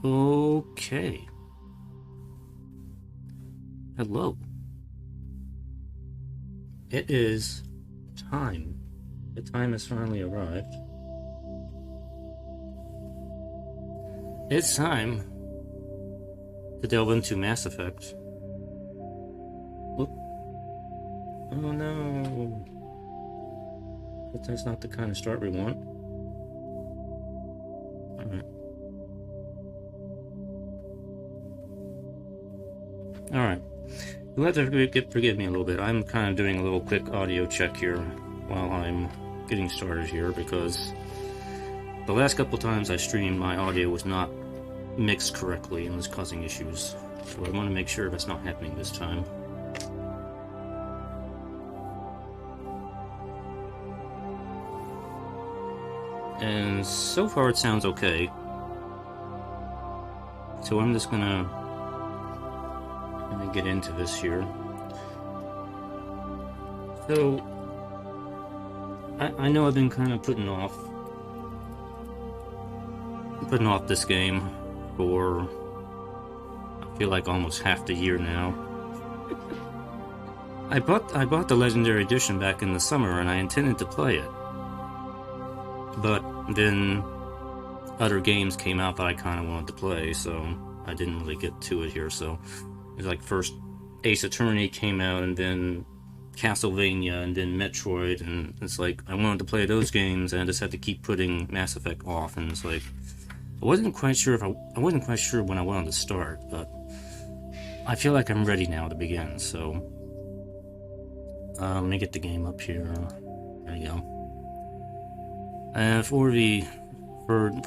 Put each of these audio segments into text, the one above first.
Okay. Hello. It is time. The time has finally arrived. It's time to delve into Mass Effect. Whoop. Oh no. But that's not the kind of start we want. Alright. Alright. You'll have to forgive me a little bit. I'm kind of doing a little quick audio check here while I'm getting started here, because the last couple times I streamed, my audio was not mixed correctly and was causing issues. So I want to make sure that's not happening this time. And so far it sounds okay. So I'm just gonna get into this here. So I know I've been kind of putting off this game for, I feel like, almost half the year now. I bought the Legendary Edition back in the summer, and I intended to play it. But then other games came out that I kind of wanted to play, so I didn't really get to it here. So it was like first Ace Attorney came out, and then Castlevania, and then Metroid, and it's like I wanted to play those games, and I just had to keep putting Mass Effect off, and it's like I wasn't quite sure when I wanted to start, but I feel like I'm ready now to begin. So let me get the game up here. There you go. And for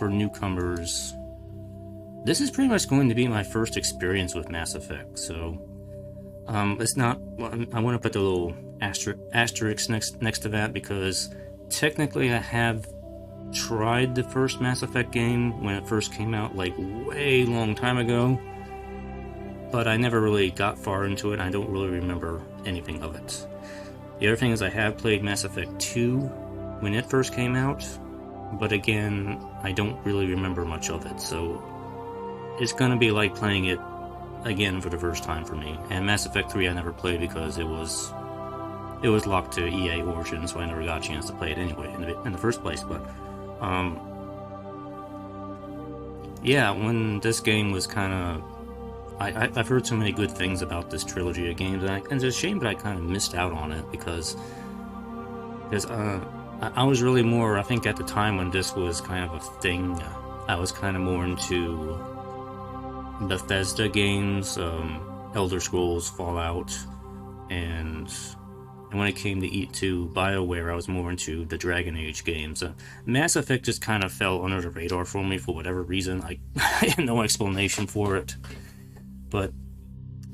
newcomers, this is pretty much going to be my first experience with Mass Effect. So it's not. I want to put the little asterisk next to that, because technically I have tried the first Mass Effect game when it first came out, like way long time ago, but I never really got far into it. I don't really remember anything of it. The other thing is I have played Mass Effect 2 when it first came out, but again, I don't really remember much of it, so it's gonna be like playing it again for the first time for me. And Mass Effect 3 I never played because it was locked to EA Origin, so I never got a chance to play it anyway in the first place. But yeah, when this game was kind of, I've heard so many good things about this trilogy of games, and it's a shame that I kind of missed out on it, because I was really more, I think at the time when this was kind of a thing, I was kind of more into Bethesda games, Elder Scrolls, Fallout, and when it came to BioWare, I was more into the Dragon Age games. Mass Effect just kind of fell under the radar for me for whatever reason. I had no explanation for it, but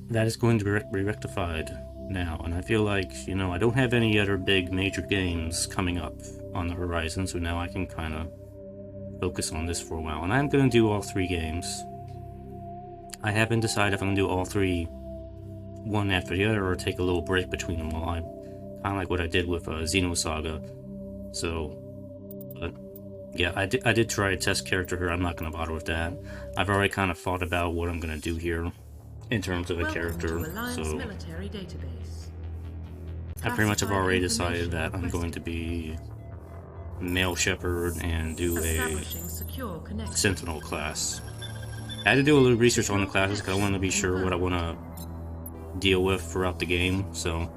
that is going to be rectified now, and I feel like, you know, I don't have any other big major games coming up on the horizon, so now I can kind of focus on this for a while. And I'm going to do all three games. I haven't decided if I'm going to do all three one after the other, or take a little break between them, while I'm kind of like what I did with Xenosaga. So, but yeah, I did try a test character here. I'm not going to bother with that. I've already kind of thought about what I'm going to do here in terms of a character, so I pretty much have already decided that I'm going to be male Shepard and do a Sentinel class. I had to do a little research on the classes because I wanted to be sure what I want to deal with throughout the game, so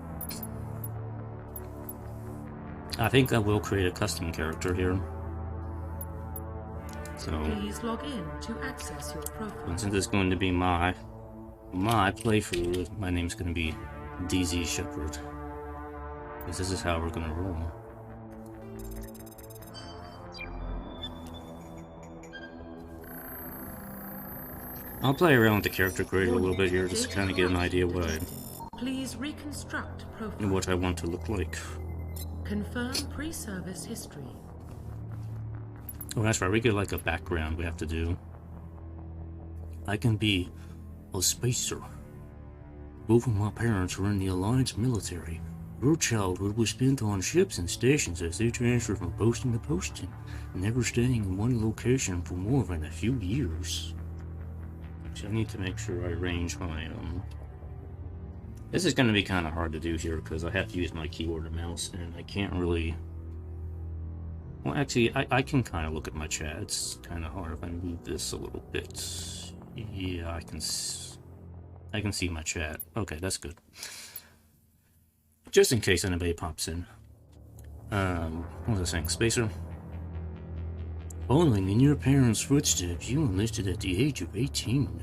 I think I will create a custom character here. So please log in to access your profile. And since it's going to be my playthrough, my name's going to be DZ Shepard, because this is how we're going to roll. I'll play around with the character creator a little bit here, just to kind of get an idea what I want to look like. Confirm pre-service history. Oh, that's right, we get like a background we have to do. I can be a spacer. Both of my parents were in the Alliance military. Your childhood was spent on ships and stations as they transferred from posting to posting, never staying in one location for more than a few years. I need to make sure I arrange my, This is going to be kind of hard to do here because I have to use my keyboard and mouse, and I can't really... Well, actually, I can kind of look at my chat. It's kind of hard if I move this a little bit. Yeah, I can see my chat. Okay, that's good. Just in case anybody pops in. What was I saying? Spacer? Following in your parents' footsteps, you enlisted at the age of 18.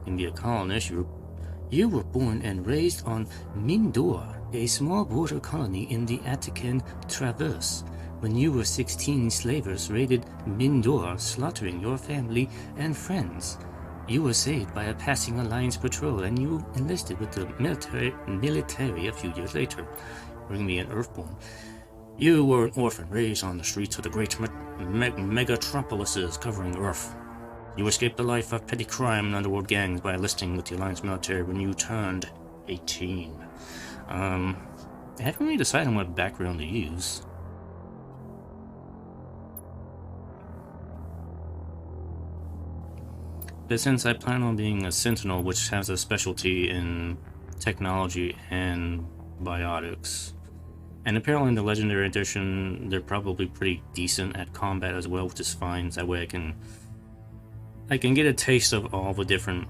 To be a colonist, you were born and raised on Mindor, a small border colony in the Attican Traverse. When you were 16, slavers raided Mindor, slaughtering your family and friends. You were saved by a passing Alliance patrol, and you enlisted with the military a few years later, bringing me an Earthborn. You were an orphan raised on the streets of the great megatropolises covering Earth. You escaped the life of petty crime and underworld gangs by enlisting with the Alliance military when you turned 18. I haven't really decided on what background to use. But since I plan on being a Sentinel, which has a specialty in technology and biotics, and apparently in the Legendary Edition, they're probably pretty decent at combat as well, which is fine. That way I can get a taste of all the different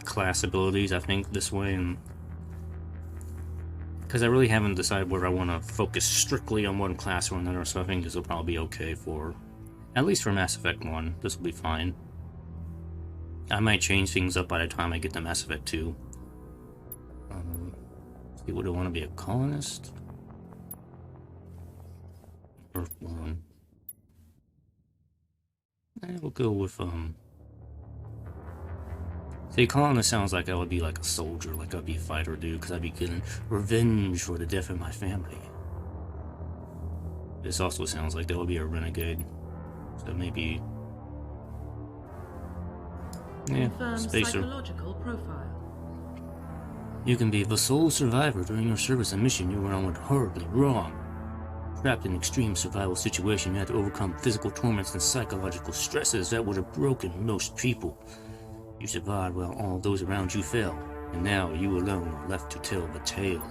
class abilities, I think, this way, and because I really haven't decided whether I want to focus strictly on one class or another, so I think this will probably be okay for, at least for Mass Effect 1, this will be fine. I might change things up by the time I get to Mass Effect 2. See, would I want to be a colonist? Earthborn. We'll go with, See, colonist sounds like I would be like a soldier, like I'd be a fighter dude, because I'd be getting revenge for the death of my family. This also sounds like that would be a renegade. So maybe... Yeah, Spacer. Psychological profile. You can be the sole survivor during your service and mission you were on went horribly wrong. Trapped in extreme survival situation, you had to overcome physical torments and psychological stresses that would have broken most people. You survived while all those around you fell, and now you alone are left to tell the tale.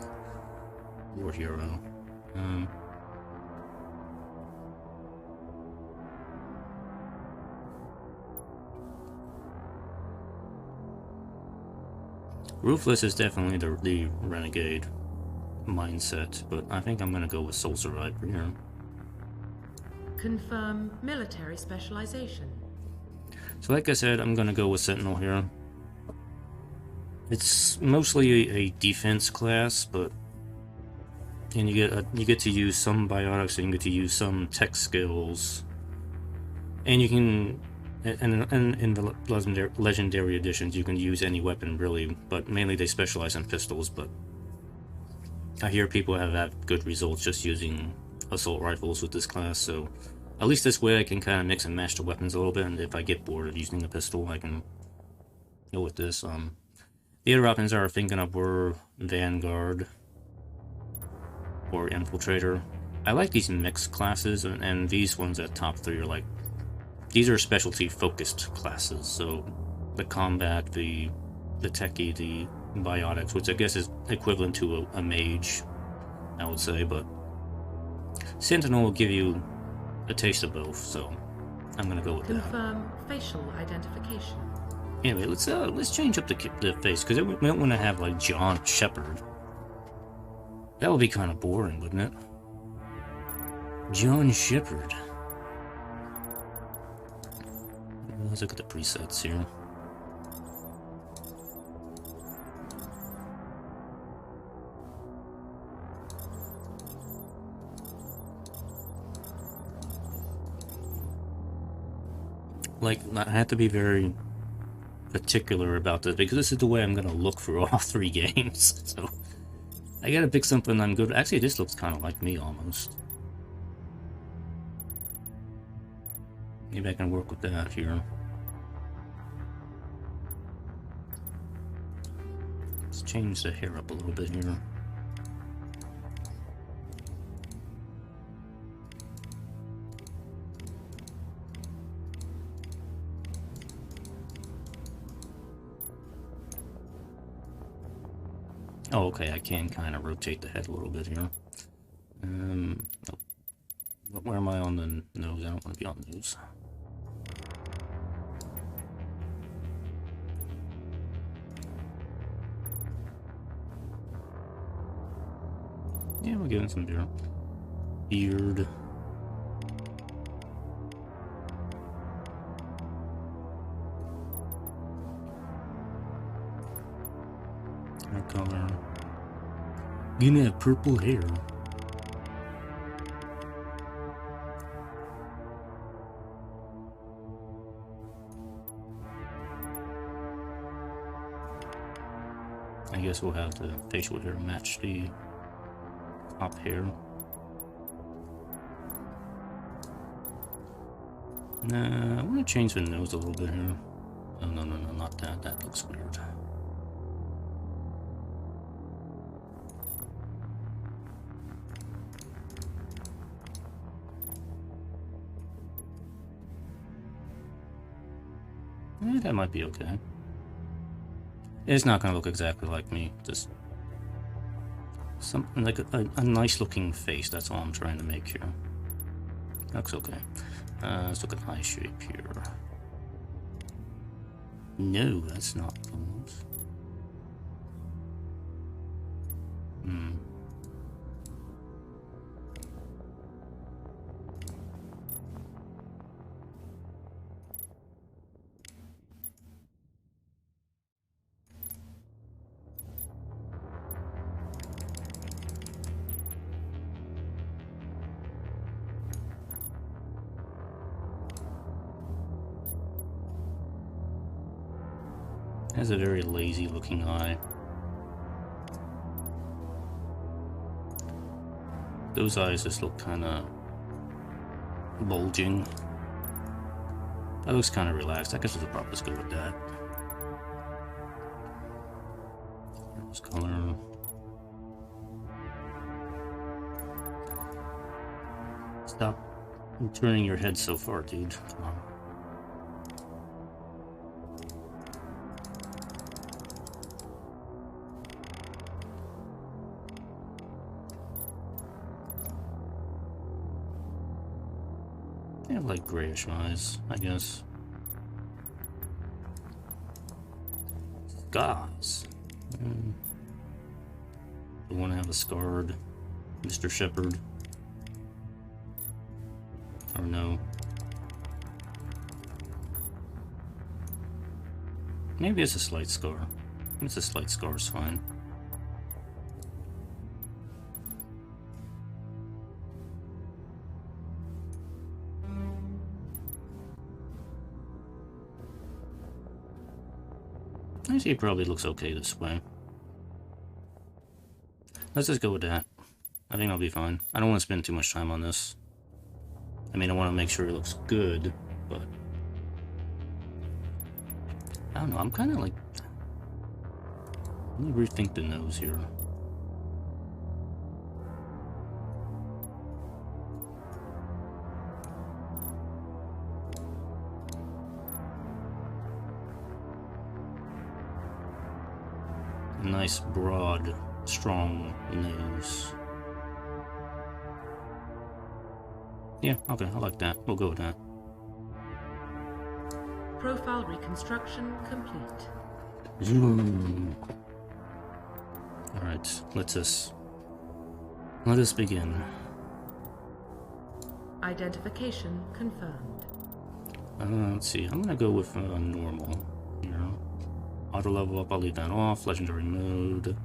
War hero. Ruthless is definitely the renegade mindset, but I think I'm gonna go with Soul Survivor here. Confirm military specialization. So like I said, I'm gonna go with Sentinel here. It's mostly a defense class, but and you get to use some biotics and you get to use some tech skills, and you can. And in the legendary editions, you can use any weapon really, but mainly they specialize in pistols. But I hear people have had good results just using assault rifles with this class, so at least this way I can kind of mix and match the weapons a little bit, and if I get bored of using a pistol, I can go with this. The other options I was thinking of were Vanguard or Infiltrator. I like these mixed classes, and these ones at top 3 are like, these are specialty focused classes, so the combat, the techie, the biotics, which I guess is equivalent to a mage, I would say, but Sentinel will give you a taste of both, so I'm gonna go with that. Confirm facial identification. Anyway, let's change up the face, because we don't want to have like John Shepard. That would be kind of boring, wouldn't it? John Shepard. Let's look at the presets here. Like, I have to be very particular about this because this is the way I'm gonna look for all 3 games. So I gotta pick something I'm good. Actually, this looks kind of like me almost. Maybe I can work with that here. Let's change the hair up a little bit here. Oh, okay, I can kind of rotate the head a little bit here. Oh, where am I on the nose? I don't want to be on the nose. Yeah, we're getting some beard. Hair color. You gonna have purple hair. I guess we'll have the facial hair match the top hair. Nah, I want to change the nose a little bit here. Oh, no, not that. That looks weird. That might be okay. It's not going to look exactly like me. Just something like a nice looking face. That's all I'm trying to make here. Looks okay. Let's look at eye shape here. No, that's not close. Has a very lazy looking eye. Those eyes just look kind of bulging. That looks kind of relaxed. I guess we'll probably just go with that. This color. Stop turning your head so far, dude. Come on. They have like grayish eyes, I guess. Scars. We want to have a scarred Mr. Shepard. Or no. Maybe it's a slight scar. It's a slight scar is fine. Actually, it probably looks okay this way. Let's just go with that. I think I'll be fine. I don't want to spend too much time on this. I mean, I want to make sure it looks good, but I don't know. I'm kind of like, let me rethink the nose here. A nice, broad, strong nose. Yeah, okay, I like that. We'll go with that. Profile reconstruction complete. Alright, let us begin. Identification confirmed. Let's see, I'm gonna go with normal here. Auto level up, I'll leave that off. Legendary mode.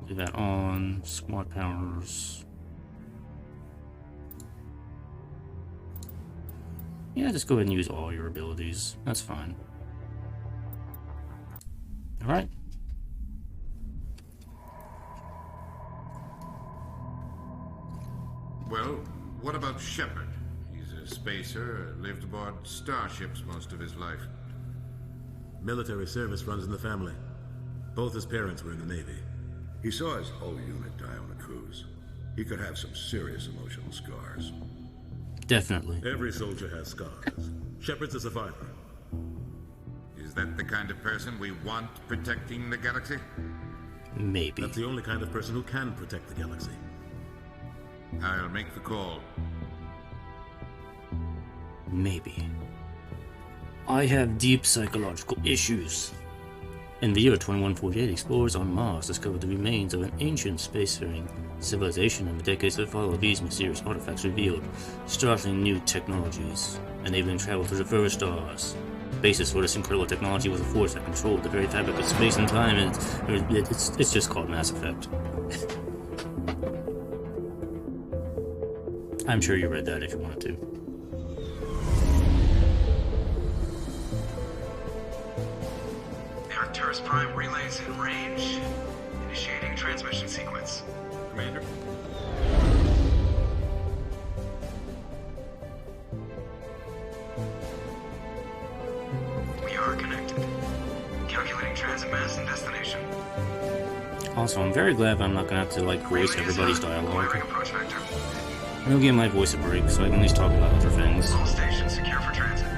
Leave that on. Squad powers. Yeah, just go ahead and use all your abilities. That's fine. Alright. Well, what about Shepard? He's a spacer, lived aboard starships most of his life. Military service runs in the family. Both his parents were in the Navy. He saw his whole unit die on a cruise. He could have some serious emotional scars. Definitely. Every soldier has scars. Shepard's a survivor. Is Is that the kind of person we want protecting the galaxy? Maybe. That's the only kind of person who can protect the galaxy. I'll make the call. Maybe. I have deep psychological issues. In the year 2148, explorers on Mars discovered the remains of an ancient spacefaring civilization. In the decades that followed, these mysterious artifacts revealed startling new technologies, enabling travel through the furthest stars. The basis for this incredible technology was a force that controlled the very fabric of space and time, and it's just called Mass Effect. I'm sure you read that if you wanted to. Arcturus Prime relays in range. Initiating transmission sequence. Commander? We are connected. Calculating transit mass and destination. Also, I'm very glad I'm not gonna have to like voice everybody's dialogue. Wiring approach vector. I'll give my voice a break so I can at least talk about other things. All stations secure for transit.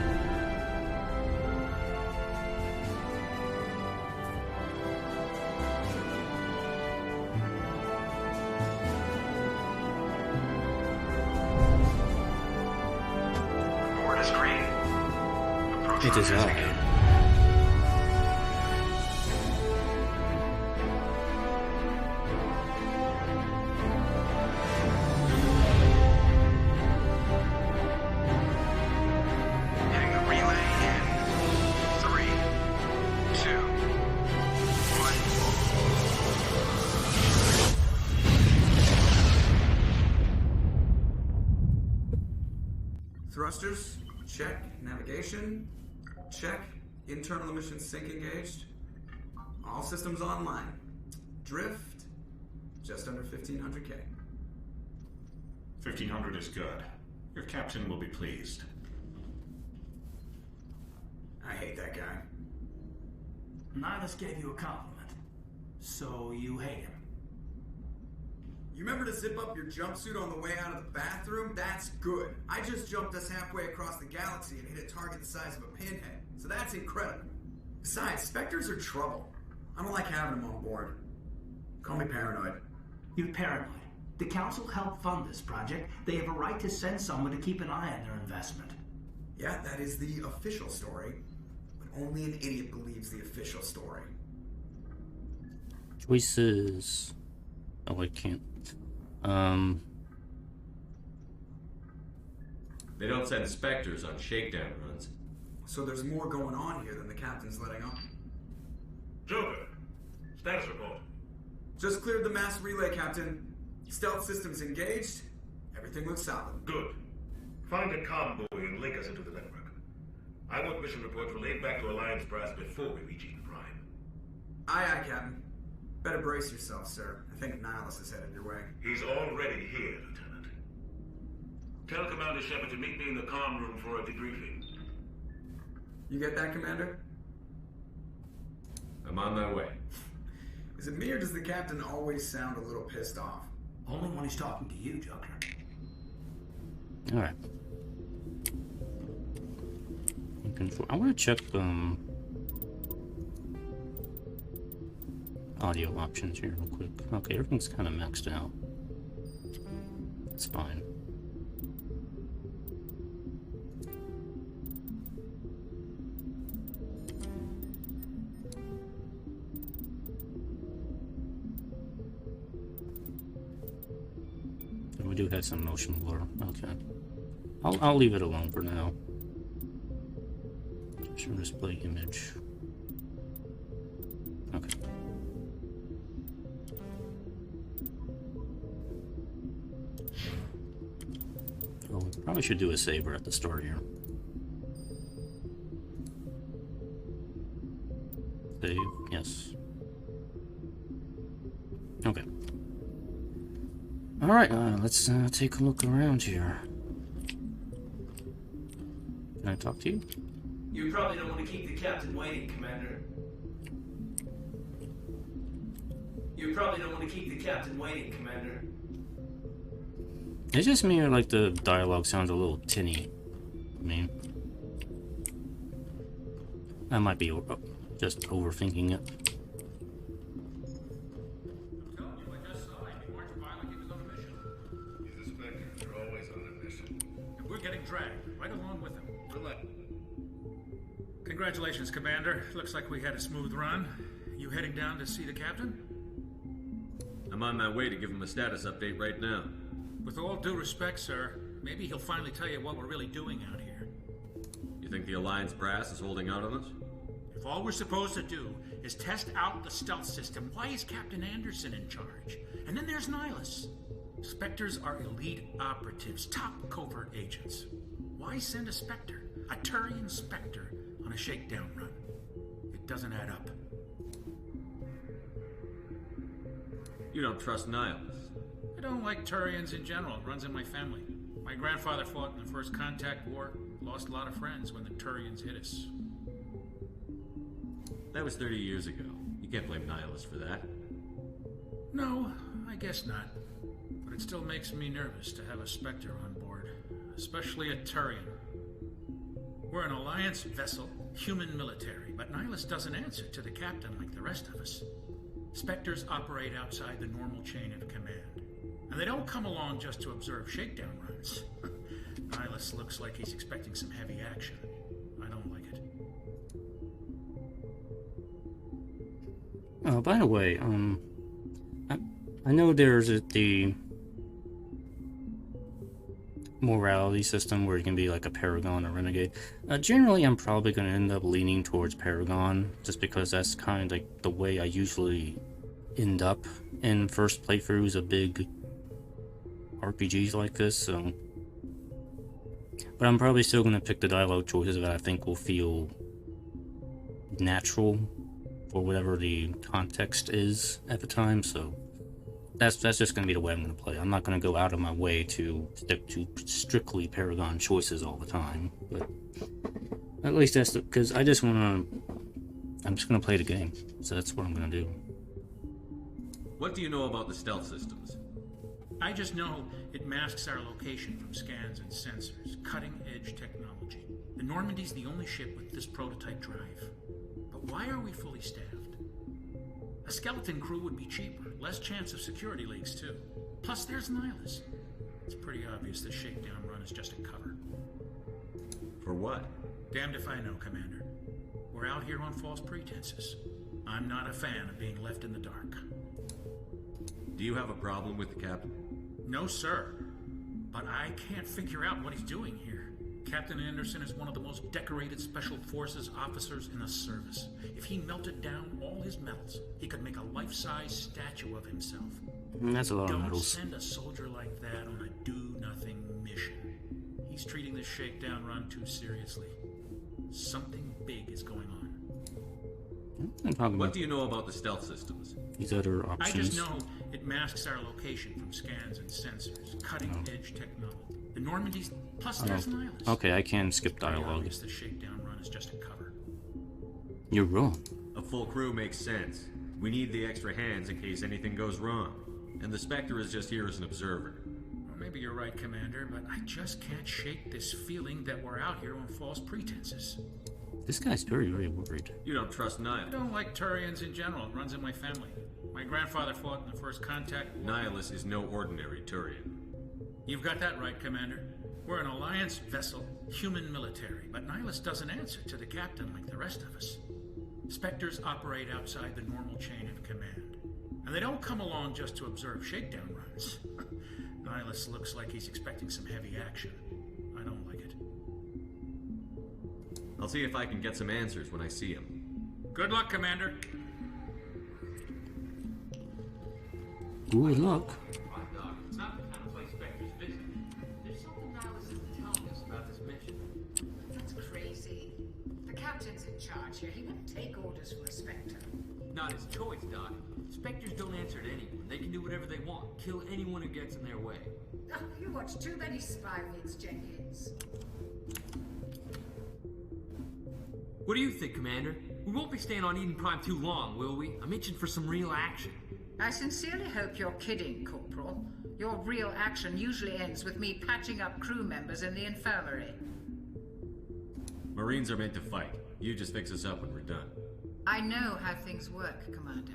Board is green. Approach It is runway I. Hitting the relay in 3, 2, 1. Thrusters, check. Navigation, check. Internal emission sync engaged. All systems online. Drift, just under 1500K. 1500 is good. Your captain will be pleased. I hate that guy. Nihilus gave you a compliment, so you hate him. You remember to zip up your jumpsuit on the way out of the bathroom? That's good. I just jumped us halfway across the galaxy and hit a target the size of a pinhead, so that's incredible. Besides, Spectres are trouble. I don't like having them on board. Call me paranoid. You're paranoid. The Council helped fund this project. They have a right to send someone to keep an eye on their investment. Yeah, that is the official story, but only an idiot believes the official story. Choices. Oh, I can't. They don't send Spectres on shakedown runs. So there's more going on here than the captain's letting on. Joker, status report. Just cleared the mass relay, Captain. Stealth systems engaged. Everything looks solid. Good. Find a comm buoy and link us into the network. I want mission reports relayed back to Alliance brass before we reach Eden Prime. Aye, aye, Captain. Better brace yourself, sir. I think Nihilus is headed your way. He's already here, Lieutenant. Tell Commander Shepard to meet me in the comm room for a debriefing. You get that, Commander? I'm on my way. Is it me or does the Captain always sound a little pissed off? Only when he's talking to you, Joker. Alright. I want to check audio options here real quick. Okay, everything's kind of maxed out. It's fine. We do have some motion blur. Okay. I'll leave it alone for now. Show display image. Okay. Well, we probably should do a saver at the start here. Save, yes. Okay. Alright, let's take a look around here. Can I talk to you? You probably don't want to keep the captain waiting, Commander. You probably don't want to keep the captain waiting, Commander. It's just me or like the dialogue sounds a little tinny. I mean... I might be just overthinking it. He's a Spectre. They're always on a mission. And we're getting dragged right along with them. Congratulations, Commander. Looks like we had a smooth run. You heading down to see the captain? I'm on my way to give him a status update right now. With all due respect, sir, maybe he'll finally tell you what we're really doing out here. You think the Alliance brass is holding out on us? If all we're supposed to do is test out the stealth system, why is Captain Anderson in charge? And then there's Nihilus. Spectres are elite operatives, top covert agents. Why send a Spectre, a Turian Spectre, on a shakedown run? It doesn't add up. You don't trust Nihilus? I don't like Turians in general. It runs in my family. My grandfather fought in the First Contact War, lost a lot of friends when the Turians hit us. That was 30 years ago. You can't blame Nihilus for that. No, I guess not. But it still makes me nervous to have a Spectre on board, especially a Turian. We're an Alliance vessel, human military, but Nihilus doesn't answer to the captain like the rest of us. Spectres operate outside the normal chain of command. And they don't come along just to observe shakedown runs. Nihilus looks like he's expecting some heavy action. I don't like it. By the way, I know there's the morality system where you can be like a Paragon or Renegade. Generally, I'm probably going to end up leaning towards Paragon, just because that's kind of like the way I usually end up in first playthroughs of big RPGs like this, so... But I'm probably still going to pick the dialogue choices that I think will feel natural for whatever the context is at the time, so... That's just going to be the way I'm going to play. I'm not going to go out of my way to stick to strictly Paragon choices all the time. But at least that's because I just want to... I'm just going to play the game. So that's what I'm going to do. What do you know about the stealth systems? I just know it masks our location from scans and sensors. Cutting-edge technology. The Normandy's the only ship with this prototype drive. But why are we fully staffed? A skeleton crew would be cheaper, less chance of security leaks too. Plus there's Nihilus. It's pretty obvious this shakedown run is just a cover. For what? Damned if I know, Commander. We're out here on false pretenses. I'm not a fan of being left in the dark. Do you have a problem with the captain? No, sir. But I can't figure out what he's doing here. Captain Anderson is one of the most decorated Special Forces officers in the service. If he melted down all his medals, he could make a life-size statue of himself. That's a lot of medals. Don't send a soldier like that on a do-nothing mission. He's treating this shakedown run too seriously. Something big is going on. What do you know about the stealth systems? These other options. I just know it masks our location from scans and sensors. Cutting-edge technology. The Normandy's... Plus there's Nihilus. Okay, I can skip dialogue. The shakedown run is just a cover. You're wrong. A full crew makes sense. We need the extra hands in case anything goes wrong. And the Spectre is just here as an observer. Well, maybe you're right, Commander, but I just can't shake this feeling that we're out here on false pretenses. This guy's very, very worried. You don't trust Nihilus? I don't like Turians in general. It runs in my family. My grandfather fought in the First Contact War. Nihilus is no ordinary Turian. You've got that right, Commander. We're an Alliance vessel, human military, but Nihilus doesn't answer to the captain like the rest of us. Spectres operate outside the normal chain of command. And they don't come along just to observe shakedown runs. Nihilus looks like he's expecting some heavy action. I don't like it. I'll see if I can get some answers when I see him. Good luck, Commander. Good luck. It's not the kind of place Spectres visit. There's something Nihilus isn't telling us about this mission. That's crazy. The captain's in charge here. He wouldn't take orders from a Spectre. Not his choice, Doc. Spectres don't answer to anyone. They can do whatever they want. Kill anyone who gets in their way. Oh, you watch too many spy vids, Jenkins. What do you think, Commander? We won't be staying on Eden Prime too long, will we? I'm itching for some real action. I sincerely hope you're kidding, Corporal. Your real action usually ends with me patching up crew members in the infirmary. Marines are meant to fight. You just fix us up when we're done. I know how things work, Commander.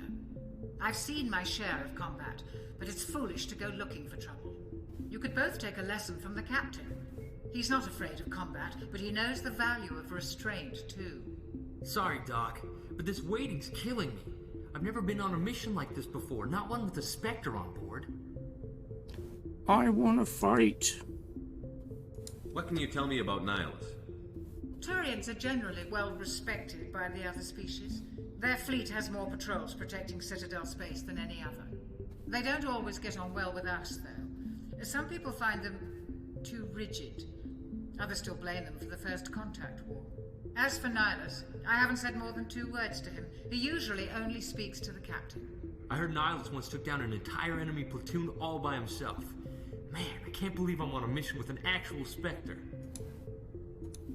I've seen my share of combat, but it's foolish to go looking for trouble. You could both take a lesson from the captain. He's not afraid of combat, but he knows the value of restraint, too. Sorry, Doc, but this waiting's killing me. I've never been on a mission like this before, not one with a Spectre on board. I want to fight. What can you tell me about Nihilus? Turians are generally well respected by the other species. Their fleet has more patrols protecting Citadel space than any other. They don't always get on well with us, though. Some people find them too rigid. Others still blame them for the First Contact War. As for Nihilus, I haven't said more than 2 words to him. He usually only speaks to the captain. I heard Nihilus once took down an entire enemy platoon all by himself. Man, I can't believe I'm on a mission with an actual Spectre.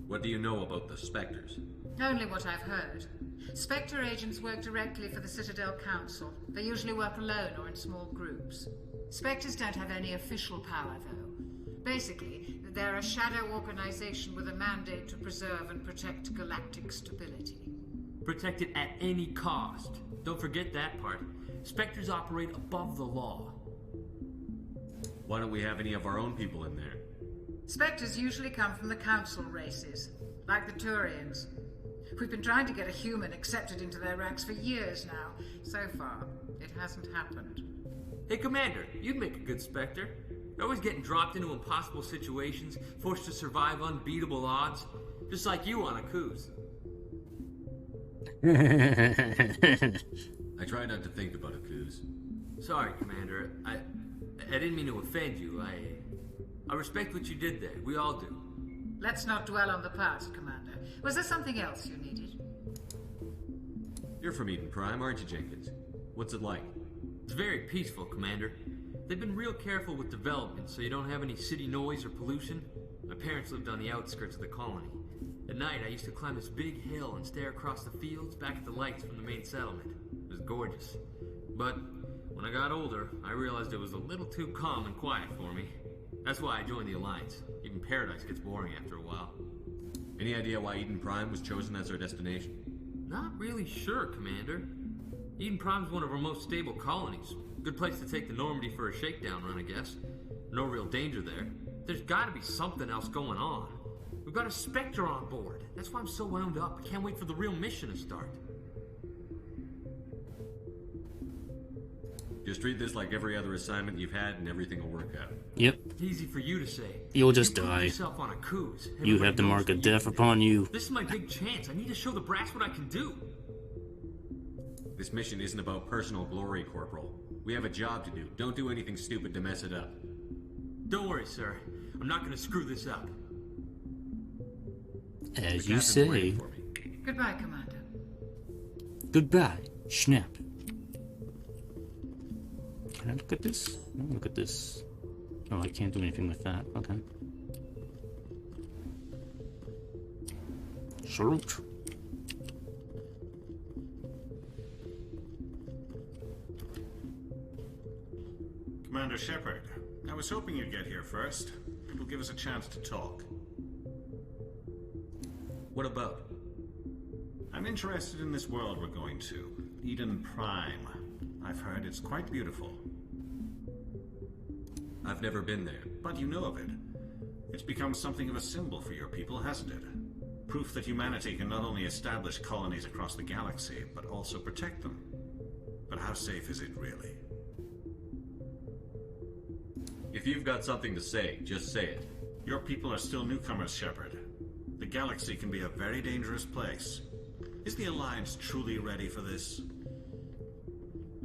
What do you know about the Spectres? Only what I've heard. Spectre agents work directly for the Citadel Council. They usually work alone or in small groups. Spectres don't have any official power, though. Basically, they're a shadow organization with a mandate to preserve and protect galactic stability. Protect it at any cost. Don't forget that part. Spectres operate above the law. Why don't we have any of our own people in there? Spectres usually come from the Council races, like the Turians. We've been trying to get a human accepted into their ranks for years now. So far, it hasn't happened. Hey, Commander, you'd make a good Spectre. You're always getting dropped into impossible situations, forced to survive unbeatable odds, just like you on a cruise. I try not to think about a cruise. Sorry, Commander. I didn't mean to offend you. I respect what you did there. We all do. Let's not dwell on the past, Commander. Was there something else you needed? You're from Eden Prime, aren't you, Jenkins? What's it like? It's very peaceful, Commander. They've been real careful with development, so you don't have any city noise or pollution. My parents lived on the outskirts of the colony. At night, I used to climb this big hill and stare across the fields back at the lights from the main settlement. It was gorgeous. But when I got older, I realized it was a little too calm and quiet for me. That's why I joined the Alliance. Even Paradise gets boring after a while. Any idea why Eden Prime was chosen as our destination? Not really sure, Commander. Eden Prime's one of our most stable colonies. Good place to take the Normandy for a shakedown run, I guess. No real danger there. There's gotta be something else going on. We've got a Spectre on board. That's why I'm so wound up. I can't wait for the real mission to start. Just treat this like every other assignment you've had and everything will work out. Yep. Easy for you to say. You'll just you die. Yourself on a cruise. You have the mark of death upon you. This is my big chance. I need to show the brass what I can do. This mission isn't about personal glory, Corporal. We have a job to do. Don't do anything stupid to mess it up. Don't worry, sir. I'm not gonna screw this up. As you say. Goodbye, Commander. Goodbye, Schnapp. Can I look at this? No, look at this. Oh, I can't do anything with that. Okay. Salute. Commander Shepard, I was hoping you'd get here first. It'll give us a chance to talk. What about? I'm interested in this world we're going to. Eden Prime. I've heard it's quite beautiful. I've never been there. But you know of it. It's become something of a symbol for your people, hasn't it? Proof that humanity can not only establish colonies across the galaxy, but also protect them. But how safe is it really? If you've got something to say, just say it. Your people are still newcomers, Shepard. The galaxy can be a very dangerous place. Is the Alliance truly ready for this?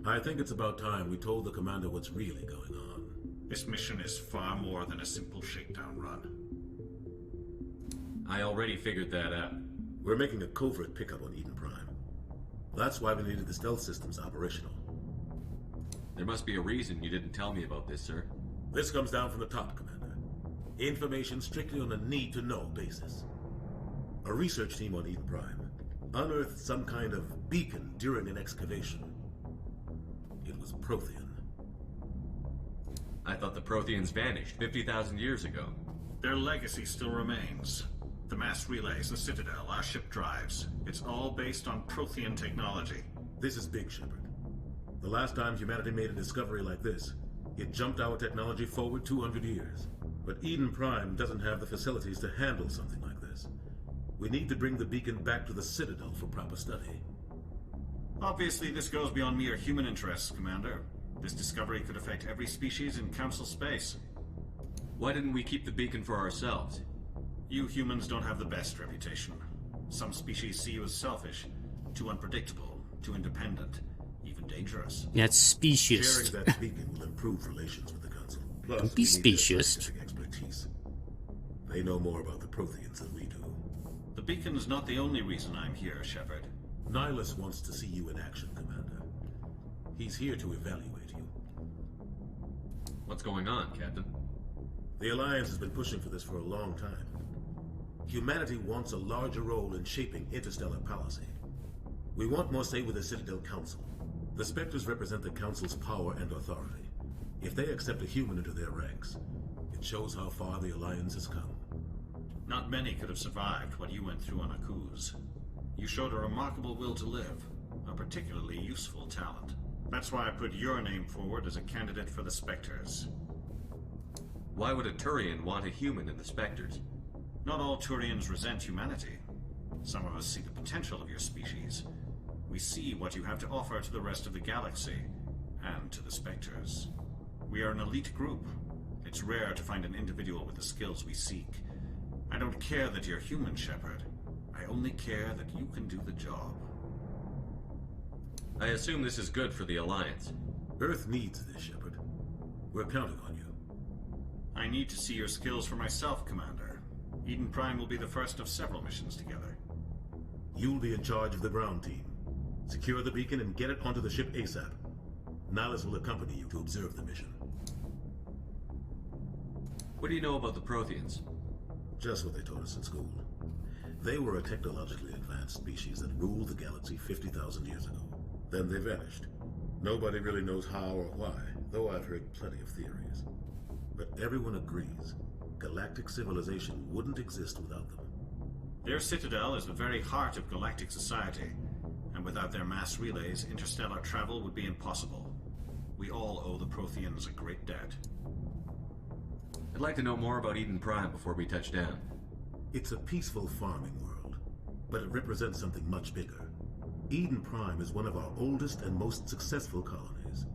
I think it's about time we told the Commander what's really going on. This mission is far more than a simple shakedown run. I already figured that out. We're making a covert pickup on Eden Prime. That's why we needed the stealth systems operational. There must be a reason you didn't tell me about this, sir. This comes down from the top, Commander. Information strictly on a need-to-know basis. A research team on Eden Prime unearthed some kind of beacon during an excavation. It was Prothean. I thought the Protheans vanished 50,000 years ago. Their legacy still remains. The mass relays, the Citadel, our ship drives. It's all based on Prothean technology. This is big, Shepard. The last time humanity made a discovery like this, it jumped our technology forward 200 years. But Eden Prime doesn't have the facilities to handle something like this. We need to bring the beacon back to the Citadel for proper study. Obviously, this goes beyond mere human interests, Commander. This discovery could affect every species in Council space. Why didn't we keep the beacon for ourselves? You humans don't have the best reputation. Some species see you as selfish, too unpredictable, too independent, even dangerous. That's specious. Sharing that beacon will improve relations with the Council. Plus, Don't be specious. Scientific expertise. They know more about the Protheans than we do. The beacon's not the only reason I'm here, Shepard. Nihilus wants to see you in action, Commander. He's here to evaluate you. What's going on, Captain? The Alliance has been pushing for this for a long time. Humanity wants a larger role in shaping interstellar policy. We want more say with the Citadel Council. The Spectres represent the Council's power and authority. If they accept a human into their ranks, it shows how far the Alliance has come. Not many could have survived what you went through on Akuz. You showed a remarkable will to live, a particularly useful talent. That's why I put your name forward as a candidate for the Spectres. Why would a Turian want a human in the Spectres? Not all Turians resent humanity. Some of us see the potential of your species. We see what you have to offer to the rest of the galaxy, and to the Spectres. We are an elite group. It's rare to find an individual with the skills we seek. I don't care that you're human, Shepard. I only care that you can do the job. I assume this is good for the Alliance. Earth needs this, Shepard. We're counting on you. I need to see your skills for myself, Commander. Eden Prime will be the first of several missions together. You'll be in charge of the ground team. Secure the beacon and get it onto the ship ASAP. Nihilus will accompany you to observe the mission. What do you know about the Protheans? Just what they taught us in school. They were a technologically advanced species that ruled the galaxy 50,000 years ago. Then they vanished. Nobody really knows how or why, though I've heard plenty of theories. But everyone agrees, galactic civilization wouldn't exist without them. Their Citadel is the very heart of galactic society, and without their mass relays, interstellar travel would be impossible. We all owe the Protheans a great debt. I'd like to know more about Eden Prime before we touch down. It's a peaceful farming world, but it represents something much bigger. Eden Prime is one of our oldest and most successful colonies.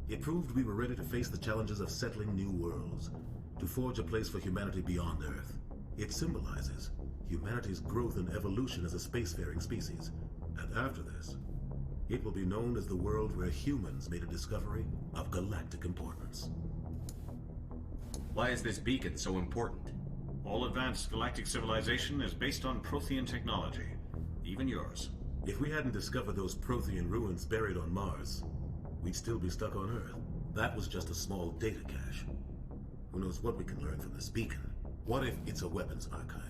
It proved we were ready to face the challenges of settling new worlds, to forge a place for humanity beyond Earth. It symbolizes humanity's growth and evolution as a spacefaring species. And after this, it will be known as the world where humans made a discovery of galactic importance. Why is this beacon so important? All advanced galactic civilization is based on Prothean technology, even yours. If we hadn't discovered those Prothean ruins buried on Mars, we'd still be stuck on Earth. That was just a small data cache. Who knows what we can learn from this beacon? What if it's a weapons archive?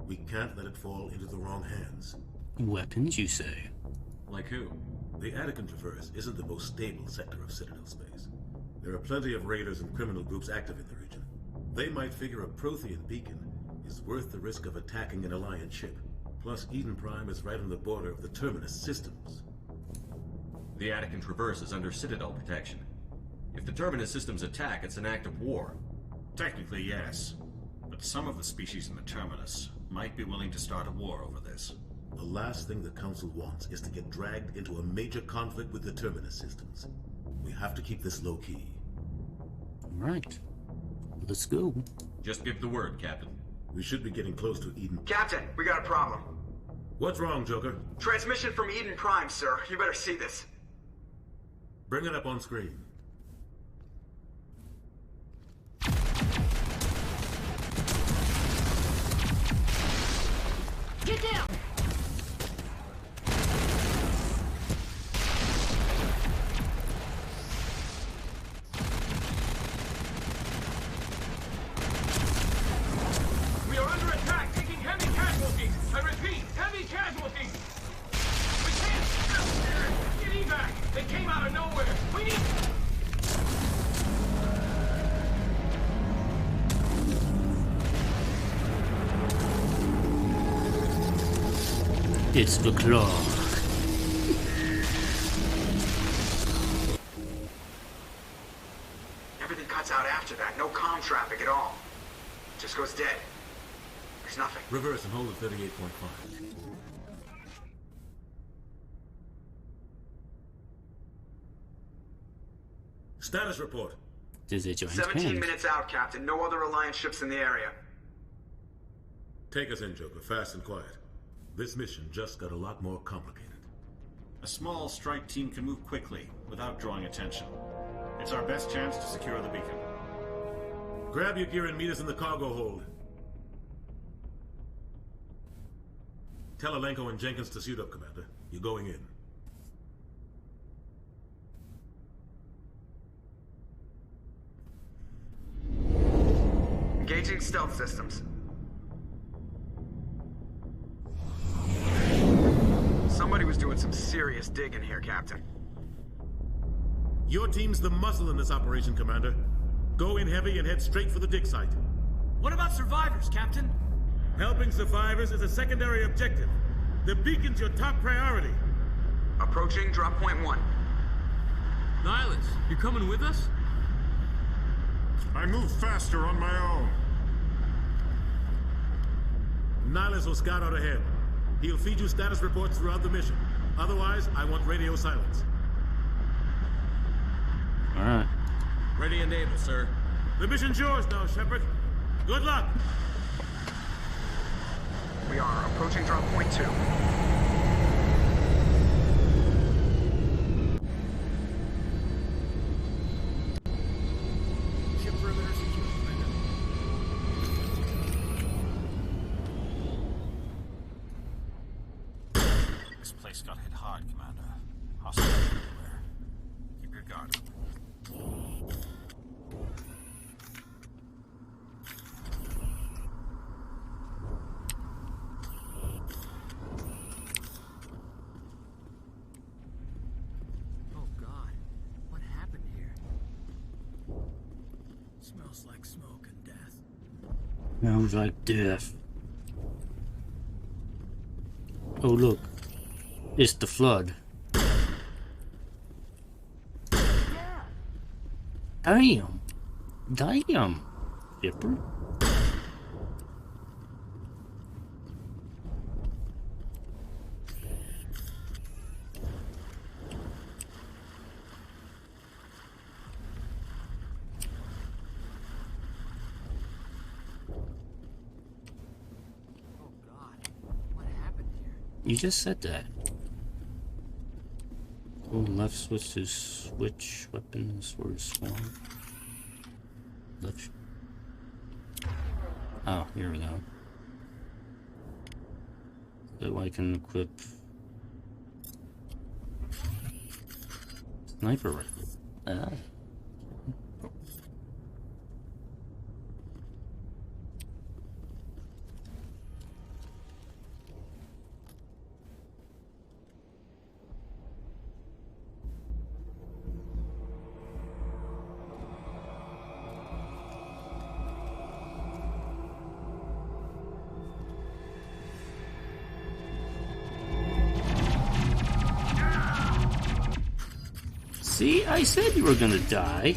We can't let it fall into the wrong hands. Weapons, you say? Like who? The Attican Traverse isn't the most stable sector of Citadel space. There are plenty of raiders and criminal groups active in the region. They might figure a Prothean beacon is worth the risk of attacking an Alliance ship. Plus, Eden Prime is right on the border of the Terminus systems. The Attican Traverse is under Citadel protection. If the Terminus systems attack, it's an act of war. Technically, yes. But some of the species in the Terminus might be willing to start a war over this. The last thing the Council wants is to get dragged into a major conflict with the Terminus systems. We have to keep this low-key. Right. Let's go. Just give the word, Captain. We should be getting close to Eden. Captain, we got a problem. What's wrong, Joker? Transmission from Eden Prime, sir. You better see this. Bring it up on screen. Get down! We are under attack, taking heavy casualties. I repeat, heavy casualties. We can't. Get evac. They came out of nowhere. We need. It's the claw. Everything cuts out after that. No comm traffic at all. Just goes dead. There's nothing. Reverse and hold at 38.5. Status report. Does it join 17 minutes out, Captain. No other Alliance ships in the area. Take us in, Joker. Fast and quiet. This mission just got a lot more complicated. A small strike team can move quickly, without drawing attention. It's our best chance to secure the beacon. Grab your gear and meet us in the cargo hold. Tell Alenko and Jenkins to suit up, Commander. You're going in. Engaging stealth systems. Somebody was doing some serious digging here, Captain. Your team's the muscle in this operation, Commander. Go in heavy and head straight for the dig site. What about survivors, Captain? Helping survivors is a secondary objective. The beacon's your top priority. Approaching drop point 1. Nihilus, you coming with us? I move faster on my own. Nihilus will scout out ahead. He'll feed you status reports throughout the mission. Otherwise, I want radio silence. Alright. Ready and able, sir. The mission's yours now, Shepard. Good luck! We are approaching drop point 2. Ship perimeter secure, Commander. This place got hit hard, Commander. Hostiles everywhere. Keep your guard up. Oh God, what happened here? Smells like smoke and death. Sounds like death. Oh look, it's the flood. Damn. Damn. Shepard. Oh God, what happened here? You just said that. Hold left switch to switch weapons or swarm. Left. Oh, here we go. So I can equip sniper rifle. Ah. See, I said you were gonna die.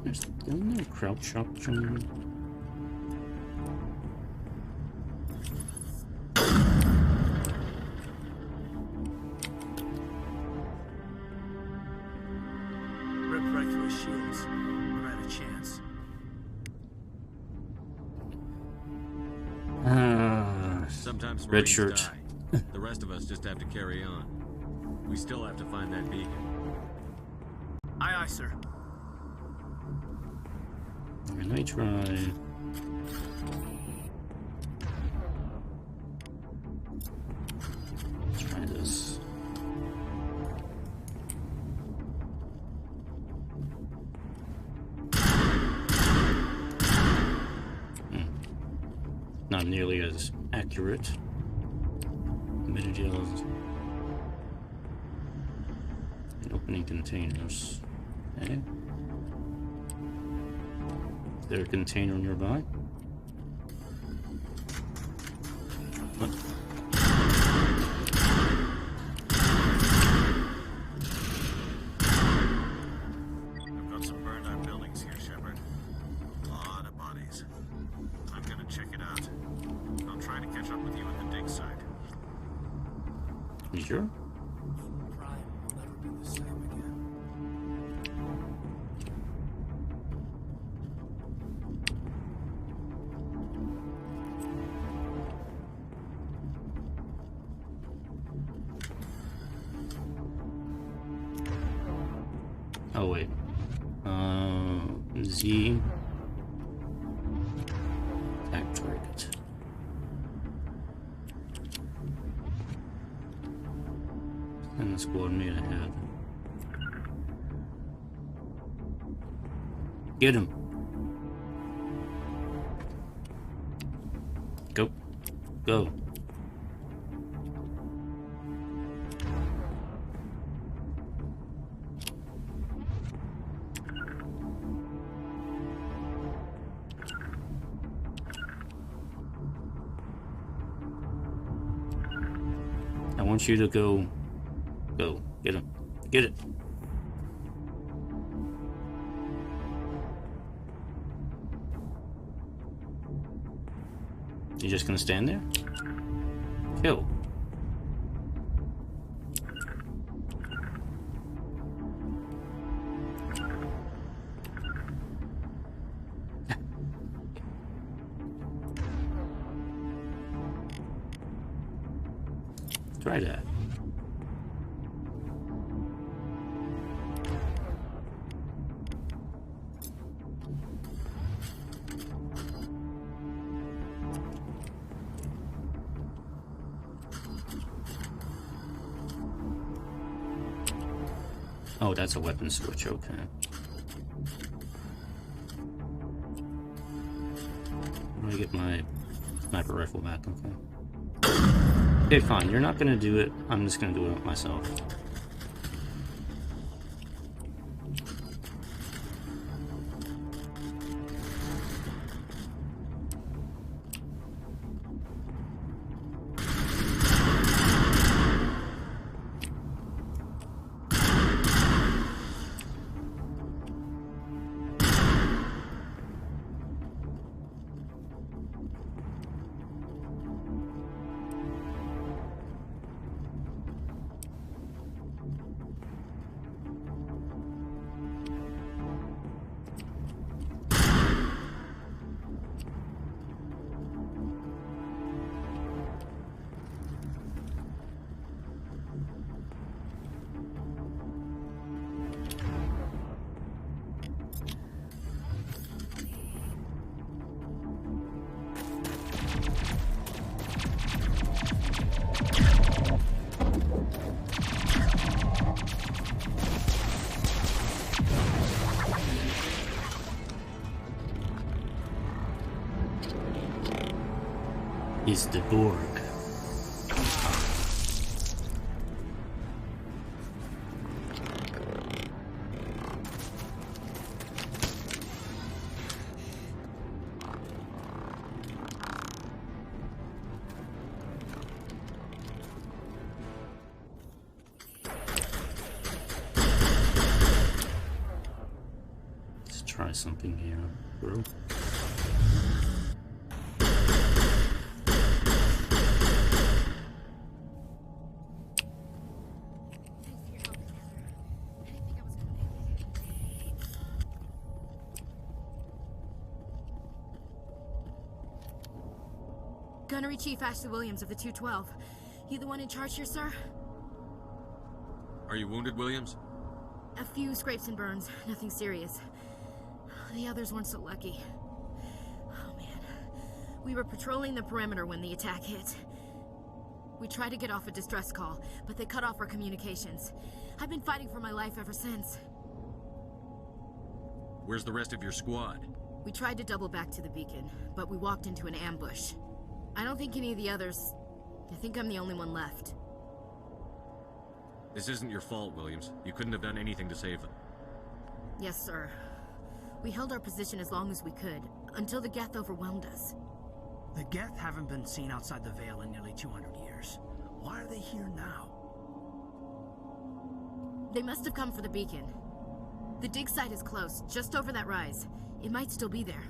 There's down there crouch option. Ripped right through his shields. Never had a chance. Sometimes Red Marines shirt. die. The rest of us just have to carry on. We still have to find that beacon. Aye, aye, sir. Let me try. Let's try this. Not nearly as accurate. Mid-gels and opening containers. Okay. Is there a container nearby? What? I've got some burned out buildings here, Shepard. A lot of bodies. I'm gonna check it out. I'll try to catch up with you at the dig site. You sure? Prime will never be the same again. Oh wait. Z. Attack target. And the squad mate ahead. Get him. Go. Go. I want you to go. Go. Get him. Get it. You just gonna stand there? Kill. Try that. Oh, that's a weapon switch, okay. I'm gonna get my sniper rifle back, okay. Okay, fine, you're not gonna do it. I'm just gonna do it myself. Is the Borg. Let's try something here, bro. Gunnery Chief Ashley Williams of the 212. You the one in charge here, sir? Are you wounded, Williams? A few scrapes and burns, nothing serious. The others weren't so lucky. Oh man. We were patrolling the perimeter when the attack hit. We tried to get off a distress call, but they cut off our communications. I've been fighting for my life ever since. Where's the rest of your squad? We tried to double back to the beacon, but we walked into an ambush. I don't think any of the others... I think I'm the only one left. This isn't your fault, Williams. You couldn't have done anything to save them. Yes, sir. We held our position as long as we could, until the Geth overwhelmed us. The Geth haven't been seen outside the Veil in nearly 200 years. Why are they here now? They must have come for the beacon. The dig site is close, just over that rise. It might still be there.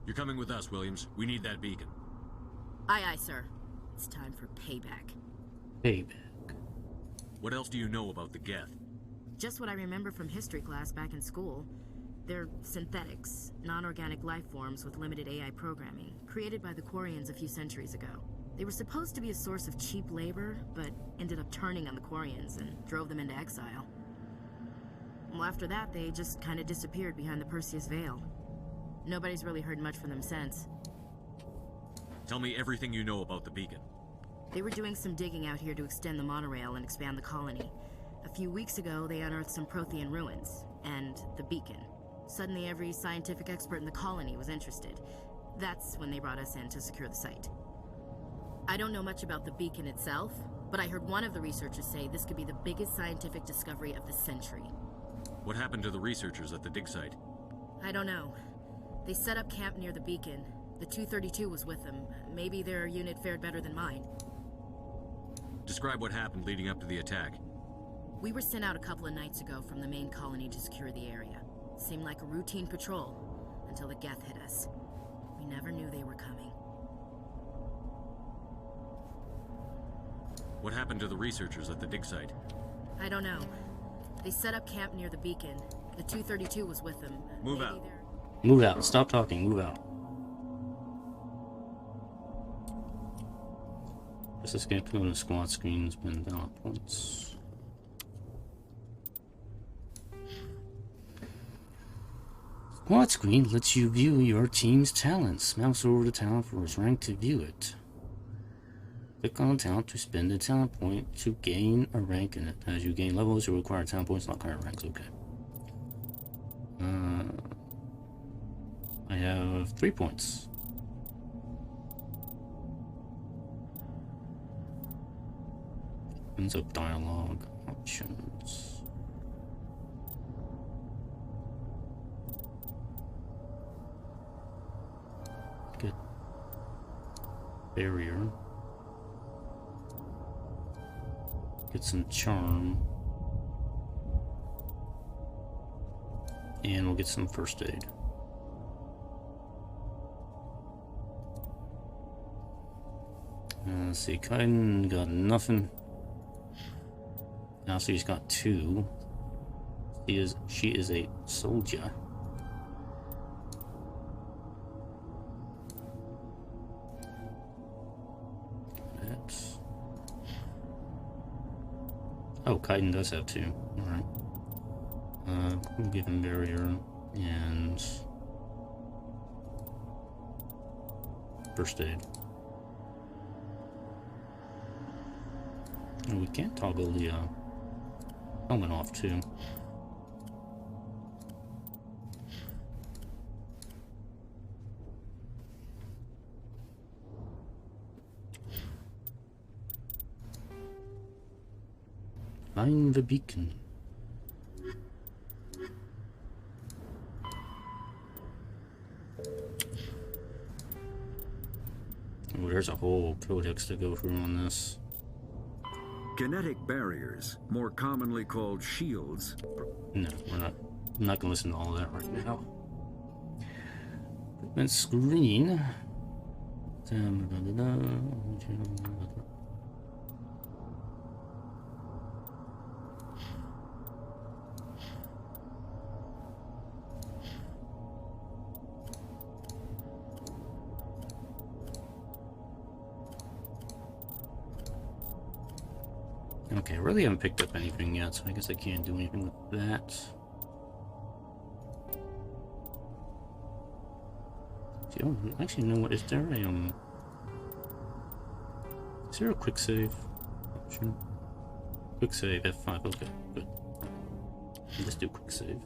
You're coming with us, Williams. We need that beacon. Aye, aye, sir. It's time for payback. Payback. What else do you know about the Geth? Just what I remember from history class back in school. They're synthetics, non-organic life forms with limited AI programming, created by the Quarians a few centuries ago. They were supposed to be a source of cheap labor, but ended up turning on the Quarians and drove them into exile. Well, after that, they just kind of disappeared behind the Perseus Veil. Nobody's really heard much from them since. Tell me everything you know about the beacon. They were doing some digging out here to extend the monorail and expand the colony. A few weeks ago, they unearthed some Prothean ruins, and the beacon. Suddenly, every scientific expert in the colony was interested. That's when they brought us in to secure the site. I don't know much about the beacon itself, but I heard one of the researchers say this could be the biggest scientific discovery of the century. What happened to the researchers at the dig site? I don't know. They set up camp near the beacon. The 232 was with them. Maybe their unit fared better than mine. Describe what happened leading up to the attack. We were sent out a couple of nights ago from the main colony to secure the area. Seemed like a routine patrol, until the Geth hit us. We never knew they were coming. What happened to the researchers at the dig site? I don't know. They set up camp near the beacon. The 232 was with them. Move out. Move out. Stop talking. Move out. Let's escape from the squad screen. Spend down points. Squad screen lets you view your team's talents. Mouse over the talent for its rank to view it. Click on the talent to spend a talent point to gain a rank in it. As you gain levels, you require talent points, not higher ranks. Okay. I have 3 points. Opens up dialogue options. Good. Barrier. Get some charm. And we'll get some first aid. Let's see, Kaiden got nothing. Now she's got 2. She is a soldier. That's... Oh, Kaiden does have 2. Alright. We'll give him barrier and first aid. And we can't toggle the helmet off too. Find the beacon. Oh, there's a whole codex to go through on this. Kinetic barriers, more commonly called shields. No, we're not. I'm not gonna listen to all of that right now. Equipment screen. Okay, I really haven't picked up anything yet, so I guess I can't do anything with that. Actually, you know what? Is there a quick save option? Quick save F5. Okay, good. Let's do quick save.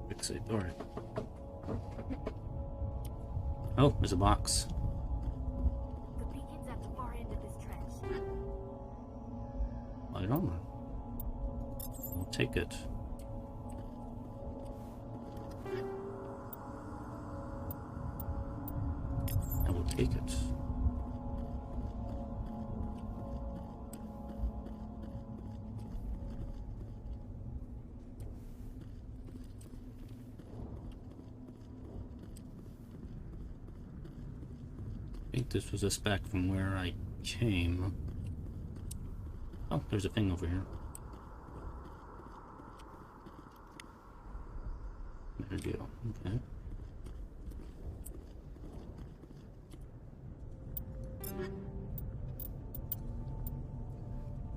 Quick save. All right. Oh, there's a box. The beacon's at the far end of this trench. Light on. take it. I will take it. I think this was a spec from where I came. Oh, there's a thing over here. There we go. Okay.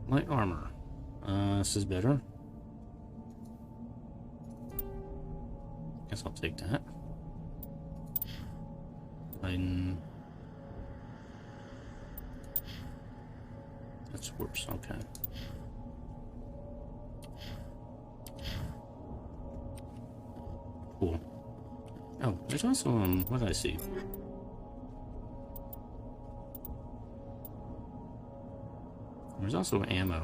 Light armor. This is better. Guess I'll take that. That's worse. Okay. Cool. Oh, there's also what did I see? There's also ammo.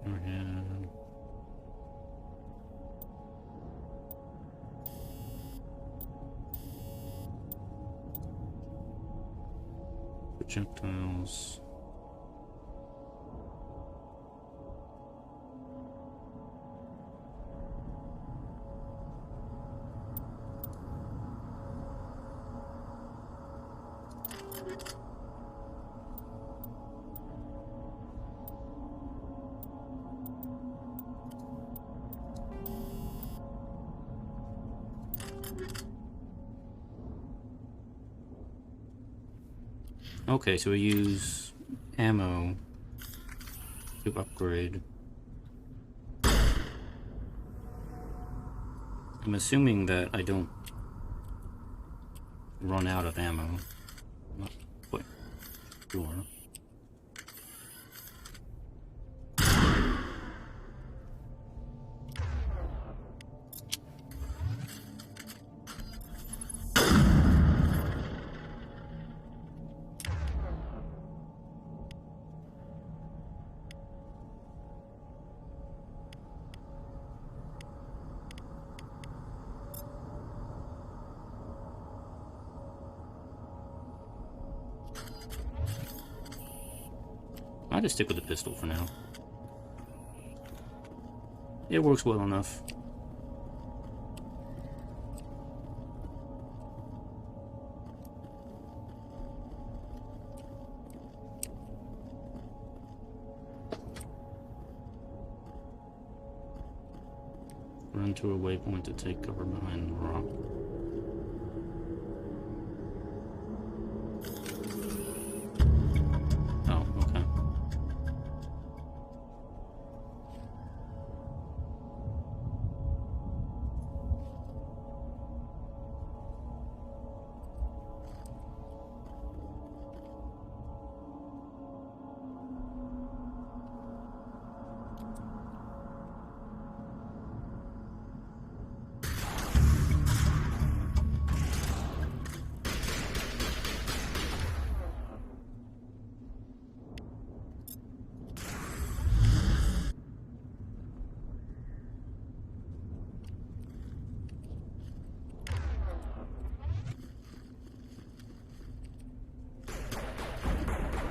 Overhead. Projectiles. Okay, so we use ammo to upgrade. I'm assuming that I don't run out of ammo. Not quite sure. I'll just stick with the pistol for now. It works well enough. Run to a waypoint to take cover behind the rock.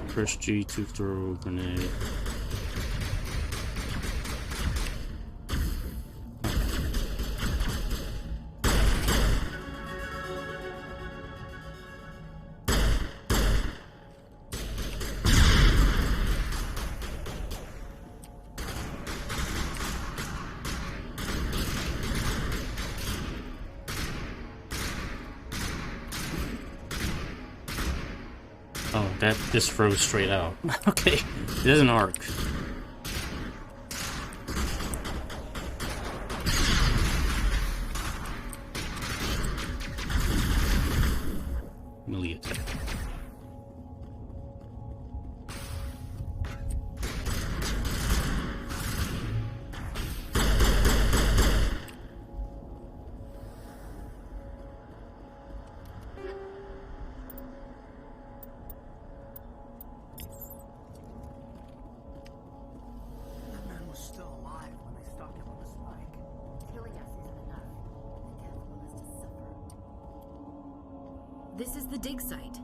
Press G to throw a grenade. Oh, that just froze straight out. Okay, it doesn't arc. Melee attack. This is the dig site.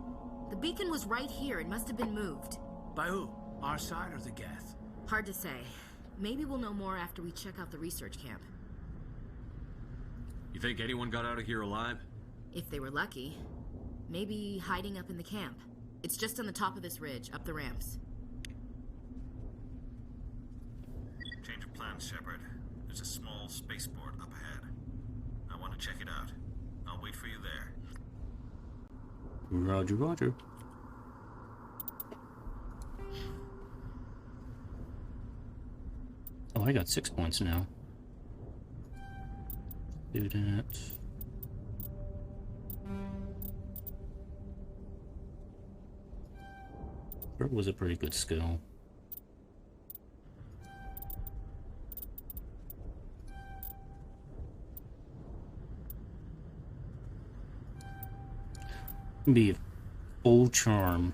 The beacon was right here. It must have been moved. By who? Our side or the Geth? Hard to say. Maybe we'll know more after we check out the research camp. You think anyone got out of here alive? If they were lucky. Maybe hiding up in the camp. It's just on the top of this ridge, up the ramps. Change of plans, Shepard. There's a small spaceport up ahead. I want to check it out. I'll wait for you there. Roger, roger. Oh, I got 6 points now. Do that. That was a pretty good skill. Be full charm.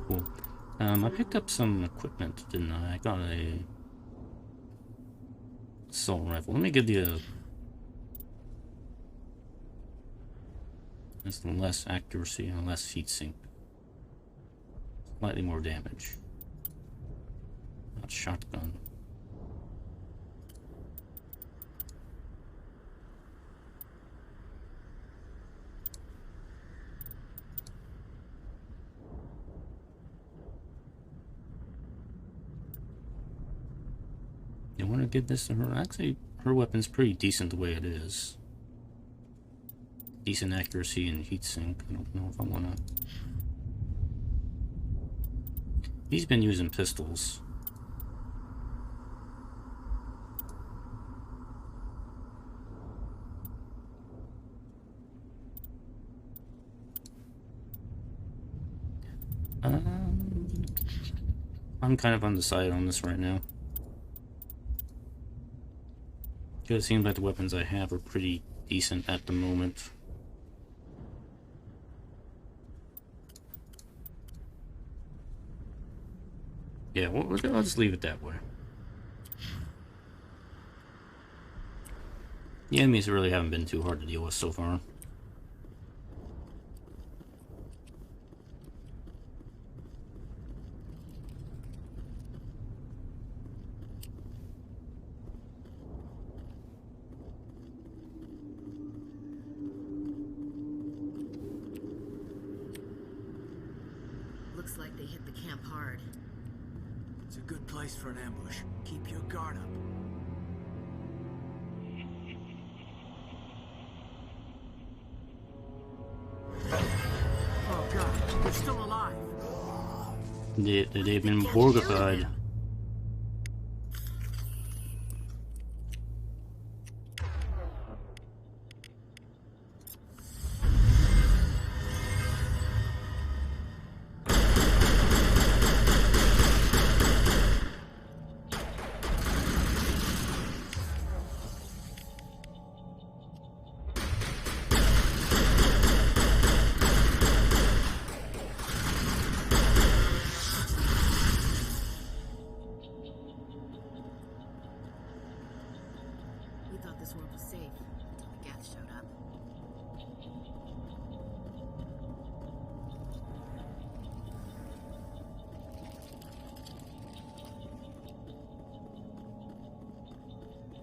Cool. I picked up some equipment, didn't I? I got a assault rifle. Let me give you a... That's less accuracy and less heat sink. Slightly more damage. Not shotgun. I want to give this to her. Actually, her weapon's pretty decent the way it is. Decent accuracy and heatsink. I don't know if I want to... He's been using pistols. I'm kind of undecided on this right now. It seems like the weapons I have are pretty decent at the moment. Yeah, I'll just leave it that way. The enemies really haven't been too hard to deal with so far. Looks like they hit the camp hard. It's a good place for an ambush. Keep your guard up. Oh god, they're still alive. They've been Borgified. We thought this world was safe until the Geth showed up.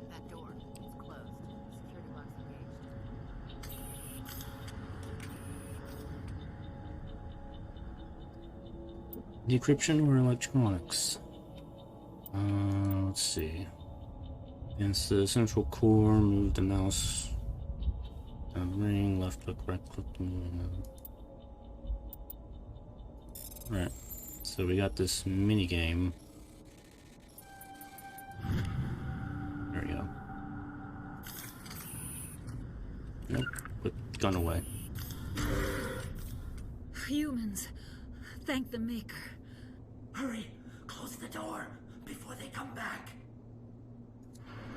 That door is closed. Security locks engaged. Decryption or electronics? Let's see. Against the central core, move the mouse. Ring, left click, right click. Right. So we got this mini game. There we go. Nope. Put the gun away. Humans. Thank the Maker. Hurry! Close the door before they come back.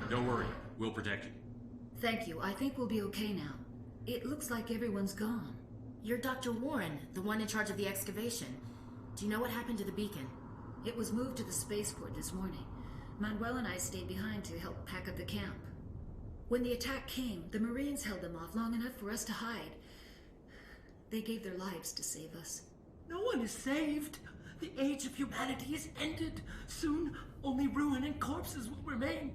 Don't worry, we'll protect you. Thank you. I think we'll be okay now. It looks like everyone's gone. You're Dr. Warren, the one in charge of the excavation. Do you know what happened to the beacon? It was moved to the spaceport this morning. Manuel and I stayed behind to help pack up the camp. When the attack came, the Marines held them off long enough for us to hide. They gave their lives to save us. No one is saved. The age of humanity is ended. Soon, only ruin and corpses will remain.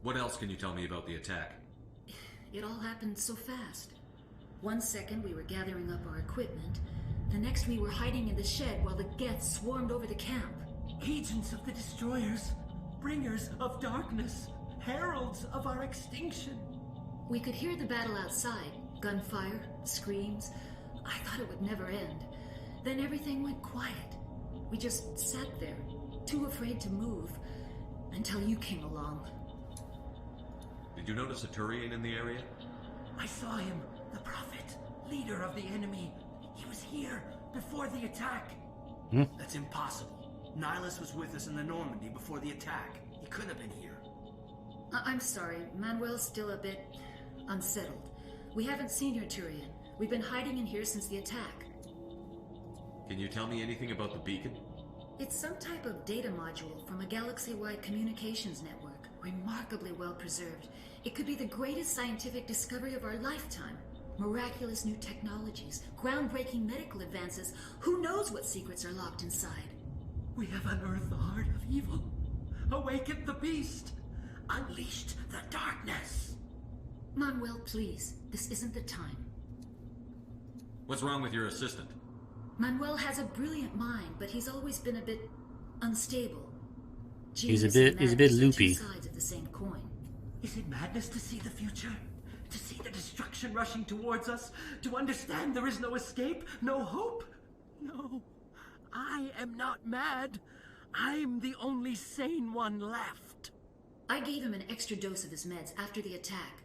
What else can you tell me about the attack? It all happened so fast. 1 second we were gathering up our equipment. The next we were hiding in the shed while the Geths swarmed over the camp. Agents of the destroyers, bringers of darkness, heralds of our extinction. We could hear the battle outside. Gunfire, screams. I thought it would never end. Then everything went quiet. We just sat there, too afraid to move, until you came along. Did you notice a Turian in the area? I saw him, the Prophet, leader of the enemy. He was here before the attack. That's impossible. Nihilus was with us in the Normandy before the attack. He couldn't have been here. I'm sorry. Manuel's still a bit unsettled. We haven't seen your Turian. We've been hiding in here since the attack. Can you tell me anything about the beacon? It's some type of data module from a galaxy-wide communications network. Remarkably well preserved. It could be the greatest scientific discovery of our lifetime. Miraculous new technologies, groundbreaking medical advances. Who knows what secrets are locked inside? We have unearthed the heart of evil, awakened the beast, unleashed the darkness. Manuel, please. This isn't the time. What's wrong with your assistant? Manuel has a brilliant mind, but he's always been a bit unstable. He's a bit loopy. Two sides of the same coin. Is it madness to see the future? To see the destruction rushing towards us? To understand there is no escape, no hope? No, I am not mad. I'm the only sane one left. I gave him an extra dose of his meds after the attack.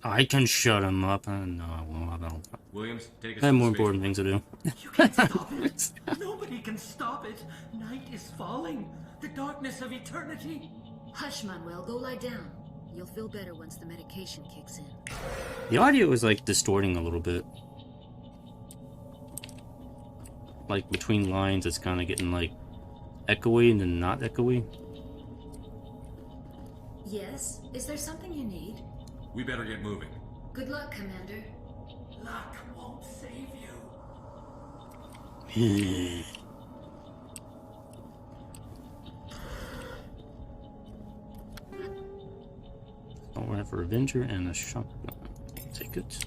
I can shut him up. No, I won't. I don't. Williams, take us. I have more important things to do. You can't stop it. Nobody can stop it. Night is falling. The darkness of eternity. Hush, Manuel. Go lie down. You'll feel better once the medication kicks in. The audio is like distorting a little bit. Like between lines, it's kind of getting like echoey and then not echoey. Yes? Is there something you need? We better get moving. Good luck, Commander. Luck won't save you. Oh, we have a Revenger and a shotgun. Take it.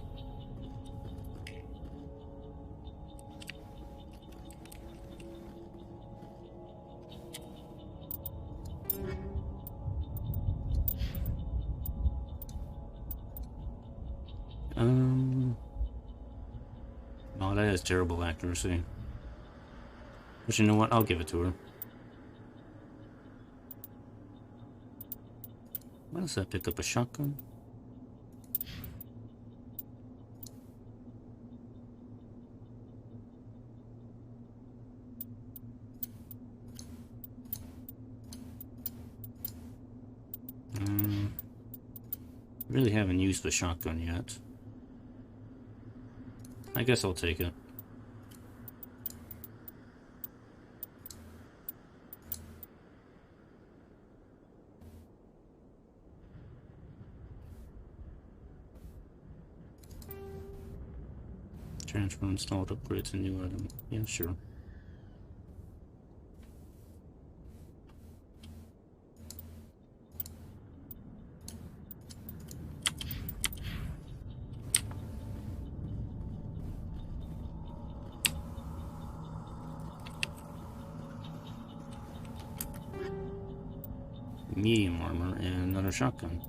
Oh, that has terrible accuracy. But you know what? I'll give it to her. Why does that pick up a shotgun? Really haven't used the shotgun yet. I guess I'll take it. Transfer installed upgrades to new item. Yeah, sure. Medium armor and another shotgun.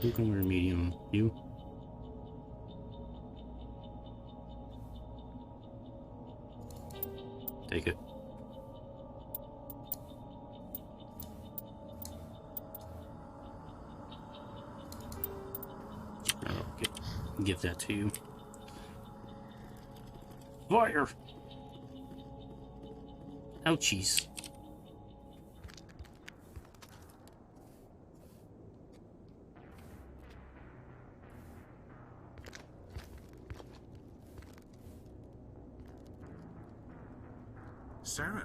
Who can wear medium? You? Take it. Okay. give that to you. Fire! Ouchies. Saren.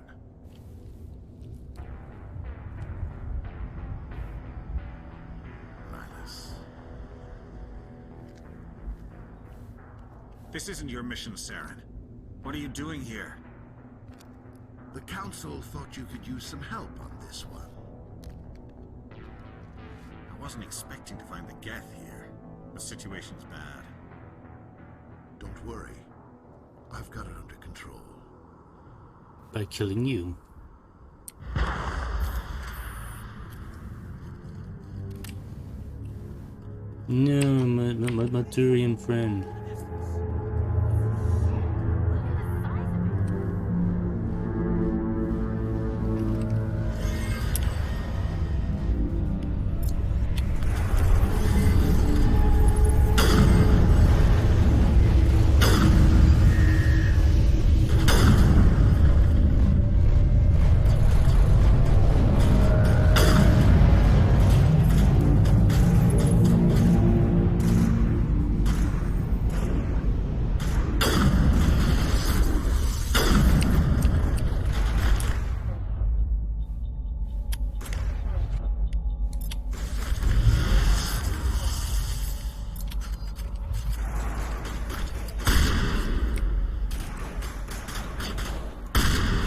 Nihilus. This isn't your mission, Saren. What are you doing here? The Council thought you could use some help on this one. I wasn't expecting to find the Geth here. The situation's bad. Don't worry. I've got it under control. By killing you. No, my Turian friend.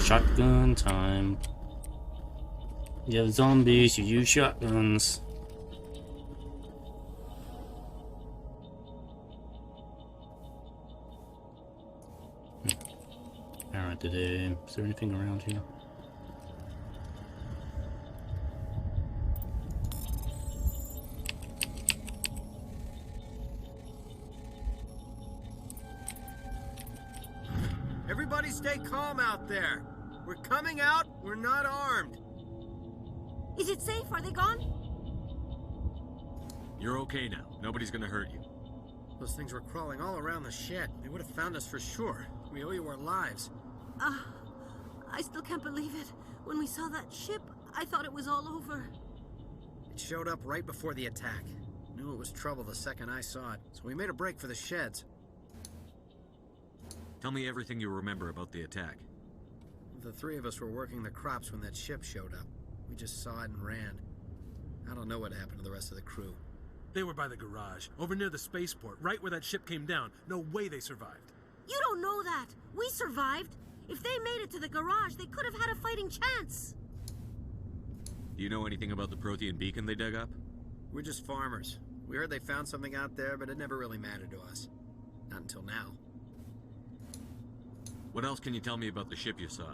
Shotgun time. You have zombies, you use shotguns. Alright, today. Is there anything around here? Everybody stay calm out there. We're coming out, we're not armed. Is it safe? Are they gone? You're okay now. Nobody's gonna hurt you. Those things were crawling all around the shed. They would have found us for sure. We owe you our lives. I still can't believe it. When we saw that ship, I thought it was all over. It showed up right before the attack. Knew it was trouble the second I saw it, so we made a break for the sheds. Tell me everything you remember about the attack. The three of us were working the crops when that ship showed up. We just saw it and ran. I don't know what happened to the rest of the crew. They were by the garage, over near the spaceport, right where that ship came down. No way they survived. You don't know that. We survived. If they made it to the garage, they could have had a fighting chance. Do you know anything about the Prothean beacon they dug up? We're just farmers. We heard they found something out there, but it never really mattered to us. Not until now. What else can you tell me about the ship you saw?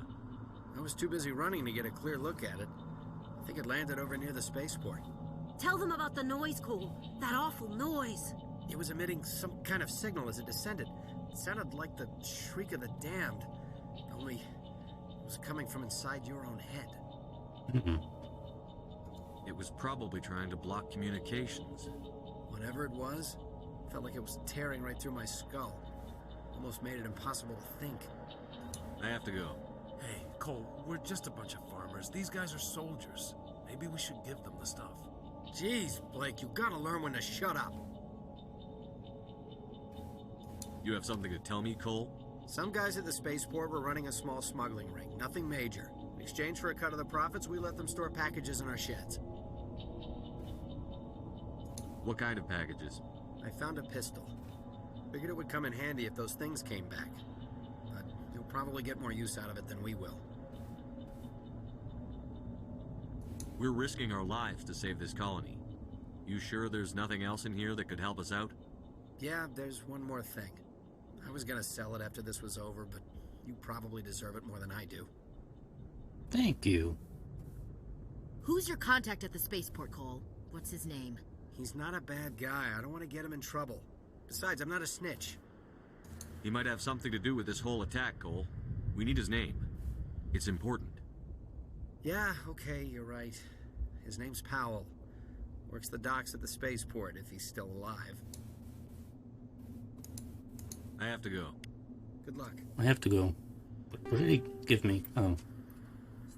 I was too busy running to get a clear look at it. I think it landed over near the spaceport. Tell them about the noise, Cole. That awful noise. It was emitting some kind of signal as it descended. It sounded like the shriek of the damned. Only it was coming from inside your own head. It was probably trying to block communications. Whatever it was, felt like it was tearing right through my skull. Almost made it impossible to think. I have to go. Hey, Cole, we're just a bunch of farmers. These guys are soldiers. Maybe we should give them the stuff. Jeez, Blake, you gotta learn when to shut up. You have something to tell me, Cole? Some guys at the spaceport were running a small smuggling ring. Nothing major. In exchange for a cut of the profits, we let them store packages in our sheds. What kind of packages? I found a pistol. Figured it would come in handy if those things came back. But you'll probably get more use out of it than we will. We're risking our lives to save this colony. You sure there's nothing else in here that could help us out? Yeah, there's one more thing. I was gonna sell it after this was over, but you probably deserve it more than I do. Thank you. Who's your contact at the spaceport, Cole? What's his name? He's not a bad guy. I don't want to get him in trouble. Besides, I'm not a snitch. He might have something to do with this whole attack, Cole. We need his name. It's important. Yeah, okay, you're right. His name's Powell. Works the docks at the spaceport, if he's still alive. I have to go. Good luck. I have to go. What did he give me? Oh.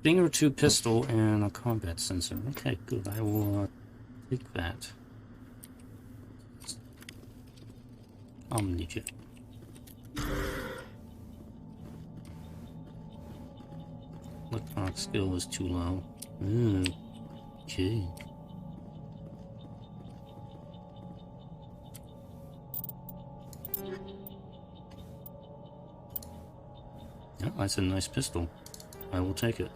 Stinger 2 pistol and a combat sensor. Okay, good. I will take that. Omnijet. Electronic skill is too low. Okay. Yeah, that's a nice pistol. I will take it.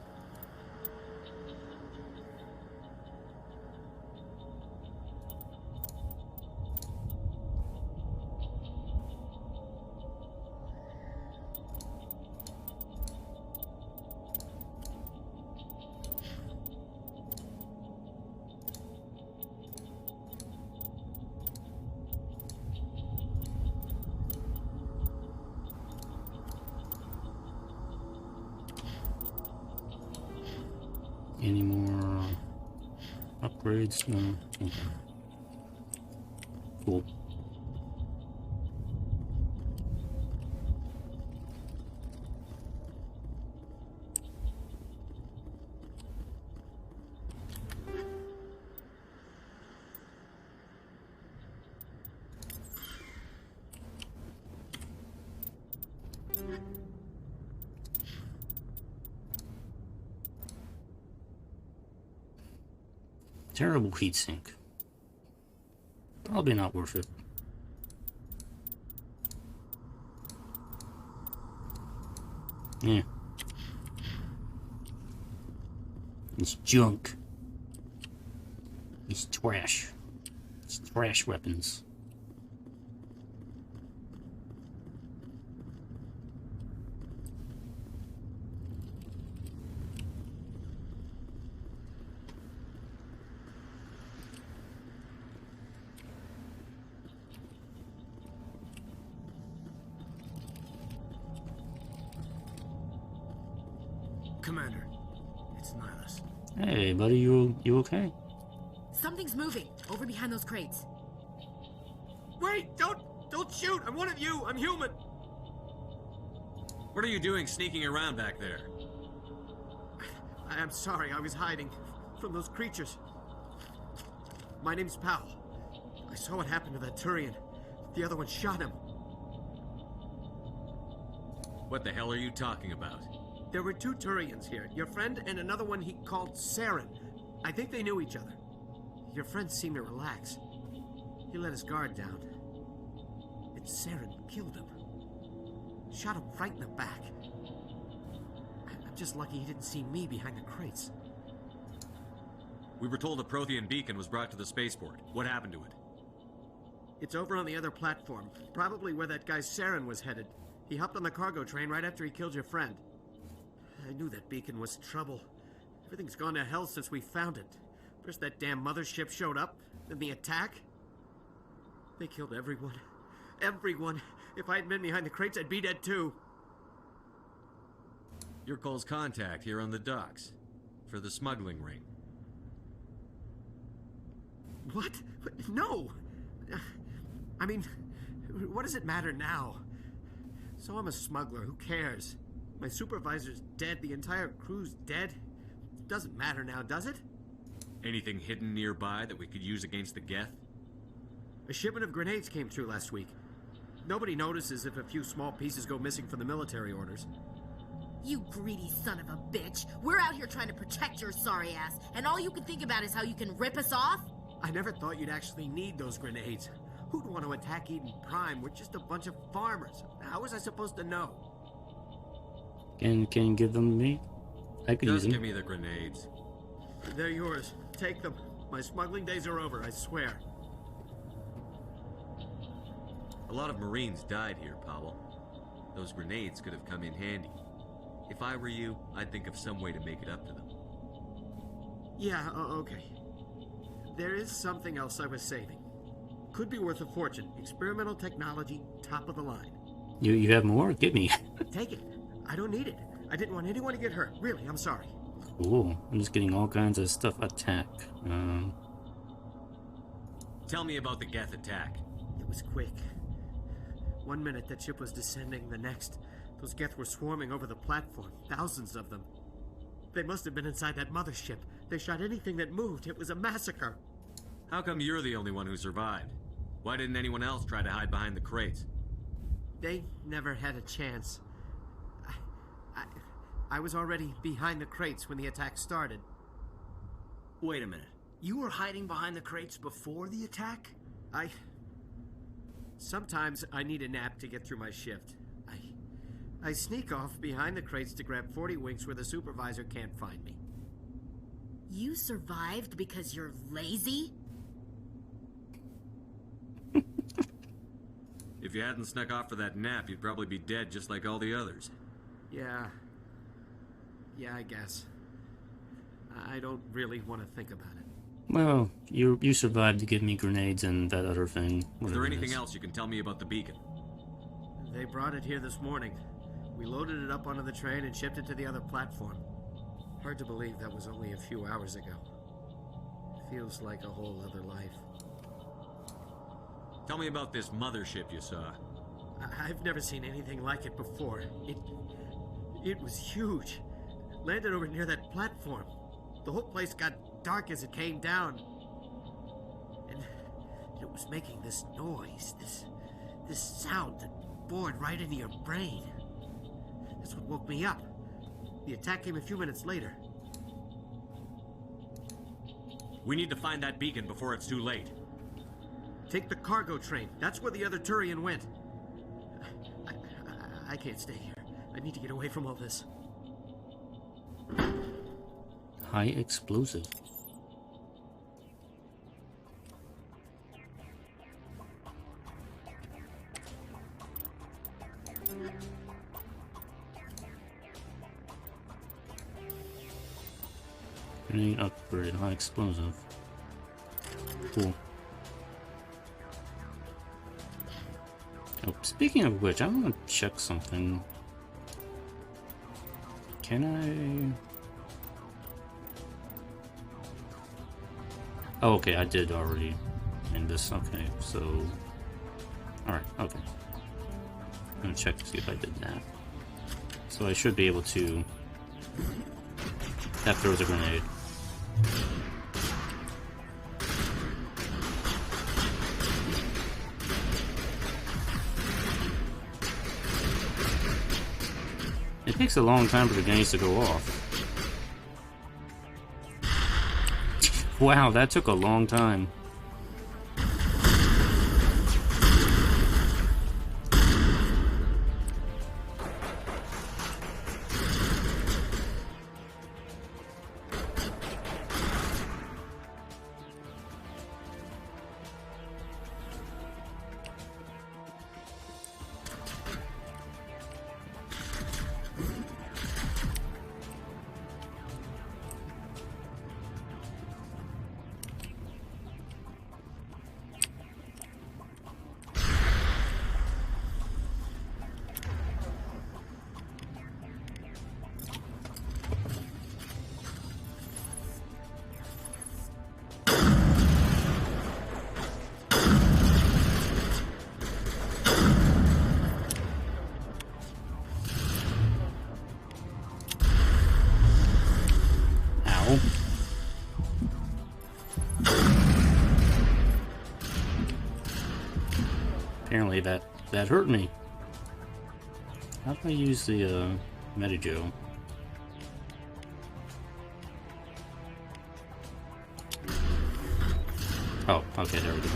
Any more upgrades? No. Okay. Cool. Terrible heatsink. Probably not worth it. Yeah. It's junk. It's trash. It's trash weapons. Commander, it's Nihilus. Hey, buddy, you okay? Something's moving over behind those crates. Wait! Don't shoot! I'm one of you! I'm human! What are you doing sneaking around back there? I'm sorry, I was hiding from those creatures. My name's Powell. I saw what happened to that Turian. The other one shot him. What the hell are you talking about? There were 2 Turians here. Your friend and another one he called Saren. I think they knew each other. Your friend seemed to relax. He let his guard down. And Saren killed him. Shot him right in the back. I'm just lucky he didn't see me behind the crates. We were told a Prothean beacon was brought to the spaceport. What happened to it? It's over on the other platform. Probably where that guy Saren was headed. He hopped on the cargo train right after he killed your friend. I knew that beacon was trouble. Everything's gone to hell since we found it. First that damn mothership showed up, then the attack. They killed everyone. Everyone. If I had been behind the crates, I'd be dead too. You're Cole's contact here on the docks. For the smuggling ring. What? No! I mean, what does it matter now? So I'm a smuggler, who cares? My supervisor's dead, the entire crew's dead. It doesn't matter now, does it? Anything hidden nearby that we could use against the Geth? A shipment of grenades came through last week. Nobody notices if a few small pieces go missing from the military orders. You greedy son of a bitch. We're out here trying to protect your sorry ass, and all you can think about is how you can rip us off? I never thought you'd actually need those grenades. Who'd want to attack Eden Prime? We're just a bunch of farmers. How was I supposed to know? Can you give them to me? I could use them. Just give me the grenades. They're yours. Take them. My smuggling days are over, I swear. A lot of Marines died here, Powell. Those grenades could have come in handy. If I were you, I'd think of some way to make it up to them. Yeah, okay. There is something else I was saving. Could be worth a fortune. Experimental technology, top of the line. You have more? Give me. Take it. I don't need it. I didn't want anyone to get hurt. Really, I'm sorry. Cool. I'm just getting all kinds of stuff. Attack. Tell me about the Geth attack. It was quick. One minute that ship was descending, the next, those Geth were swarming over the platform. Thousands of them. They must have been inside that mothership. They shot anything that moved. It was a massacre. How come you're the only one who survived? Why didn't anyone else try to hide behind the crates? They never had a chance. I was already behind the crates when the attack started. Wait a minute. You were hiding behind the crates before the attack? Sometimes I need a nap to get through my shift. I sneak off behind the crates to grab 40 winks where the supervisor can't find me. You survived because you're lazy? If you hadn't snuck off for that nap, you'd probably be dead just like all the others. Yeah, I guess. I don't really want to think about it. Well, you survived to give me grenades and that other thing. Is there anything else you can tell me about the beacon? They brought it here this morning. We loaded it up onto the train and shipped it to the other platform. Hard to believe that was only a few hours ago. Feels like a whole other life. Tell me about this mothership you saw. I've never seen anything like it before. It was huge. Landed over near that platform. The whole place got dark as it came down. And it was making this noise, this sound that bored right into your brain. That's what woke me up. The attack came a few minutes later. We need to find that beacon before it's too late. Take the cargo train. That's where the other Turian went. I can't stay here. I need to get away from all this. High explosive. Grenade upgrade, high explosive. Cool. Oh, speaking of which, I want to check something. Can I? Oh, okay, I did already in this. Okay, so. Alright, okay. I'm gonna check to see if I did that. So I should be able to. That throws a grenade. It takes a long time for the grenades to go off. Wow, that took a long time. Apparently that hurt me. How can I use the Medi-Gel? Oh, okay, there we go.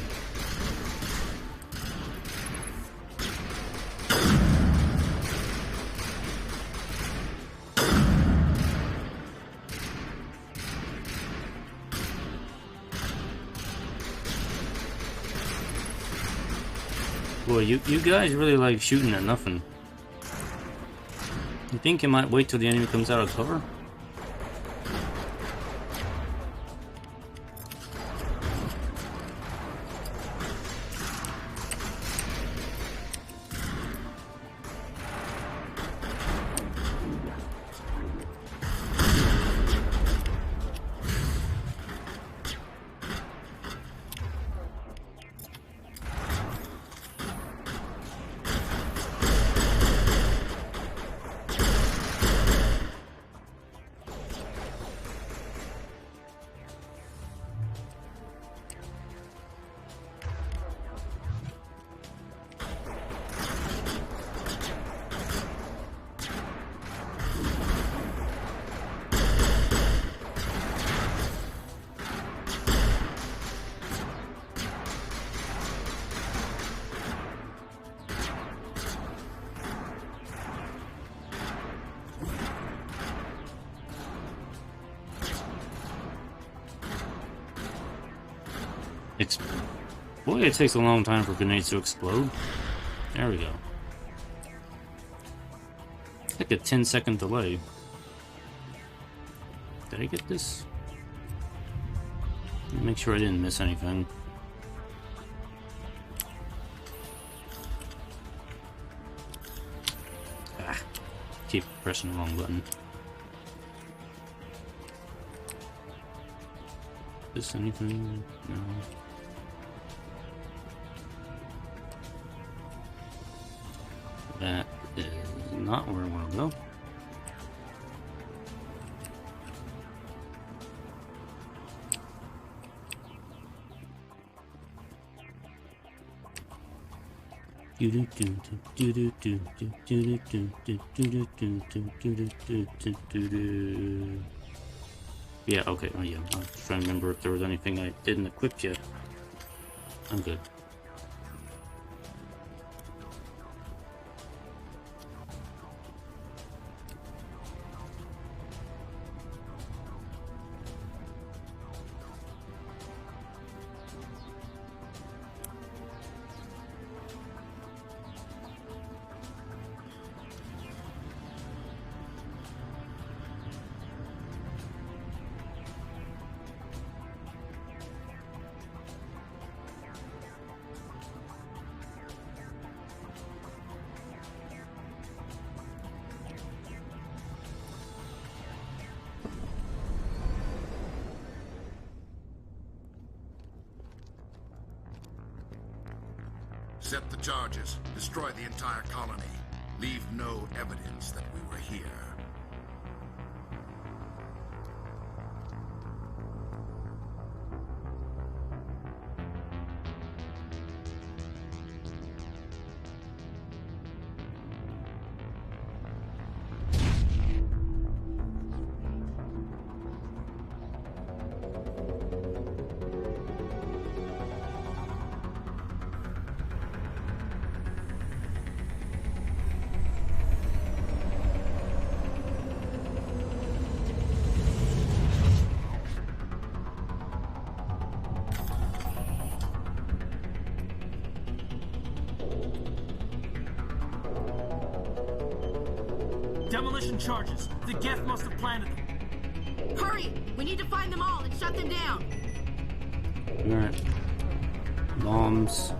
Boy, you guys really like shooting at nothing. You think you might wait till the enemy comes out of cover? Boy, it takes a long time for grenades to explode. There we go. It's like a 10-second delay. Did I get this? Make sure I didn't miss anything. Ah, keep pressing the wrong button. Is anything? No. That is not where I want to go. Yeah, okay, oh yeah, I'm trying to remember if there was anything I didn't equip yet. I'm good. Set the charges. Destroy the entire colony. Leave no evidence that we were here. Demolition charges. The Geth must have planted them. Hurry! We need to find them all and shut them down. Alright. Bombs.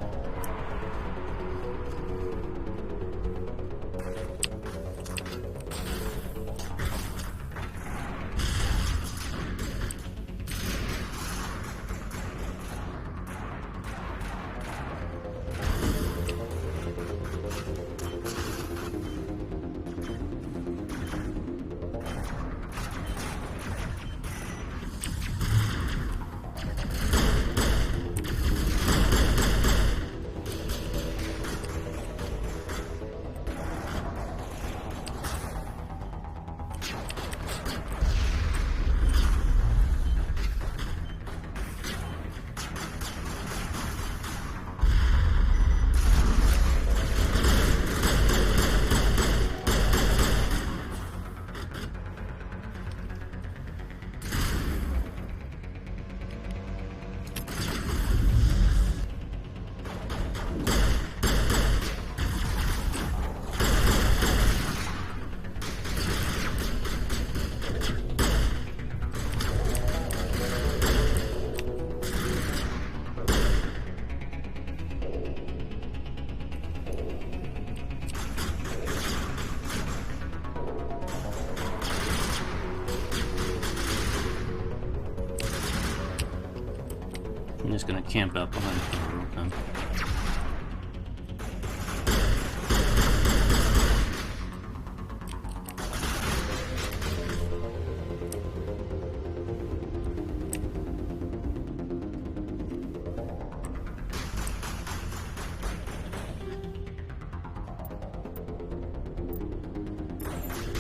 I'm just gonna camp out behind the camera. Okay.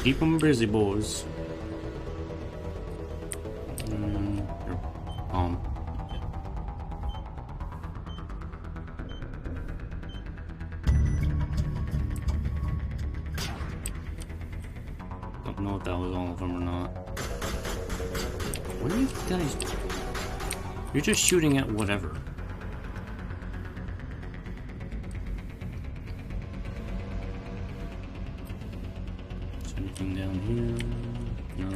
Keep them busy, boys. Don't know if that was all of them or not. What are you guys? You're just shooting at whatever. Anything down here? No.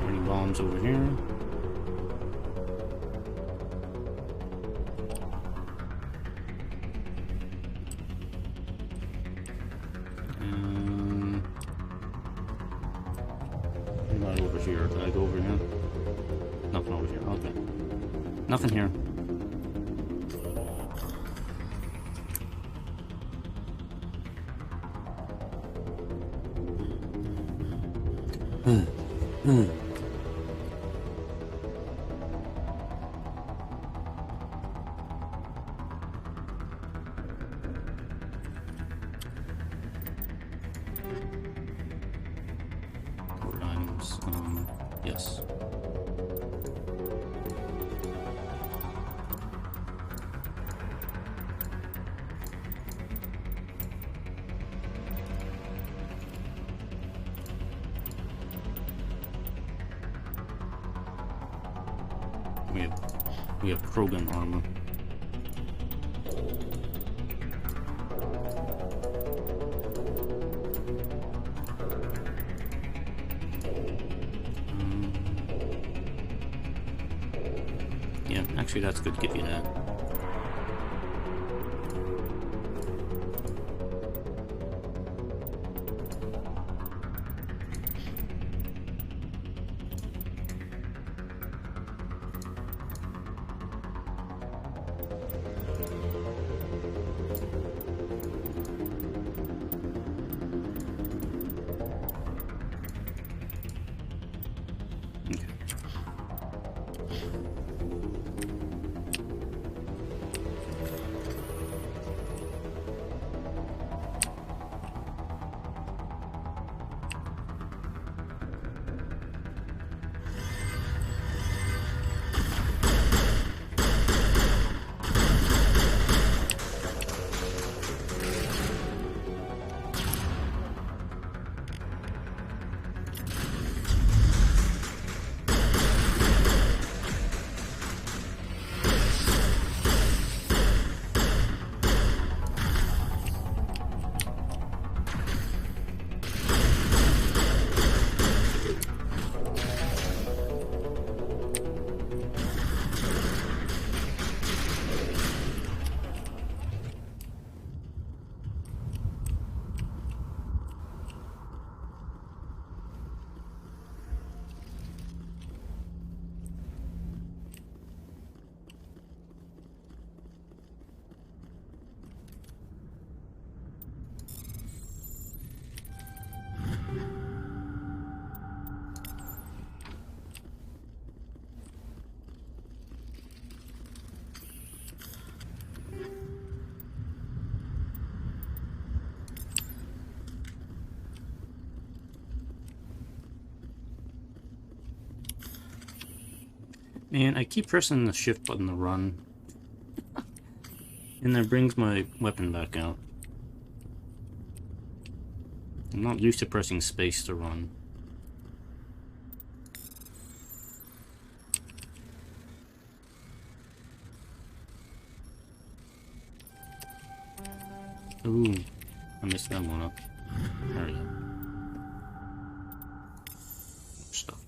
Any bombs over here? Not over here. Did I go over here? Nothing over here. Okay. Nothing here. Items. Yes. We have Krogan armor. Yeah, actually that's good to give you that. Man, I keep pressing the shift button to run. And that brings my weapon back out. I'm not used to pressing space to run. Ooh, I missed that one up. There we go. Stuff.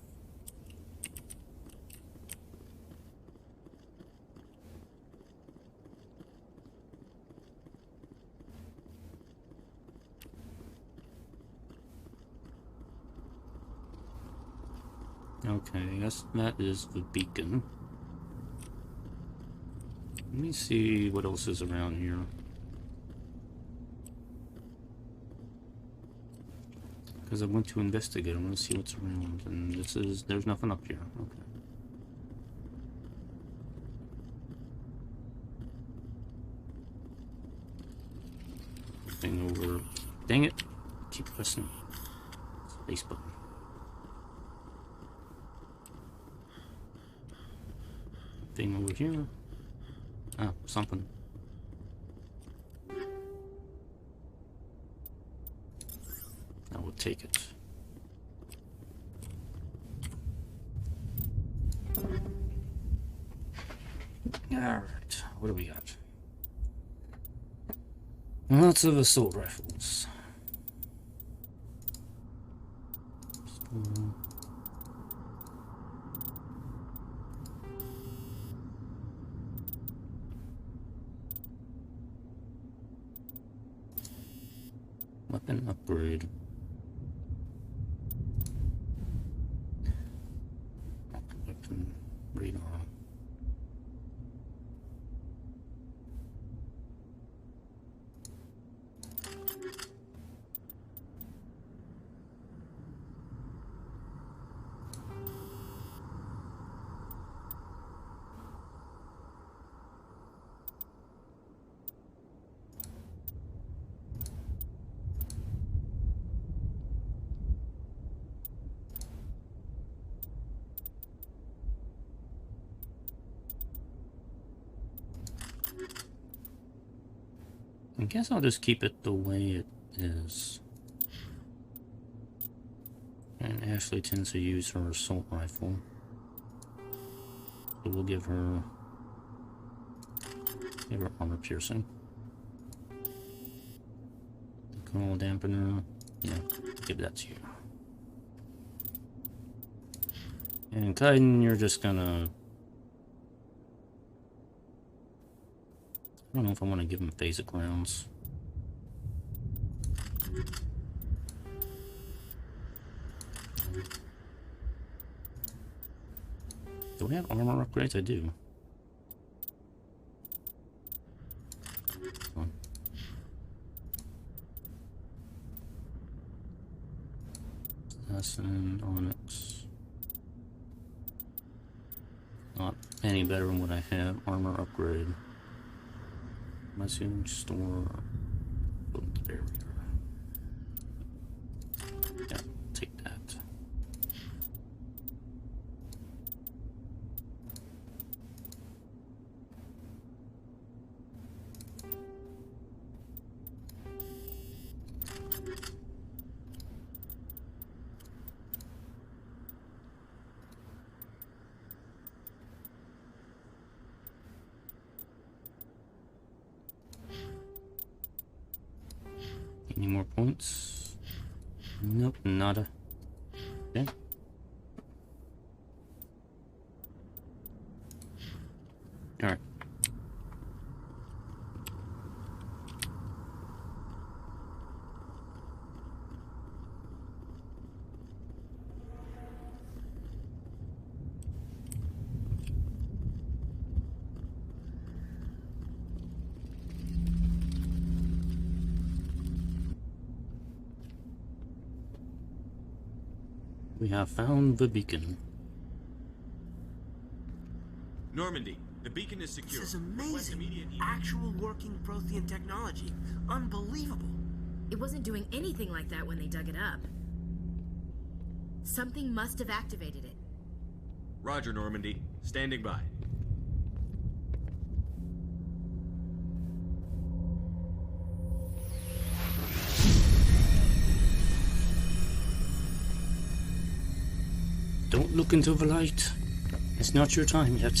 Okay, that is the beacon. Let me see what else is around here. Because I went to investigate, I want to see what's around, and there's nothing up here. Okay. Thing over. Dang it! Keep pressing space button. Thing over here. Ah, something. take it. Alright, what do we got? Lots of assault rifles. Weapon upgrade. Weapon radar. I guess I'll just keep it the way it is. And Ashley tends to use her assault rifle. So we'll give her armor piercing. The cool dampener, yeah, give that to you. And Kaiden, you're just gonna... I don't know if I want to give him phasic rounds. Do we have armor upgrades? I do. Assassin, Onyx. Not any better than what I have. Armor upgrade. Message store. Barrier. Yeah, take that. Any more points? Nope, nada. Okay. Alright. We have found the beacon. Normandy, the beacon is secure. This is amazing. Actual working Prothean technology. Unbelievable. It wasn't doing anything like that when they dug it up. Something must have activated it. Roger, Normandy. Standing by. Don't look into the light. It's not your time yet.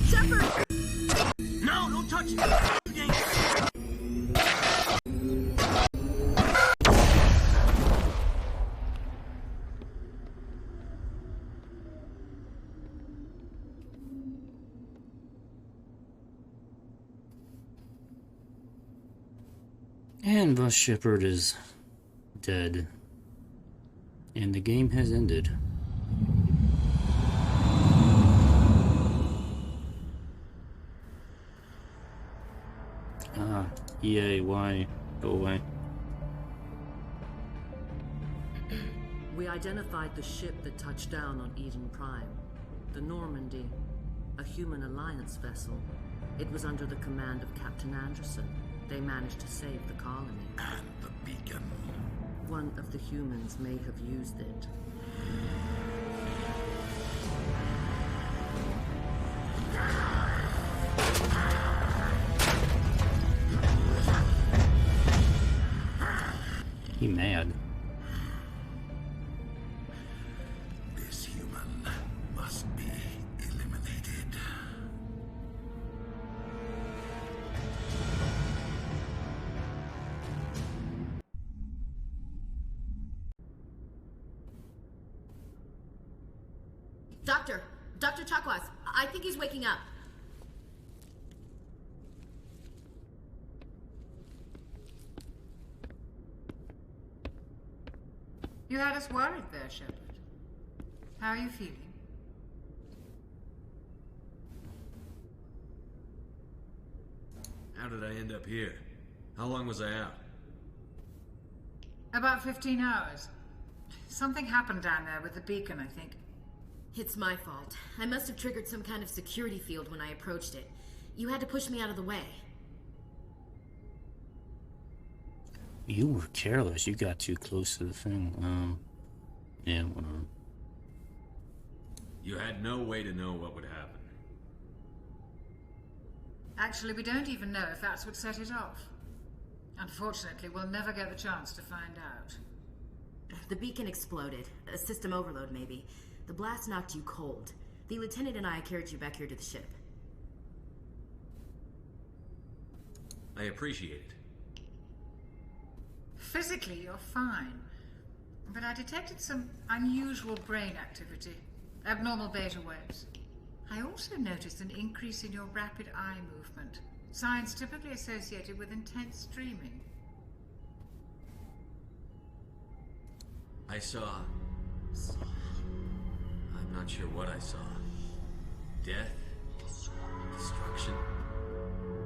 Shepard! No, don't touch it! And the Shepard is dead. And the game has ended. EA, why? Go away. We identified the ship that touched down on Eden Prime. The Normandy, a human alliance vessel. It was under the command of Captain Anderson. They managed to save the colony. And the beacon. One of the humans may have used it. He mad. This human must be eliminated. Dr. Chakwas, I think he's waking up. You had us worried there, Shepard. How are you feeling? How did I end up here? How long was I out? About 15 hours. Something happened down there with the beacon, I think. It's my fault. I must have triggered some kind of security field when I approached it. You had to push me out of the way. You were careless. You got too close to the thing. Yeah, whatever. You had no way to know what would happen. Actually, we don't even know if that's what set it off. Unfortunately, we'll never get the chance to find out. The beacon exploded. A system overload, maybe. The blast knocked you cold. The lieutenant and I carried you back here to the ship. I appreciate it. Physically, you're fine. But I detected some unusual brain activity. Abnormal beta waves. I also noticed an increase in your rapid eye movement. Signs typically associated with intense streaming. I saw... I'm not sure what I saw. Death? Destruction?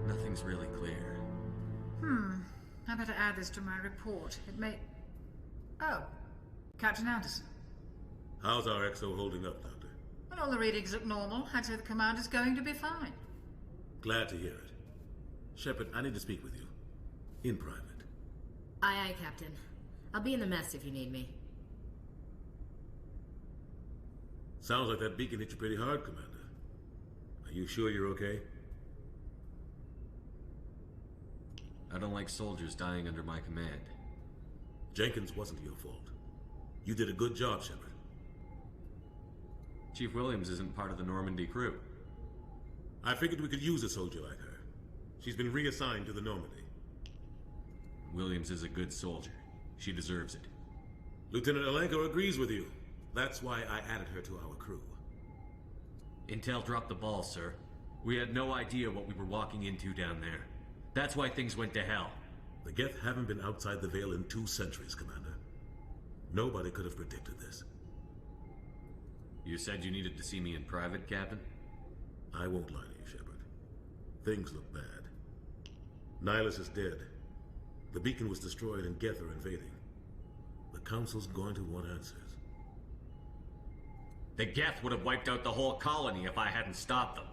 Nothing's really clear. I better add this to my report. It may... Oh, Captain Anderson. How's our XO holding up, Doctor? Well, all the readings look normal. I'd say the commander's going to be fine. Glad to hear it. Shepard, I need to speak with you. In private. Aye, aye, Captain. I'll be in the mess if you need me. Sounds like that beacon hit you pretty hard, Commander. Are you sure you're okay? I don't like soldiers dying under my command. Jenkins wasn't your fault. You did a good job, Shepard. Chief Williams isn't part of the Normandy crew. I figured we could use a soldier like her. She's been reassigned to the Normandy. Williams is a good soldier. She deserves it. Lieutenant Alcor agrees with you. That's why I added her to our crew. Intel dropped the ball, sir. We had no idea what we were walking into down there. That's why things went to hell. The Geth haven't been outside the Veil in 2 centuries, Commander. Nobody could have predicted this. You said you needed to see me in private, Captain? I won't lie to you, Shepard. Things look bad. Nihilus is dead. The beacon was destroyed and Geth are invading. The Council's going to want answers. The Geth would have wiped out the whole colony if I hadn't stopped them.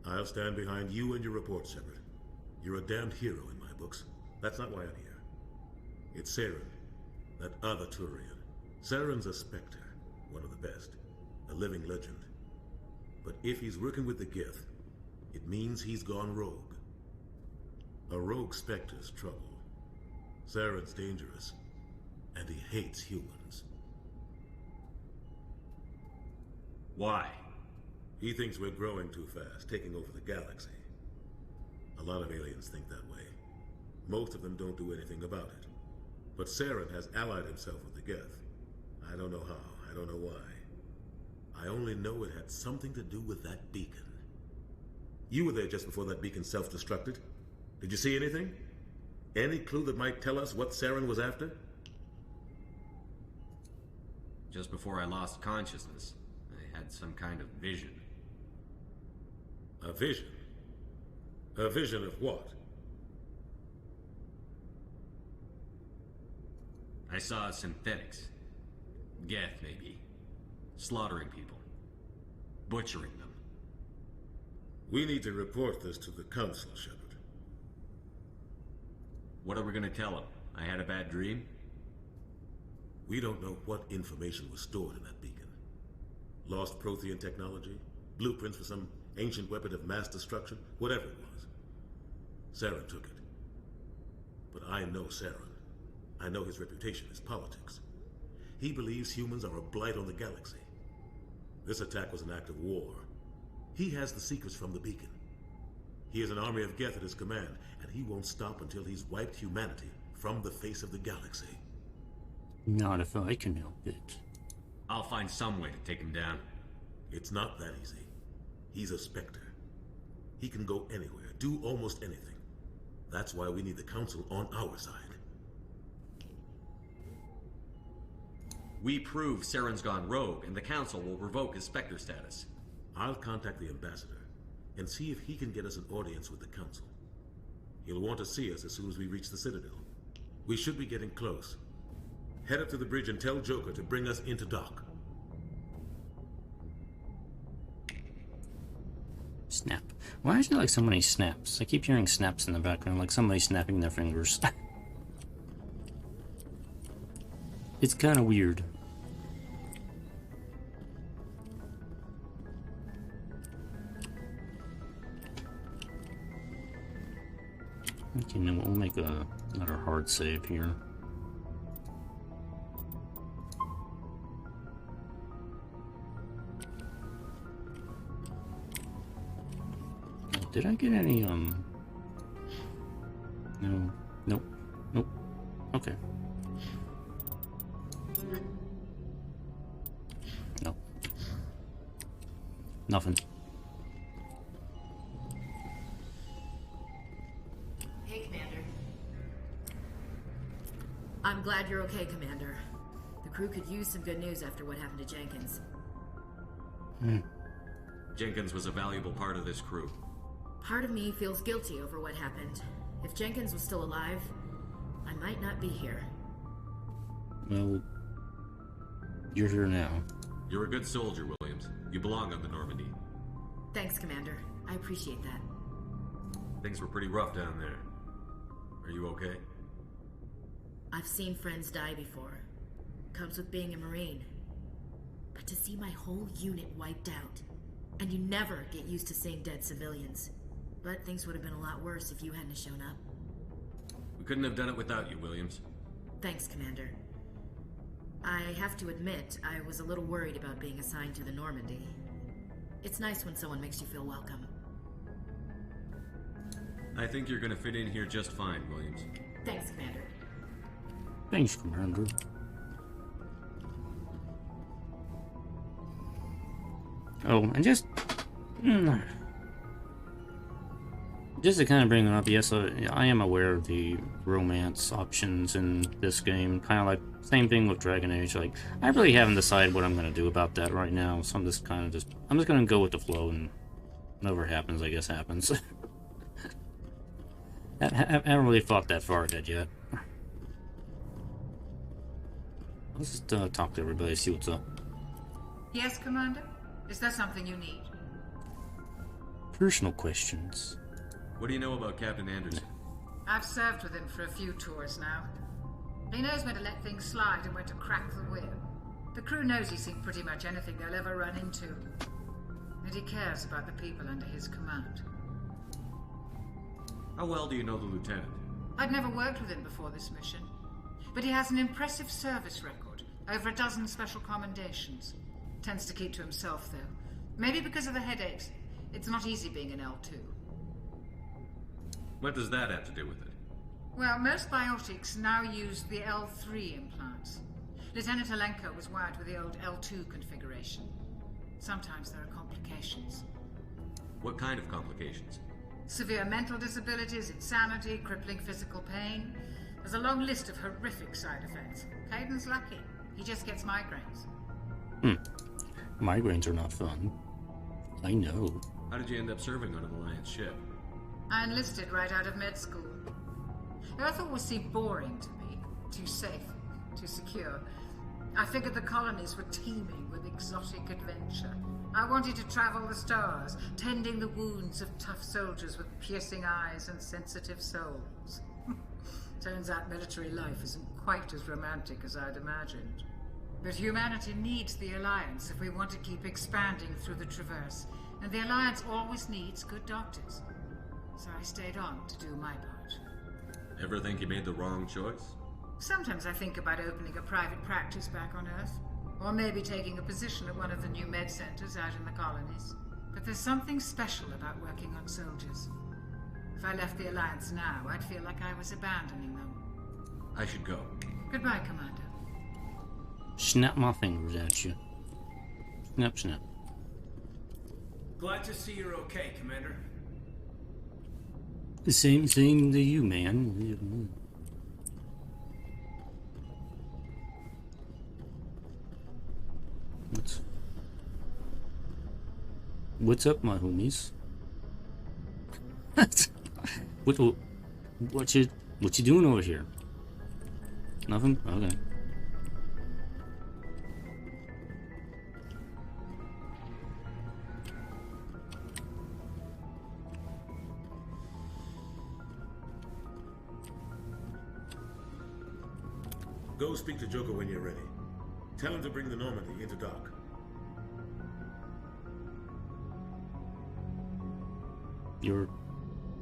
I'll stand behind you and your report, Shepard. You're a damned hero in my books. That's not why I'm here. It's Saren, that other Turian. Saren's a Spectre, one of the best. A living legend. But if he's working with the Geth, it means he's gone rogue. A rogue Spectre's trouble. Saren's dangerous, and he hates humans. Why? He thinks we're growing too fast, taking over the galaxy. A lot of aliens think that way. Most of them don't do anything about it. But Saren has allied himself with the Geth. I don't know how, I don't know why. I only know it had something to do with that beacon. You were there just before that beacon self-destructed. Did you see anything? Any clue that might tell us what Saren was after? Just before I lost consciousness, I had some kind of vision. A vision? A vision of what? I saw synthetics. Geth, maybe. Slaughtering people. Butchering them. We need to report this to the Council, Shepard. What are we gonna tell them? I had a bad dream? We don't know what information was stored in that beacon. Lost Prothean technology? Blueprints for some ancient weapon of mass destruction? Whatever it was. Saren took it. But I know Saren. I know his reputation is politics. He believes humans are a blight on the galaxy. This attack was an act of war. He has the secrets from the beacon. He has an army of Geth at his command, and he won't stop until he's wiped humanity from the face of the galaxy. Not if I can help it. I'll find some way to take him down. It's not that easy. He's a Spectre. He can go anywhere, do almost anything. That's why we need the Council on our side. We prove Saren's gone rogue, and the Council will revoke his Spectre status. I'll contact the Ambassador and see if he can get us an audience with the Council. He'll want to see us as soon as we reach the Citadel. We should be getting close. Head up to the bridge and tell Joker to bring us into dock. Snap. Why is there like so many snaps? I keep hearing snaps in the background, like somebody snapping their fingers. It's kind of weird. Okay, now we'll make another hard save here. Did I get any, No. Nope. Nope. Okay. No. Nothing. Hey, Commander. I'm glad you're okay, Commander. The crew could use some good news after what happened to Jenkins. Jenkins was a valuable part of this crew. Part of me feels guilty over what happened. If Jenkins was still alive, I might not be here. Well, you're here now. You're a good soldier, Williams. You belong on the Normandy. Thanks, Commander. I appreciate that. Things were pretty rough down there. Are you okay? I've seen friends die before. Comes with being a Marine. But to see my whole unit wiped out, and you never get used to seeing dead civilians. But things would have been a lot worse if you hadn't shown up. We couldn't have done it without you, Williams. Thanks, Commander. I have to admit, I was a little worried about being assigned to the Normandy. It's nice when someone makes you feel welcome. I think you're gonna fit in here just fine, Williams. Thanks, Commander. Thanks, Commander. Oh, and just to kind of bring it up, yes, I am aware of the romance options in this game. Kind of like, same thing with Dragon Age. Like, I really haven't decided what I'm going to do about that right now, so I'm just going to go with the flow, and whatever happens, I guess happens. I haven't really thought that far ahead yet. Let's just talk to everybody, see what's up. Yes, Commander? Is there something you need? Personal questions. What do you know about Captain Anderson? I've served with him for a few tours now. He knows when to let things slide and when to crack the whip. The crew knows he's seen pretty much anything they'll ever run into. And he cares about the people under his command. How well do you know the lieutenant? I'd never worked with him before this mission. But he has an impressive service record. Over a dozen special commendations. Tends to keep to himself, though. Maybe because of the headaches. It's not easy being an L2. What does that have to do with it? Well, most biotics now use the L3 implants. Lieutenant Alenko was wired with the old L2 configuration. Sometimes there are complications. What kind of complications? Severe mental disabilities, insanity, crippling physical pain. There's a long list of horrific side effects. Hayden's lucky. He just gets migraines. Migraines are not fun. I know. How did you end up serving on an Alliance ship? I enlisted right out of med school. Earth always seemed boring to me. Too safe, too secure. I figured the colonies were teeming with exotic adventure. I wanted to travel the stars, tending the wounds of tough soldiers with piercing eyes and sensitive souls. Turns out military life isn't quite as romantic as I'd imagined. But humanity needs the Alliance if we want to keep expanding through the Traverse, and the Alliance always needs good doctors. So I stayed on to do my part. Ever think you made the wrong choice? Sometimes I think about opening a private practice back on Earth. Or maybe taking a position at one of the new med centers out in the colonies. But there's something special about working on soldiers. If I left the Alliance now, I'd feel like I was abandoning them. I should go. Goodbye, Commander. Snap my fingers at you. Snap, snap. Glad to see you're okay, Commander. The same to you, man. What's up, my homies? what you doing over here? Nothing? Okay. Go speak to Joker when you're ready. Tell him to bring the Normandy into dock.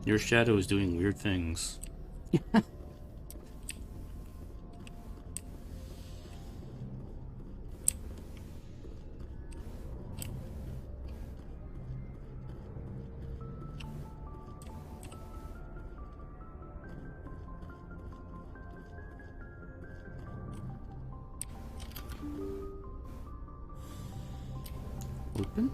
Your shadow is doing weird things. Open?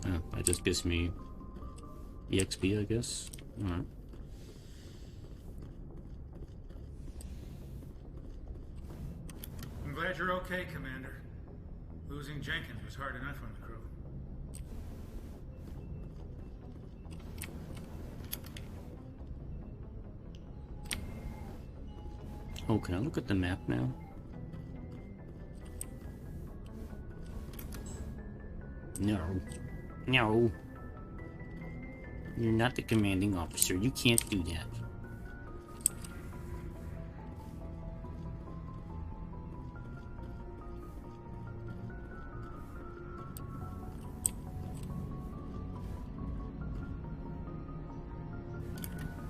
Oh, that just gives me EXP, I guess. Alright. I'm glad you're okay, Commander. Losing Jenkins was hard enough on the crew. Oh, can I look at the map now? No. No. You're not the commanding officer. You can't do that.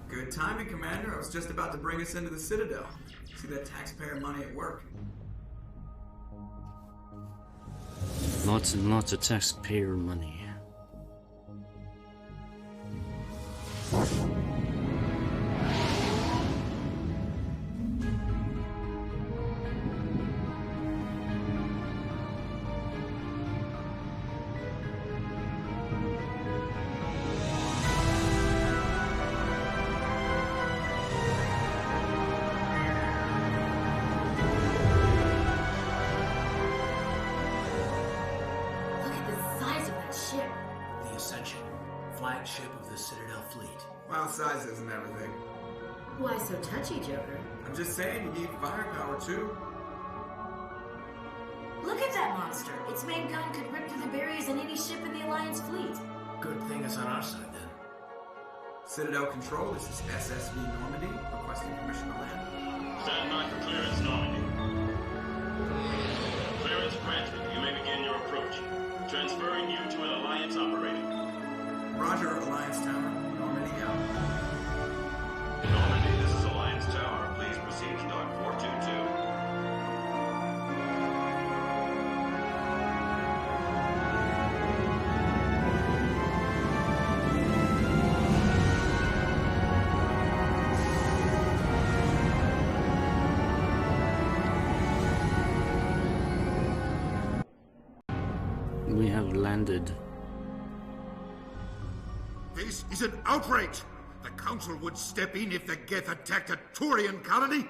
Good timing, Commander. I was just about to bring us into the Citadel. See that taxpayer money at work. Lots and lots of taxpayer money. Flagship of the Citadel fleet. Well, size isn't everything. Why so touchy, Joker? I'm just saying you need firepower too. Look at that monster. Its main gun could rip through the barriers in any ship in the Alliance fleet. Good thing it's on our side then. Citadel Control, this is SSV Normandy, requesting permission to land. Stand by for clearance, Normandy. Clearance granted. You may begin your approach. Transferring you to an Alliance operator. Roger, Alliance Tower. Normandy out. Normandy, this is Alliance Tower. Please proceed to Dock 422. We have landed. This is an outrage! The Council would step in if the Geth attacked a Turian colony?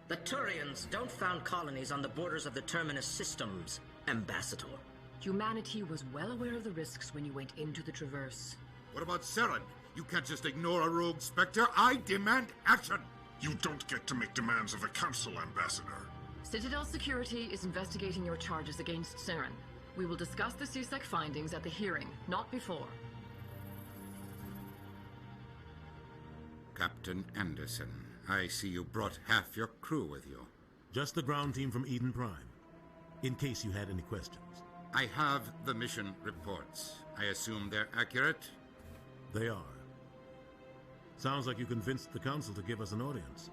The Turians don't found colonies on the borders of the Terminus systems, Ambassador. Humanity was well aware of the risks when you went into the Traverse. What about Saren? You can't just ignore a rogue Spectre. I demand action! You don't get to make demands of the Council, Ambassador. Citadel Security is investigating your charges against Saren. We will discuss the CSEC findings at the hearing, not before. Captain Anderson, I see you brought half your crew with you. Just the ground team from Eden Prime, in case you had any questions. I have the mission reports. I assume they're accurate? They are. Sounds like you convinced the Council to give us an audience.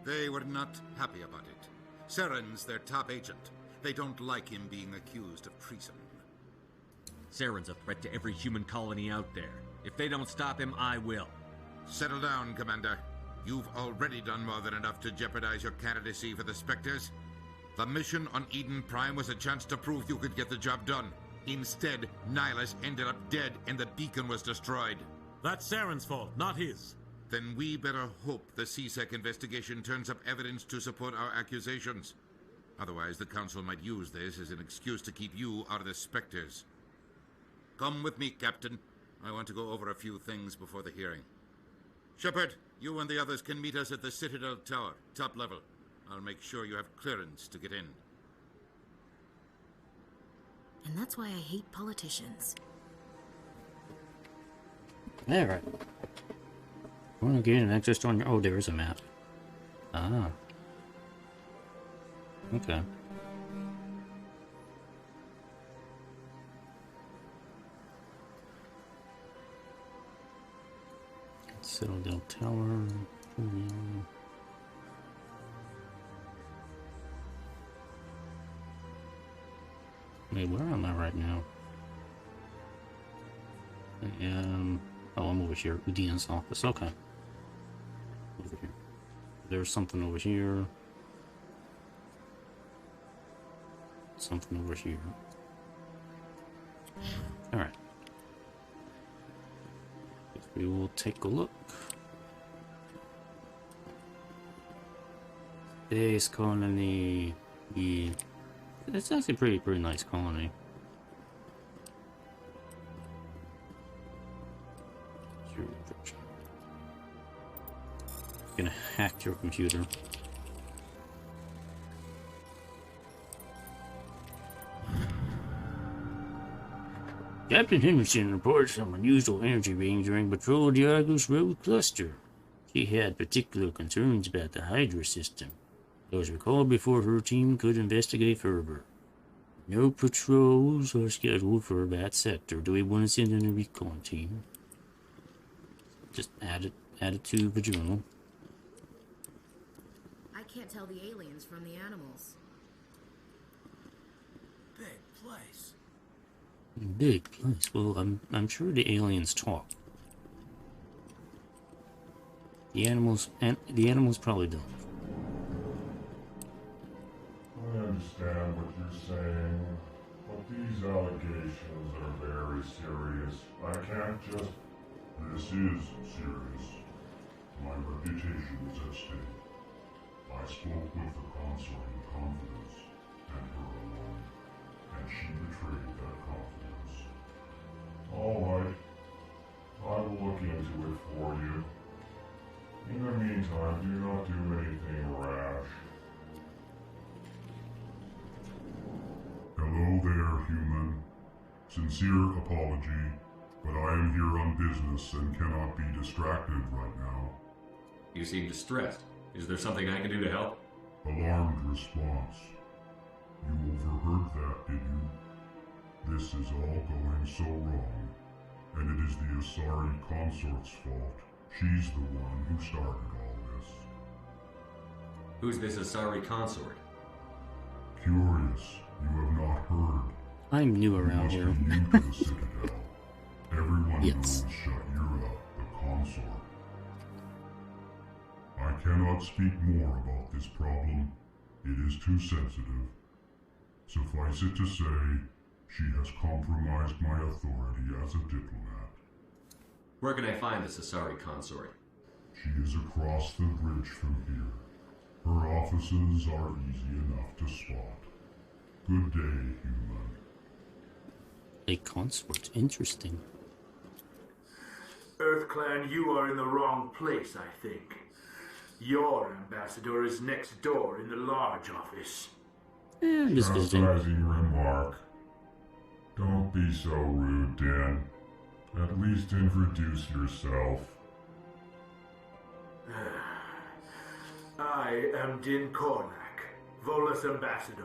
They were not happy about it. Saren's their top agent. They don't like him being accused of treason. Saren's a threat to every human colony out there. If they don't stop him, I will. Settle down, Commander. You've already done more than enough to jeopardize your candidacy for the Spectres. The mission on Eden Prime was a chance to prove you could get the job done. Instead, Nihilus ended up dead and the beacon was destroyed. That's Saren's fault, not his. Then we better hope the CSEC investigation turns up evidence to support our accusations. Otherwise, the Council might use this as an excuse to keep you out of the Spectres. Come with me, Captain. I want to go over a few things before the hearing. Shepard, you and the others can meet us at the Citadel Tower, top level. I'll make sure you have clearance to get in. And that's why I hate politicians. Alright. Want to gain an access on your... Oh, there is a map. Ah. Okay. Citadel Tower. Wait, where am I right now? I am... Oh, I'm over here. Udina's office. Okay. Over here. There's something over here. Something over here. Alright. We will take a look. Space colony. Yeah. It's actually pretty nice colony. Gonna hack your computer. Captain Henderson reports some unusual energy readings during patrol of the Argus Road cluster. She had particular concerns about the Hydra system. It was recalled before her team could investigate further. No patrols are scheduled for that sector. Do we want to send in a recon team? Just add it to the journal. I can't tell the aliens from the animals. Big place. Big place. Well, I'm sure the aliens talk. The animals probably don't. I understand what you're saying, but these allegations are very serious. I can't just... This is serious. My reputation is at stake. I spoke with the consort in confidence, and her alone, and she betrayed that confidence. All right. I will look into it for you. In the meantime, do not do anything rash. Hello there, human. Sincere apology, but I am here on business and cannot be distracted right now. You seem distressed. Is there something I can do to help? Alarmed response. You overheard that, did you? This is all going so wrong, and it is the Asari consort's fault. She's the one who started all this. Who's this Asari consort? Curious. You have not heard. I'm new around here. You must be new to the Citadel. Everyone knows Sha'ira, the consort. I cannot speak more about this problem. It is too sensitive. Suffice it to say, she has compromised my authority as a diplomat. Where can I find this Asari consort? She is across the bridge from here. Her offices are easy enough to spot. Good day, human. A consort. Interesting. EarthClan, you are in the wrong place, I think. Your ambassador is next door in the large office. I'm just visiting. Chastising remark. Don't be so rude, Dan. At least introduce yourself. I am Din Kornak, Volus Ambassador,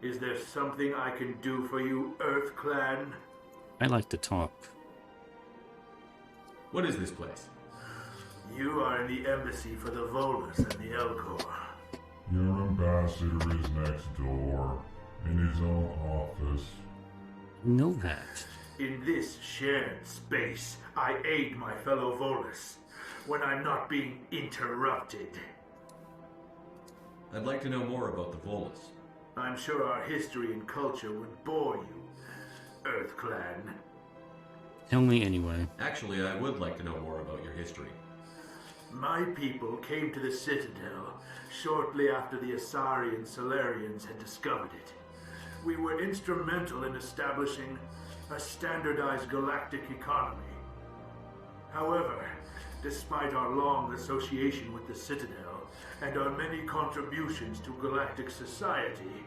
is there something I can do for you, Earth Clan? I like to talk. What is this place? You are in the embassy for the Volus and the Alcor. Your ambassador is next door, in his own office. Know that. In this shared space, I aid my fellow Volus when I'm not being interrupted. I'd like to know more about the Volus. I'm sure our history and culture would bore you, Earth Clan. Tell me anyway. Actually, I would like to know more about your history. My people came to the Citadel shortly after the Asari and Solarians had discovered it. We were instrumental in establishing a standardized galactic economy. However, despite our long association with the Citadel and our many contributions to galactic society,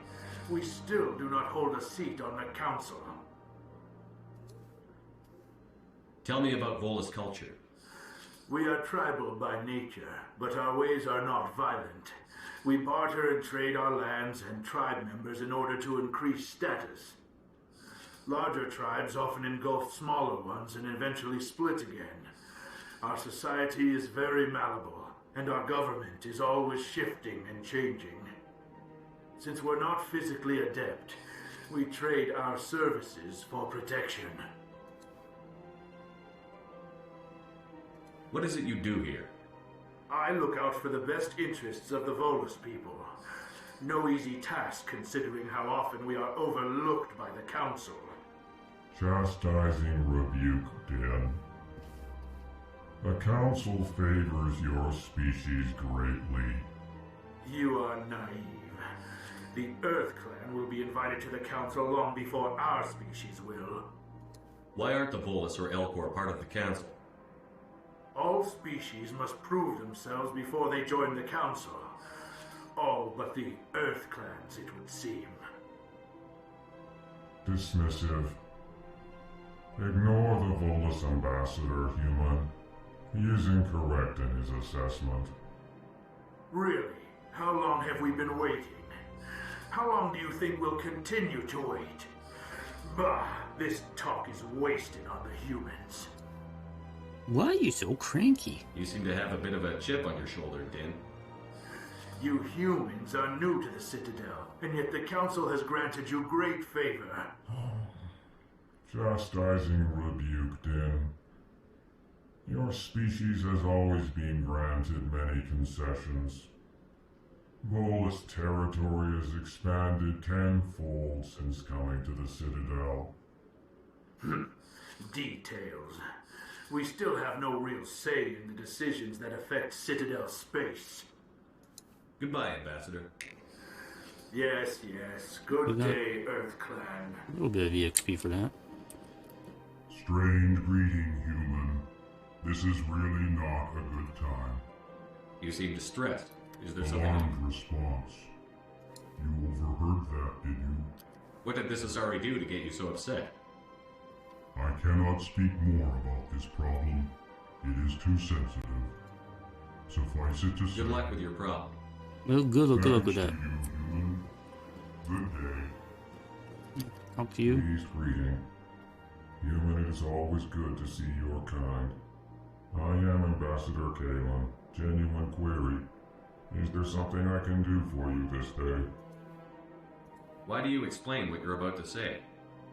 we still do not hold a seat on the Council. Tell me about Volus culture. We are tribal by nature, but our ways are not violent. We barter and trade our lands and tribe members in order to increase status. Larger tribes often engulf smaller ones and eventually split again. Our society is very malleable, and our government is always shifting and changing. Since we're not physically adept, we trade our services for protection. What is it you do here? I look out for the best interests of the Volus people. No easy task considering how often we are overlooked by the Council. Chastising rebuke, Den. The Council favors your species greatly. You are naive. The Earth Clan will be invited to the Council long before our species will. Why aren't the Volus or Alcor part of the Council? All species must prove themselves before they join the Council. All but the Earth Clans, it would seem. Dismissive. Ignore the Volus Ambassador, human. He is incorrect in his assessment. Really? How long have we been waiting? How long do you think we'll continue to wait? Bah, this talk is wasted on the humans. Why are you so cranky? You seem to have a bit of a chip on your shoulder, Din. You humans are new to the Citadel, and yet the Council has granted you great favor. Chastising rebuke, Den. Your species has always been granted many concessions. Volus territory has expanded tenfold since coming to the Citadel. Details. We still have no real say in the decisions that affect Citadel space. Goodbye, Ambassador. Yes, yes. Good day, Earth Clan. A little bit of EXP for that. Strange greeting, human. This is really not a good time. You seem distressed. Is there something... Alarmed response. You overheard that, did you? What did this Asari do to get you so upset? I cannot speak more about this problem. It is too sensitive. Suffice it to say... Good luck with your problem. Well, good luck with that. You, human. Good day. Talk to you. Please greeting. Human, it is always good to see your kind. I am Ambassador Kalen. Genuine query. Is there something I can do for you this day? Why do you explain what you're about to say?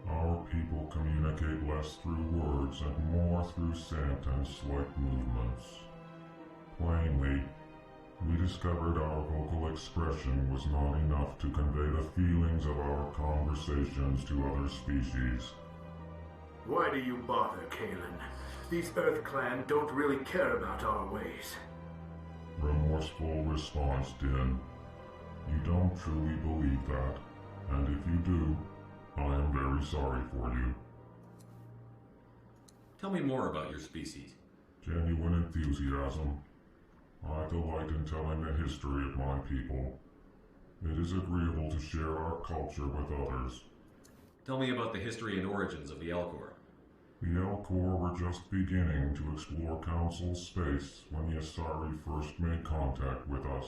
Our people communicate less through words and more through scent and slight movements. Plainly, we discovered our vocal expression was not enough to convey the feelings of our conversations to other species. Why do you bother, Kalen? These Earth Clan don't really care about our ways. Remorseful response, Din. You don't truly believe that, and if you do, I am very sorry for you. Tell me more about your species. Genuine enthusiasm. I delight in telling the history of my people. It is agreeable to share our culture with others. Tell me about the history and origins of the Alcor. The Alcor were just beginning to explore Council space when the Asari first made contact with us.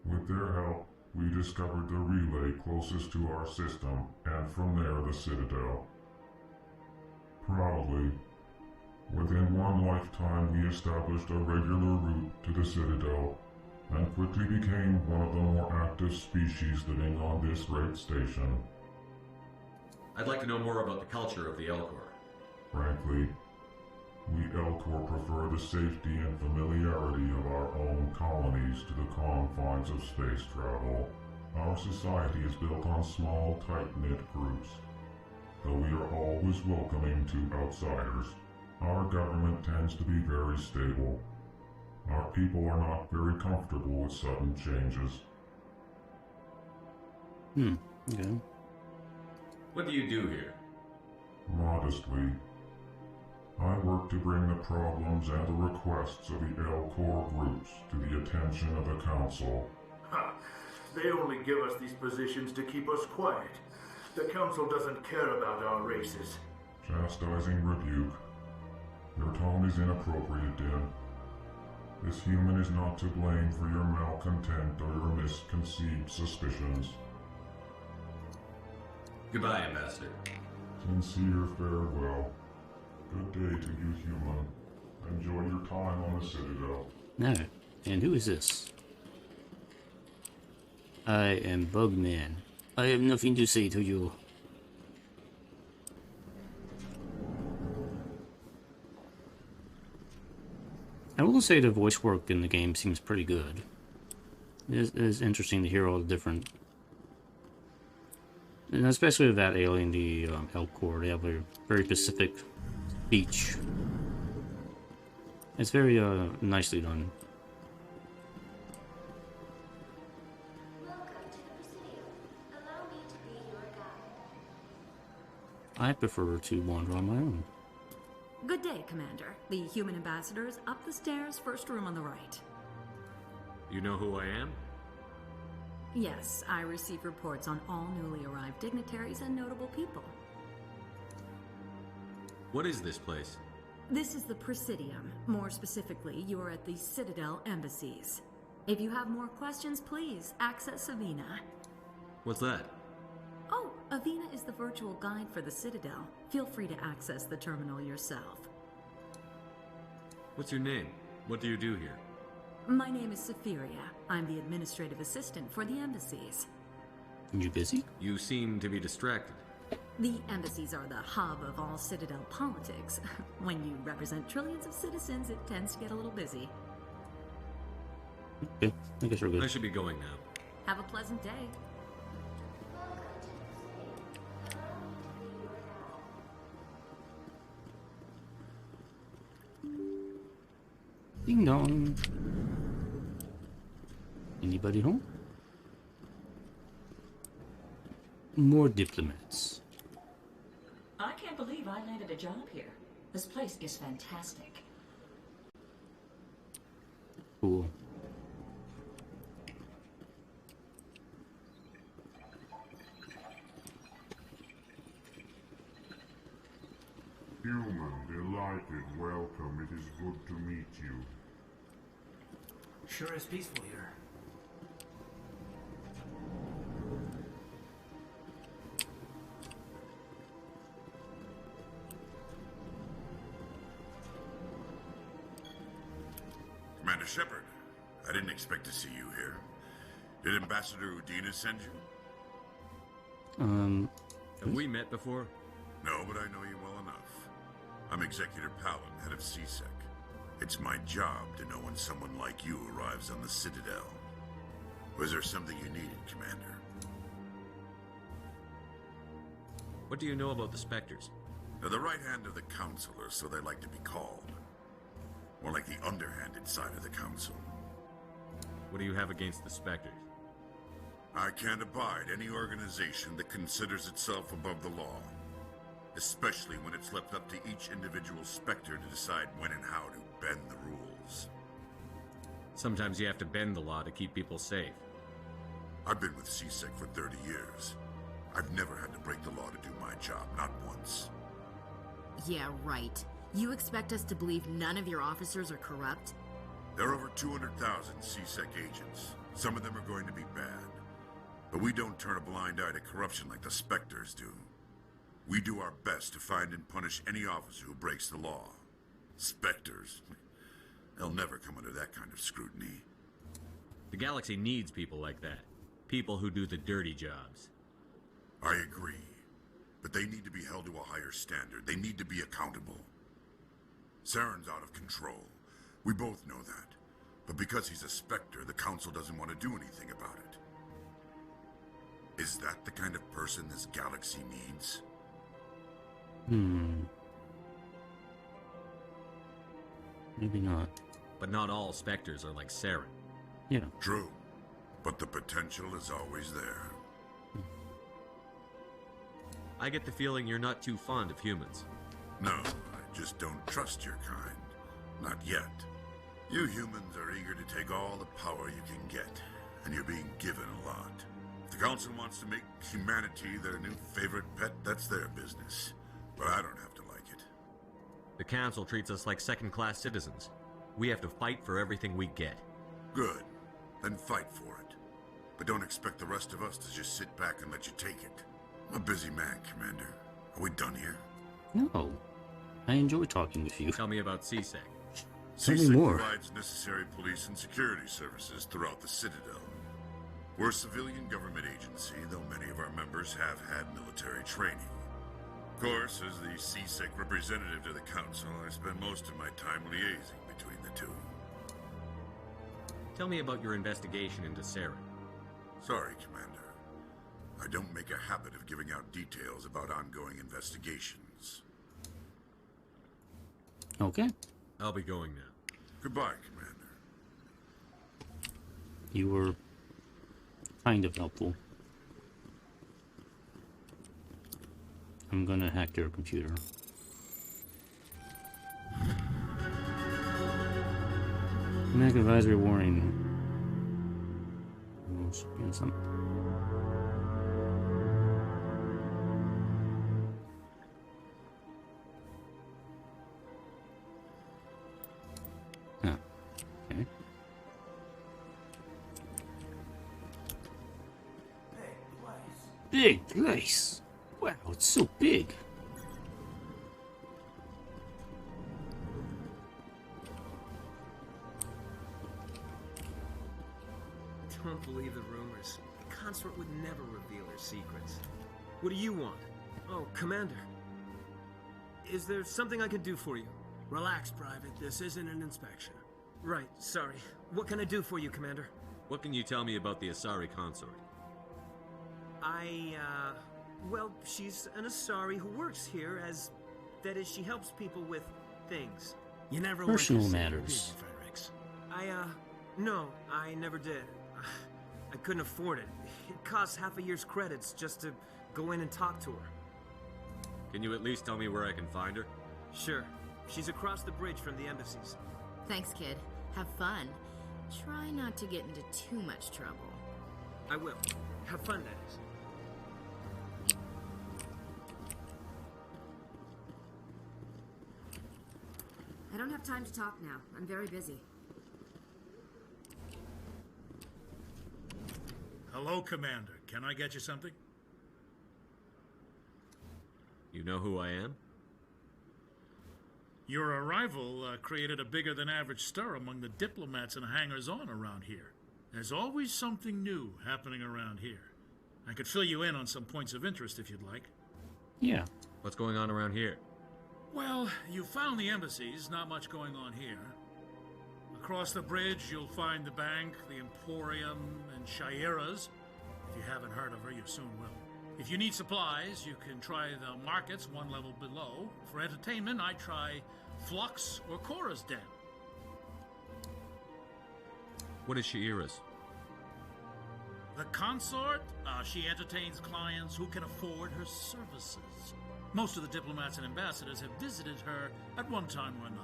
With their help, we discovered the relay closest to our system, and from there the Citadel. Proudly, within one lifetime we established a regular route to the Citadel, and quickly became one of the more active species living on this great station. I'd like to know more about the culture of the Alcor. Frankly, we Alcor prefer the safety and familiarity of our own colonies to the confines of space travel. Our society is built on small, tight-knit groups. Though we are always welcoming to outsiders, our government tends to be very stable. Our people are not very comfortable with sudden changes. Okay. What do you do here? Modestly, I work to bring the problems and the requests of the Alcor groups to the attention of the Council. Ha! They only give us these positions to keep us quiet. The Council doesn't care about our races. Chastising rebuke. Your tone is inappropriate, Din. This human is not to blame for your malcontent or your misconceived suspicions. Goodbye, Ambassador. Sincere farewell. Good day to you, human. Enjoy your time on the Citadel. No. And who is this? I am Bugman. I have nothing to say to you. I will say the voice work in the game seems pretty good. It is interesting to hear all the different... And especially with that alien, the Alcor, they have a very specific speech. It's very nicely done. I prefer to wander on my own. Good day, Commander. The human ambassador is up the stairs, first room on the right. You know who I am? Yes, I receive reports on all newly arrived dignitaries and notable people. What is this place? This is the Presidium. More specifically, you are at the Citadel embassies. If you have more questions, please access Avina. What's that? Oh, Avina is the virtual guide for the Citadel. Feel free to access the terminal yourself. What's your name? What do you do here? My name is Safiria. I'm the administrative assistant for the embassies. You busy? You seem to be distracted. The embassies are the hub of all Citadel politics. When you represent trillions of citizens, it tends to get a little busy. Okay, I guess we're good. I should be going now. Have a pleasant day. Ding dong. Anybody home? More diplomats. I can't believe I landed a job here. This place is fantastic. Cool. Human, delighted, welcome. It is good to meet you. Sure is peaceful here. Commander Shepard, I didn't expect to see you here. Did Ambassador Udina send you? Have we met before? No, but I know you well enough. I'm Executor Palin, head of CSEC. It's my job to know when someone like you arrives on the Citadel. Was there something you needed, Commander? What do you know about the Spectres? They're the right hand of the Council, or so they like to be called. More like the underhanded side of the Council. What do you have against the Spectres? I can't abide any organization that considers itself above the law. Especially when it's left up to each individual Spectre to decide when and how to bend the rules. Sometimes you have to bend the law to keep people safe. I've been with CSEC for 30 years. I've never had to break the law to do my job, not once. Yeah, right. You expect us to believe none of your officers are corrupt? There are over 200,000 CSEC agents. Some of them are going to be bad. But we don't turn a blind eye to corruption like the Spectres do. We do our best to find and punish any officer who breaks the law. Spectres? They'll never come under that kind of scrutiny. The galaxy needs people like that. People who do the dirty jobs. I agree. But they need to be held to a higher standard. They need to be accountable. Saren's out of control. We both know that. But because he's a Spectre, the Council doesn't want to do anything about it. Is that the kind of person this galaxy needs? Maybe not. But not all Spectres are like Saren. Yeah. True. But the potential is always there. I get the feeling you're not too fond of humans. No, I just don't trust your kind. Not yet. You humans are eager to take all the power you can get, and you're being given a lot. If the Council wants to make humanity their new favorite pet, that's their business. But I don't have to like it. The Council treats us like second-class citizens. We have to fight for everything we get. Good. Then fight for it. But don't expect the rest of us to just sit back and let you take it. I'm a busy man, Commander. Are we done here? No. I enjoy talking with you. Tell me about CSEC. Tell me more. Provides necessary police and security services throughout the Citadel. We're a civilian government agency, though many of our members have had military training. Of course, as the CSEC representative to the Council, I spend most of my time liaising between the two. Tell me about your investigation into Saren. Sorry, Commander. I don't make a habit of giving out details about ongoing investigations. Okay. I'll be going now. Goodbye, Commander. You were kind of helpful. I'm gonna hack your computer. Medic advisory warning. Some. Ah, okay. Big place. Wow, it's so big. Don't believe the rumors. The consort would never reveal her secrets. What do you want? Oh, Commander. Is there something I can do for you? Relax, Private. This isn't an inspection. Right, sorry. What can I do for you, Commander? What can you tell me about the Asari consort? Well, she's an Asari who works here as... That is, she helps people with things. You never Personal went to matters. Did you, Fredericks? No, I never did. I couldn't afford it. It costs half a year's credits just to go in and talk to her. Can you at least tell me where I can find her? Sure. She's across the bridge from the embassies. Thanks, kid. Have fun. Try not to get into too much trouble. I will. Have fun, that is. I don't have time to talk now. I'm very busy. Hello, Commander. Can I get you something? You know who I am? Your arrival created a bigger-than-average stir among the diplomats and hangers-on around here. There's always something new happening around here. I could fill you in on some points of interest if you'd like. Yeah. What's going on around here? Well, you found the embassies, not much going on here. Across the bridge, you'll find the bank, the Emporium, and Sha'ira's. If you haven't heard of her, you soon will. If you need supplies, you can try the markets one level below. For entertainment, I try Flux or Cora's Den. What is Sha'ira's? The consort, she entertains clients who can afford her services. Most of the diplomats and ambassadors have visited her at one time or another.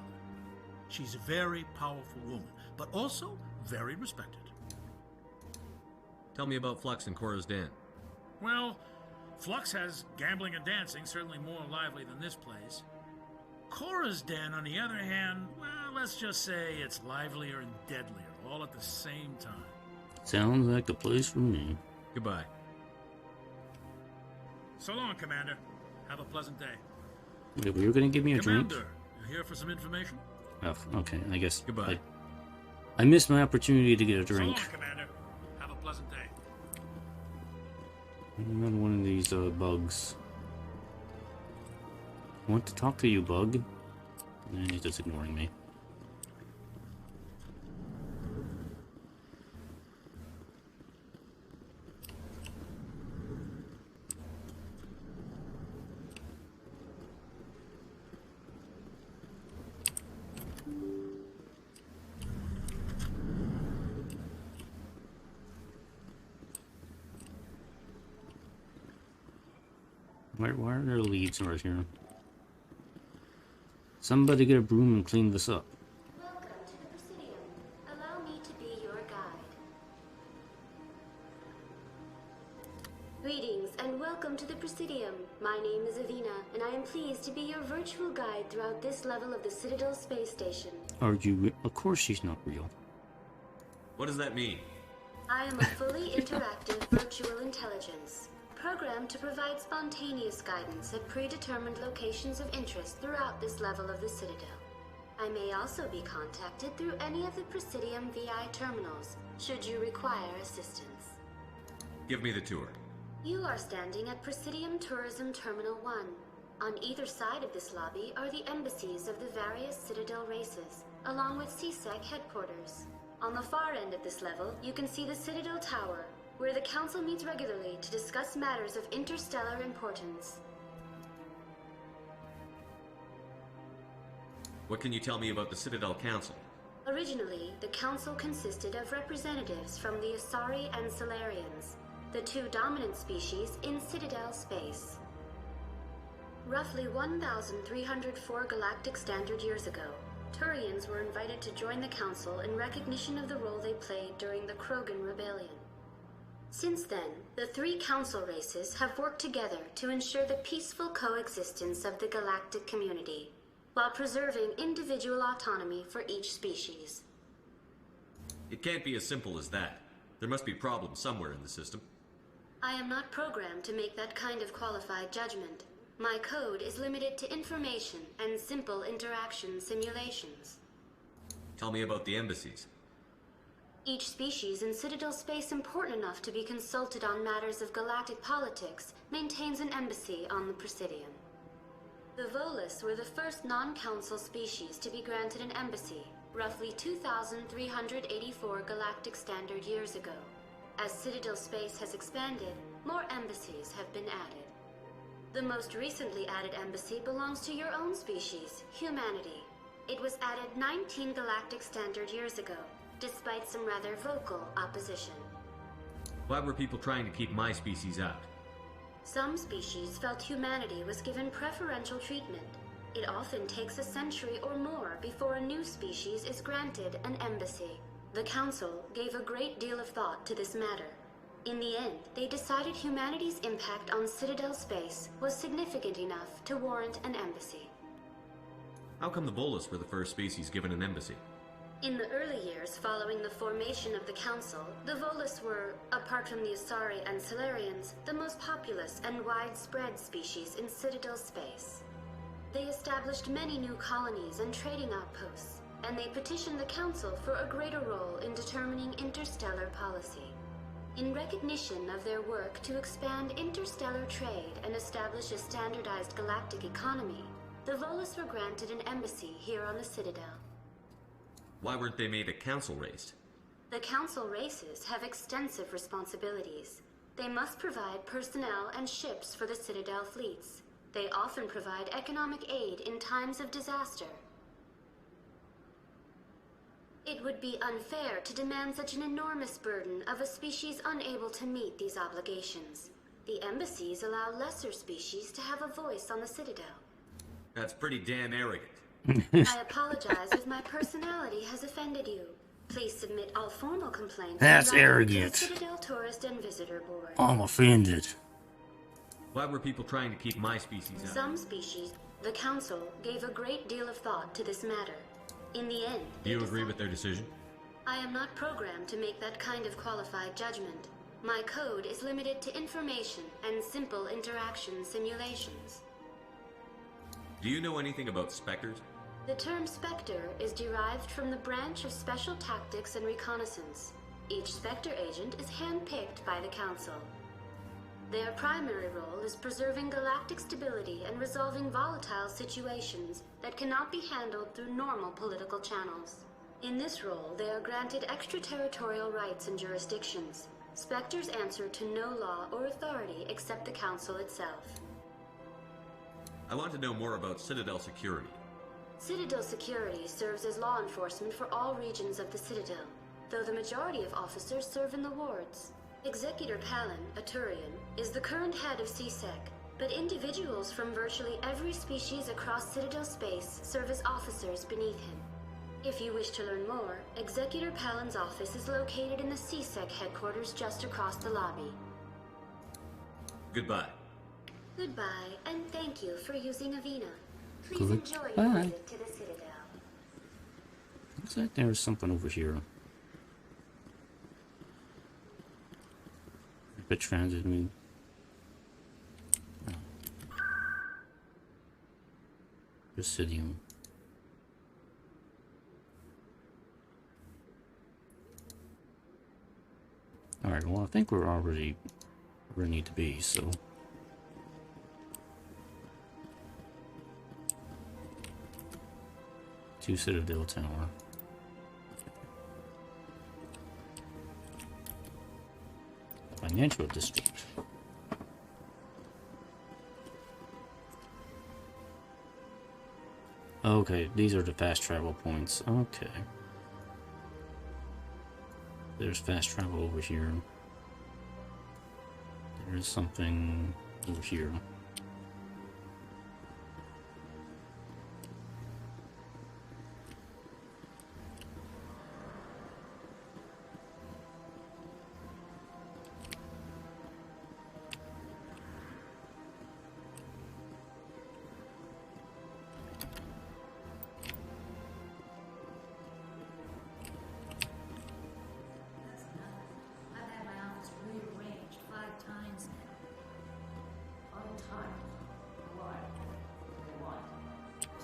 She's a very powerful woman, but also very respected. Tell me about Flux and Cora's Den. Well, Flux has gambling and dancing, certainly more lively than this place. Cora's Den, on the other hand, well, let's just say it's livelier and deadlier, all at the same time. Sounds like the place for me. Goodbye. So long, Commander. Have a pleasant day. Wait, were you gonna give me a drink? Commander, you here for some information? Oh, okay. I guess. Goodbye. I missed my opportunity to get a drink. So long, Commander. Have a pleasant day. Another one of these bugs. I want to talk to you, bug. He's just ignoring me. Why are there leads right here? Somebody get a broom and clean this up. Welcome to the Presidium. Allow me to be your guide. Greetings and welcome to the Presidium. My name is Avina, and I am pleased to be your virtual guide throughout this level of the Citadel space station. Are you? Of course she's not real. What does that mean? I am a fully interactive virtual intelligence, programmed to provide spontaneous guidance at predetermined locations of interest throughout this level of the Citadel. I may also be contacted through any of the Presidium VI terminals, should you require assistance. Give me the tour. You are standing at Presidium Tourism Terminal 1. On either side of this lobby are the embassies of the various Citadel races, along with CSEC headquarters. On the far end of this level, you can see the Citadel Tower, where the Council meets regularly to discuss matters of interstellar importance. What can you tell me about the Citadel Council? Originally, the Council consisted of representatives from the Asari and Solarians, the two dominant species in Citadel space. Roughly 1,304 galactic standard years ago, Turians were invited to join the Council in recognition of the role they played during the Krogan Rebellion. Since then, the three Council races have worked together to ensure the peaceful coexistence of the galactic community, while preserving individual autonomy for each species. It can't be as simple as that. There must be problems somewhere in the system. I am not programmed to make that kind of qualified judgment. My code is limited to information and simple interaction simulations. Tell me about the embassies. Each species in Citadel space important enough to be consulted on matters of galactic politics maintains an embassy on the Presidium. The Volus were the first non-council species to be granted an embassy, roughly 2,384 galactic standard years ago. As Citadel space has expanded, more embassies have been added. The most recently added embassy belongs to your own species, humanity. It was added 19 galactic standard years ago, despite some rather vocal opposition. Why were people trying to keep my species out? Some species felt humanity was given preferential treatment. It often takes a century or more before a new species is granted an embassy. The Council gave a great deal of thought to this matter. In the end, they decided humanity's impact on Citadel space was significant enough to warrant an embassy. How come the Volus were the first species given an embassy? In the early years following the formation of the Council, the Volus were, apart from the Asari and Solarians, the most populous and widespread species in Citadel space. They established many new colonies and trading outposts, and they petitioned the Council for a greater role in determining interstellar policy. In recognition of their work to expand interstellar trade and establish a standardized galactic economy, the Volus were granted an embassy here on the Citadel. Why weren't they made a council race? The Council races have extensive responsibilities. They must provide personnel and ships for the Citadel fleets. They often provide economic aid in times of disaster. It would be unfair to demand such an enormous burden of a species unable to meet these obligations. The embassies allow lesser species to have a voice on the Citadel. That's pretty damn arrogant. I apologize if my personality has offended you. Please submit all formal complaints. That's to the arrogant. Citadel Tourist and Visitor Board. I'm offended. Why were people trying to keep my species out? Some species, the Council gave a great deal of thought to this matter. In the end, Do you agree with their decision? I am not programmed to make that kind of qualified judgment. My code is limited to information and simple interaction simulations. Do you know anything about Spectres? The term Spectre is derived from the branch of Special Tactics and Reconnaissance. Each Spectre agent is handpicked by the Council. Their primary role is preserving galactic stability and resolving volatile situations that cannot be handled through normal political channels. In this role, they are granted extraterritorial rights and jurisdictions. Spectres answer to no law or authority except the Council itself. I want to know more about Citadel Security. Citadel Security serves as law enforcement for all regions of the Citadel, though the majority of officers serve in the wards. Executor Palin, a Turian, is the current head of CSEC, but individuals from virtually every species across Citadel space serve as officers beneath him. If you wish to learn more, Executor Palin's office is located in the CSEC headquarters just across the lobby. Goodbye. Goodbye, and thank you for using Avina. Please Goodbye. enjoy your visit to the Citadel. Looks like there's something over here. Bit transit, I mean. Presidium. Alright, well, I think we're already where we need to be, so. To Citadel Tower. Financial district. Okay, these are the fast travel points. Okay. There's fast travel over here. There is something over here.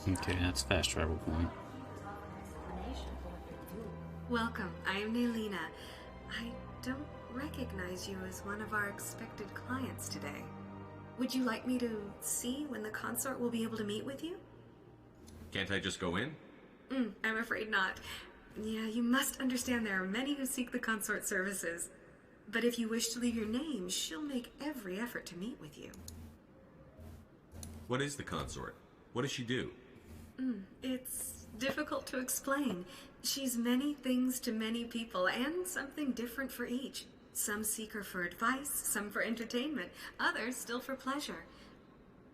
Okay, that's fast travel point. Welcome, I am Nelina. I don't recognize you as one of our expected clients today. Would you like me to see when the consort will be able to meet with you? Can't I just go in? I'm afraid not. Yeah, you must understand there are many who seek the consort services. But if you wish to leave your name, she'll make every effort to meet with you. What is the consort? What does she do? It's difficult to explain. She's many things to many people, and something different for each. Some seek her for advice, some for entertainment, others still for pleasure.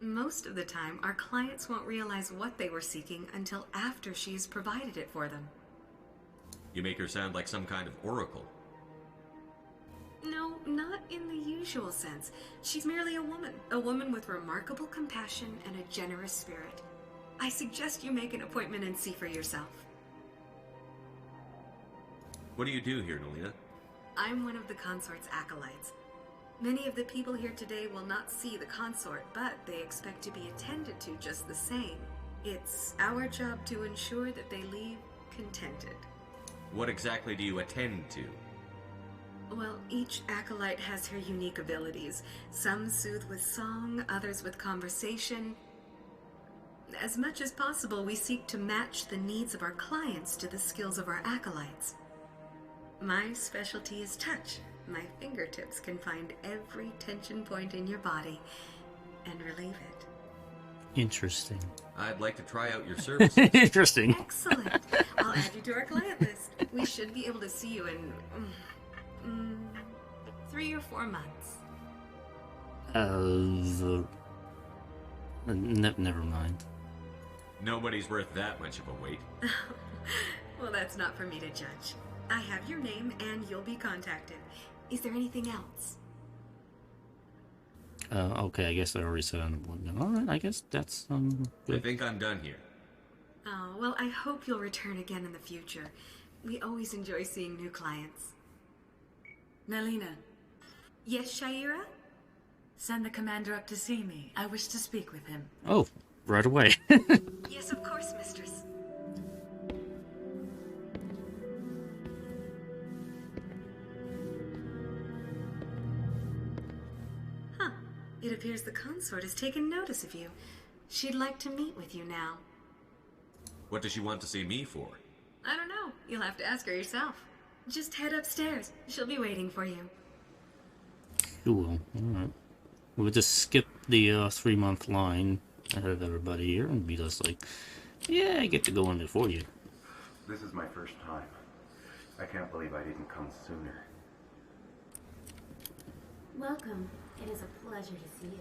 Most of the time, our clients won't realize what they were seeking until after she's provided it for them. You make her sound like some kind of oracle. No, not in the usual sense. She's merely a woman with remarkable compassion and a generous spirit. I suggest you make an appointment and see for yourself. What do you do here, Nelina? I'm one of the consort's acolytes. Many of the people here today will not see the consort, but they expect to be attended to just the same. It's our job to ensure that they leave contented. What exactly do you attend to? Well, each acolyte has her unique abilities. Some soothe with song, others with conversation. As much as possible, we seek to match the needs of our clients to the skills of our acolytes. My specialty is touch. My fingertips can find every tension point in your body and relieve it. Interesting. I'd like to try out your services. Interesting. Excellent. I'll add you to our client list. We should be able to see you in 3 or 4 months. Never mind. Nobody's worth that much of a wait. Well, that's not for me to judge. I have your name and you'll be contacted. Is there anything else? Okay, I guess I already said on one. Alright, I guess that's, good. I think I'm done here. Oh, well, I hope you'll return again in the future. We always enjoy seeing new clients. Nelina, Yes, Sha'ira? Send the commander up to see me. I wish to speak with him. Oh, right away. Yes, of course, mistress. Huh. It appears the consort has taken notice of you. She'd like to meet with you now. What does she want to see me for? I don't know. You'll have to ask her yourself. Just head upstairs. She'll be waiting for you. Cool. Alright. We'll just skip the 3-month line ahead of everybody here and be just like, yeah, I get to go in before you. This is my first time. I can't believe I didn't come sooner. Welcome. It is a pleasure to see you.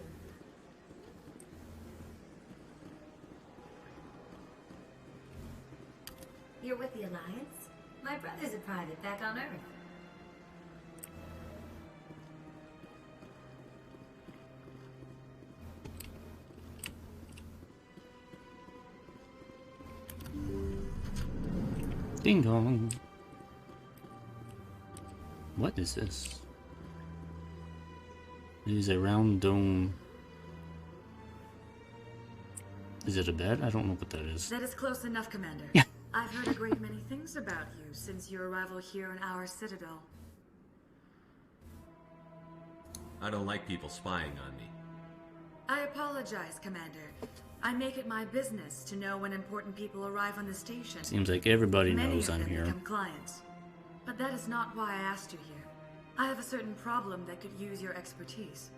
You're with the Alliance? My brother's a private back on Earth. Ding dong. What is this? It is a round dome. Is it a bed? I don't know what that is. That is close enough, Commander. I've heard a great many things about you since your arrival here in our Citadel. I don't like people spying on me. I apologize, Commander. I make it my business to know when important people arrive on the station. Seems like everybody Many knows of I'm them here. become clients. But that is not why I asked you here. I have a certain problem that could use your expertise.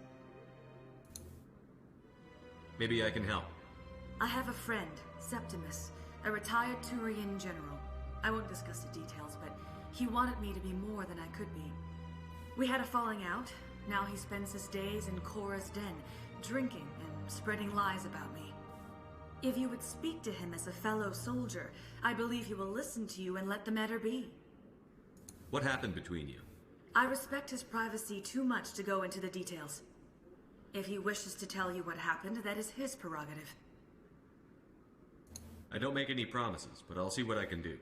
Maybe I can help. I have a friend, Septimus, a retired Turian general. I won't discuss the details, but he wanted me to be more than I could be. We had a falling out. Now he spends his days in Cora's den, drinking and spreading lies about me. If you would speak to him as a fellow soldier, I believe he will listen to you and let the matter be. What happened between you? I respect his privacy too much to go into the details. If he wishes to tell you what happened, that is his prerogative. I don't make any promises, but I'll see what I can do.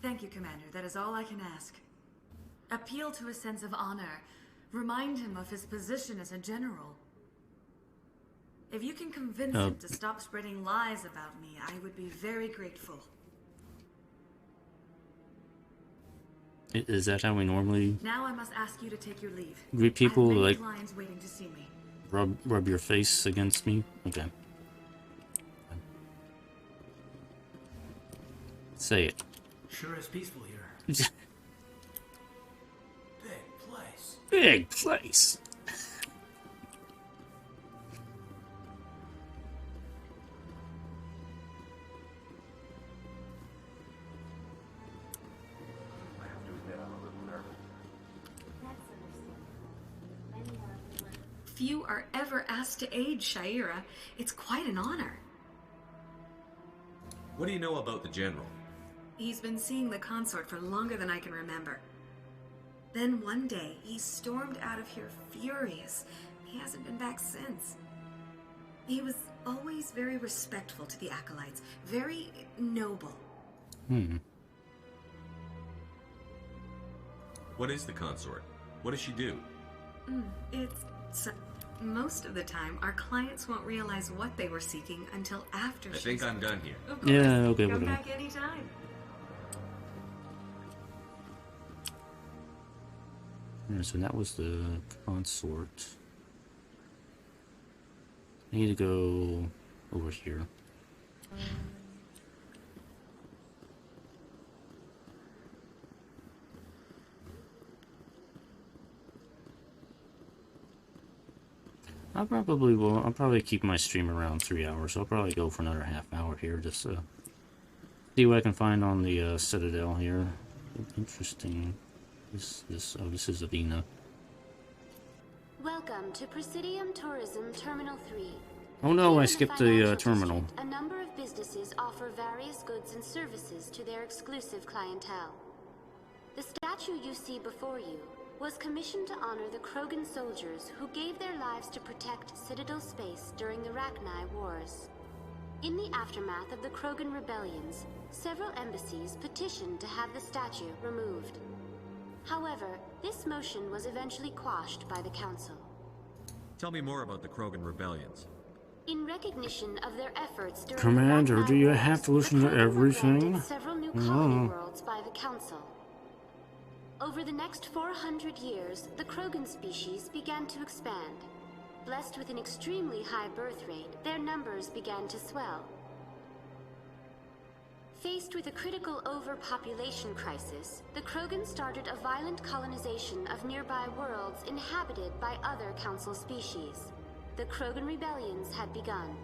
Thank you, Commander. That is all I can ask. Appeal to his sense of honor. Remind him of his position as a general. If you can convince him to stop spreading lies about me, I would be very grateful. Is that how we normally Now I must ask you to take your leave. greet people? I have many Like clients waiting to see me. rub your face against me? Okay. Say it. Sure is peaceful here. Big place. Big place. I have to admit I'm a little nervous. Few are ever asked to aid Sha'ira. It's quite an honor. What do you know about the General? He's been seeing the consort for longer than I can remember. Then one day, he stormed out of here furious. He hasn't been back since. He was always very respectful to the Acolytes, very noble. What is the consort? What does she do? Most of the time, our clients won't realize what they were seeking until after I think I'm done here. Of course. Yeah, okay, Come whatever. back anytime. Alright, so that was the consort. I need to go over here. I'll probably keep my stream around 3 hours. I'll probably go for another half hour here, just to see what I can find on the Citadel here. Interesting. This is Avina. Welcome to Presidium Tourism Terminal 3. Oh no, Here I in skipped financial the terminal. district, a number of businesses offer various goods and services to their exclusive clientele. The statue you see before you was commissioned to honor the Krogan soldiers who gave their lives to protect Citadel space during the Rachni Wars. In the aftermath of the Krogan Rebellions, several embassies petitioned to have the statue removed. However, this motion was eventually quashed by the Council. Tell me more about the Krogan Rebellions. In recognition of their efforts during Commander, do you Wars, have to listen the to Krogan were everything? granted several new colony worlds by the Council. Over the next 400 years, the Krogan species began to expand. Blessed with an extremely high birth rate, their numbers began to swell. Faced with a critical overpopulation crisis, the Krogan started a violent colonization of nearby worlds inhabited by other Council species. The Krogan Rebellions had begun.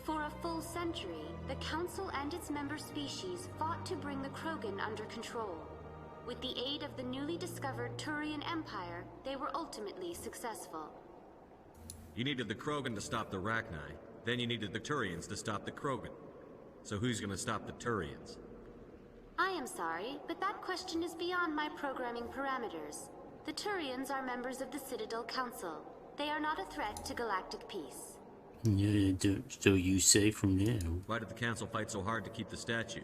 For a full century, the Council and its member species fought to bring the Krogan under control. With the aid of the newly discovered Turian Empire, they were ultimately successful. You needed the Krogan to stop the Rachni, then you needed the Turians to stop the Krogan. So who's gonna stop the Turians? I am sorry, but that question is beyond my programming parameters. The Turians are members of the Citadel Council. They are not a threat to galactic peace. Yeah, so you say from there. Why did the Council fight so hard to keep the statue?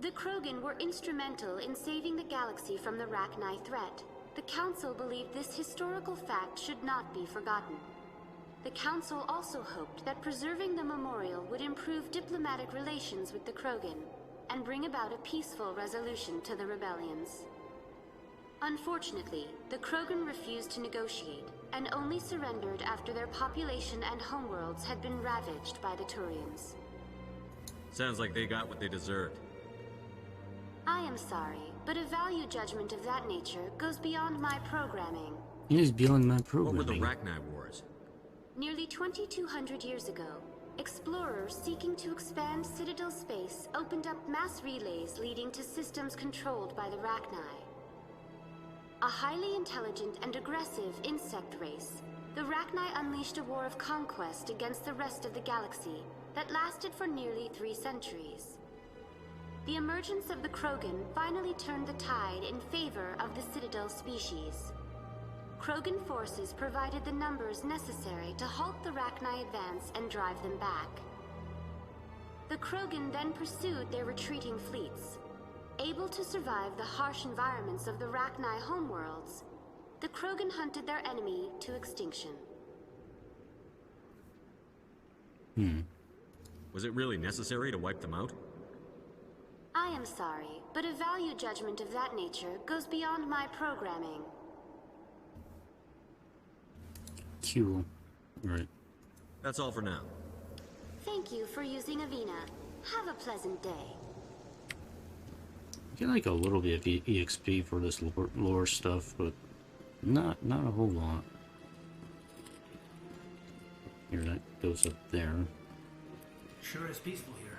The Krogan were instrumental in saving the galaxy from the Rachni threat. The Council believed this historical fact should not be forgotten. The Council also hoped that preserving the memorial would improve diplomatic relations with the Krogan and bring about a peaceful resolution to the rebellions. Unfortunately, the Krogan refused to negotiate and only surrendered after their population and homeworlds had been ravaged by the Turians. Sounds like they got what they deserved. I am sorry, but a value judgment of that nature goes beyond my programming. It is beyond my What programming. were the Rachni Wars? Nearly 2,200 years ago, explorers seeking to expand Citadel space opened up mass relays leading to systems controlled by the Rachni. A highly intelligent and aggressive insect race, the Rachni unleashed a war of conquest against the rest of the galaxy that lasted for nearly 3 centuries. The emergence of the Krogan finally turned the tide in favor of the Citadel species. Krogan forces provided the numbers necessary to halt the Rachni advance and drive them back. The Krogan then pursued their retreating fleets. Able to survive the harsh environments of the Rachni homeworlds, the Krogan hunted their enemy to extinction. Was it really necessary to wipe them out? I am sorry, but a value judgment of that nature goes beyond my programming. Cool. Right. That's all for now. Thank you for using Avina. Have a pleasant day. I get like a little bit of EXP for this lore stuff, but not a whole lot. Here, that goes up there. Sure is peaceful here.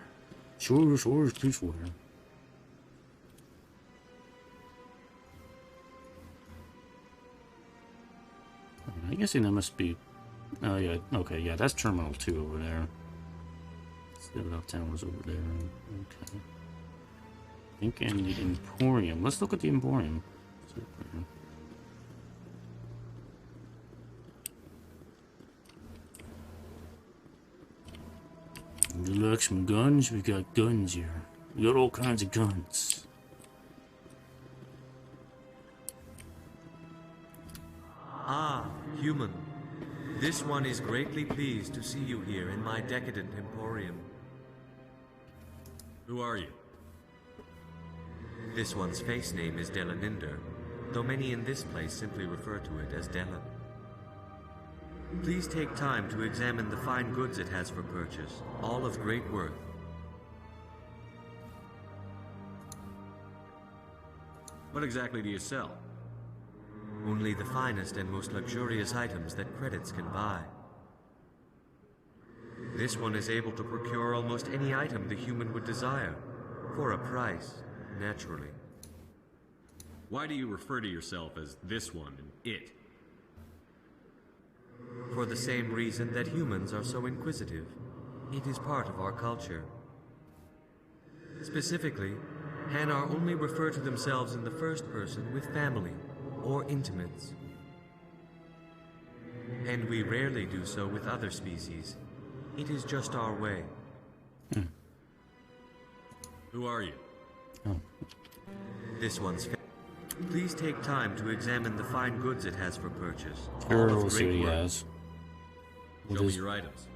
Sure is peaceful here. I guess that must be... Oh yeah, okay, yeah, that's Terminal 2 over there. Citadel Tower's over there. Okay. I think in the Emporium. Let's look at the Emporium. Would you like some guns? We got guns here. We got all kinds of guns. Ah, human. This one is greatly pleased to see you here in my decadent emporium. Who are you? This one's face name is Delaninder, though many in this place simply refer to it as Delan. Please take time to examine the fine goods it has for purchase, all of great worth. What exactly do you sell? Only the finest and most luxurious items that credits can buy. This one is able to procure almost any item the human would desire, for a price, naturally. Why do you refer to yourself as this one and it? For the same reason that humans are so inquisitive. It is part of our culture. Specifically, Hanar only refer to themselves in the first person with family or intimates. And we rarely do so with other species. It is just our way. Who are you? Oh. This one's Please take time to examine the fine goods it has for purchase. Sure, All of we'll see what great he work. has. Show me your items.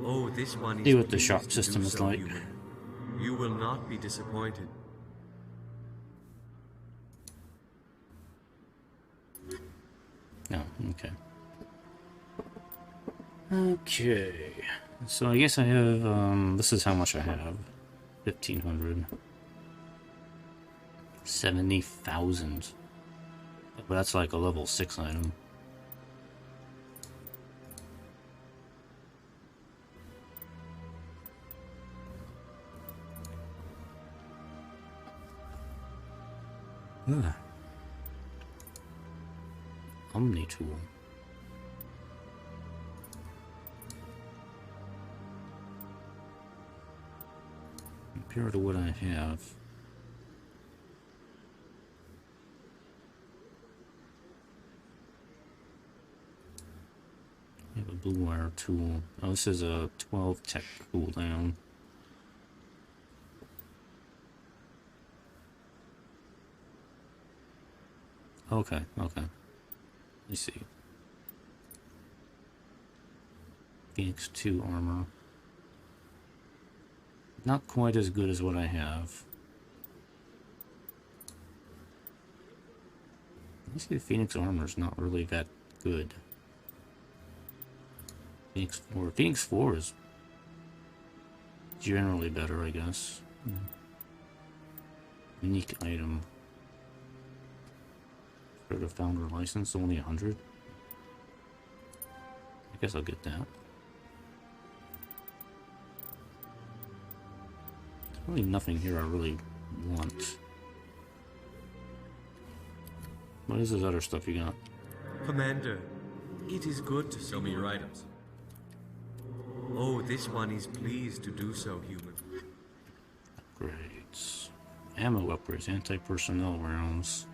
Oh, this one is See what the pleased shop to system do is so, like. human. You will not be disappointed. No, okay. Okay. So I guess I have, this is how much I have. 1,500. 70,000. But that's like a level 6 item. Omni tool. Compared to what I have. I have a blue wire tool. Oh, this is a 12 tech cooldown. Okay, okay. Let's see. Phoenix 2 armor. Not quite as good as what I have. Honestly, Phoenix armor is not really that good. Phoenix 4. Phoenix 4 is generally better, I guess. Unique item. For the founder license, only 100. I guess I'll get that. There's really nothing here I really want. What is this other stuff you got? Commander, it is good to show me your items. Oh, this one is pleased to do so, human. Upgrades. Ammo upgrades, anti-personnel rounds.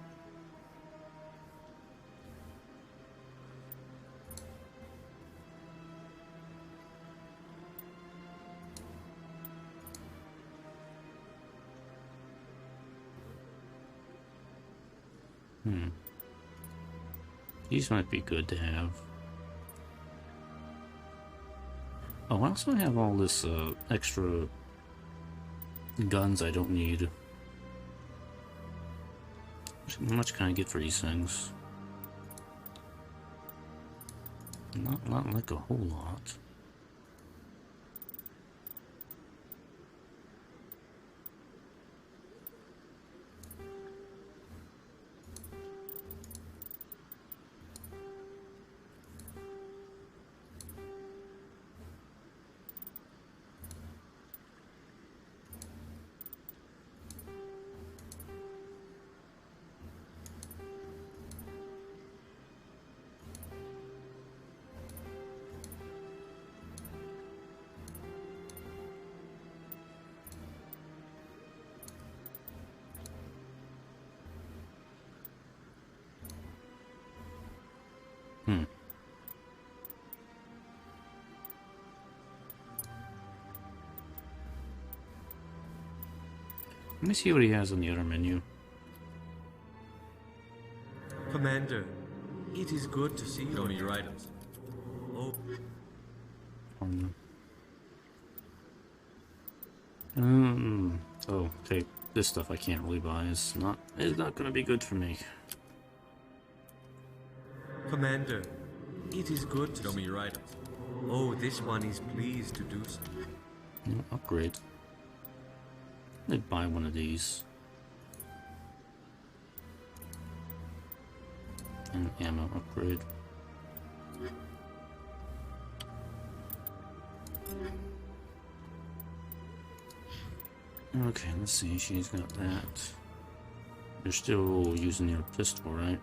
These might be good to have. Oh, I also have all this extra guns I don't need. How much can I get for these things? Not like a whole lot. Let me see what he has on the other menu. Commander, it is good to see you. Show me your items. Oh. Oh, okay. This stuff I can't really buy. It's not gonna be good for me. Commander, it is good to show me your items. Oh, this one is pleased to do so. Upgrade. I'd buy one of these. And ammo upgrade. Okay, let's see. She's got that. They're still using their pistol, right?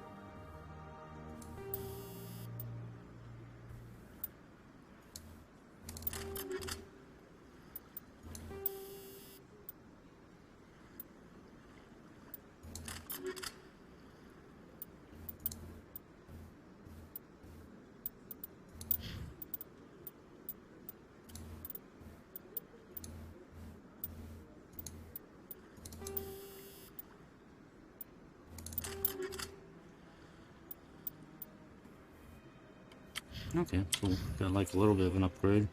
Okay, cool. Got like a little bit of an upgrade.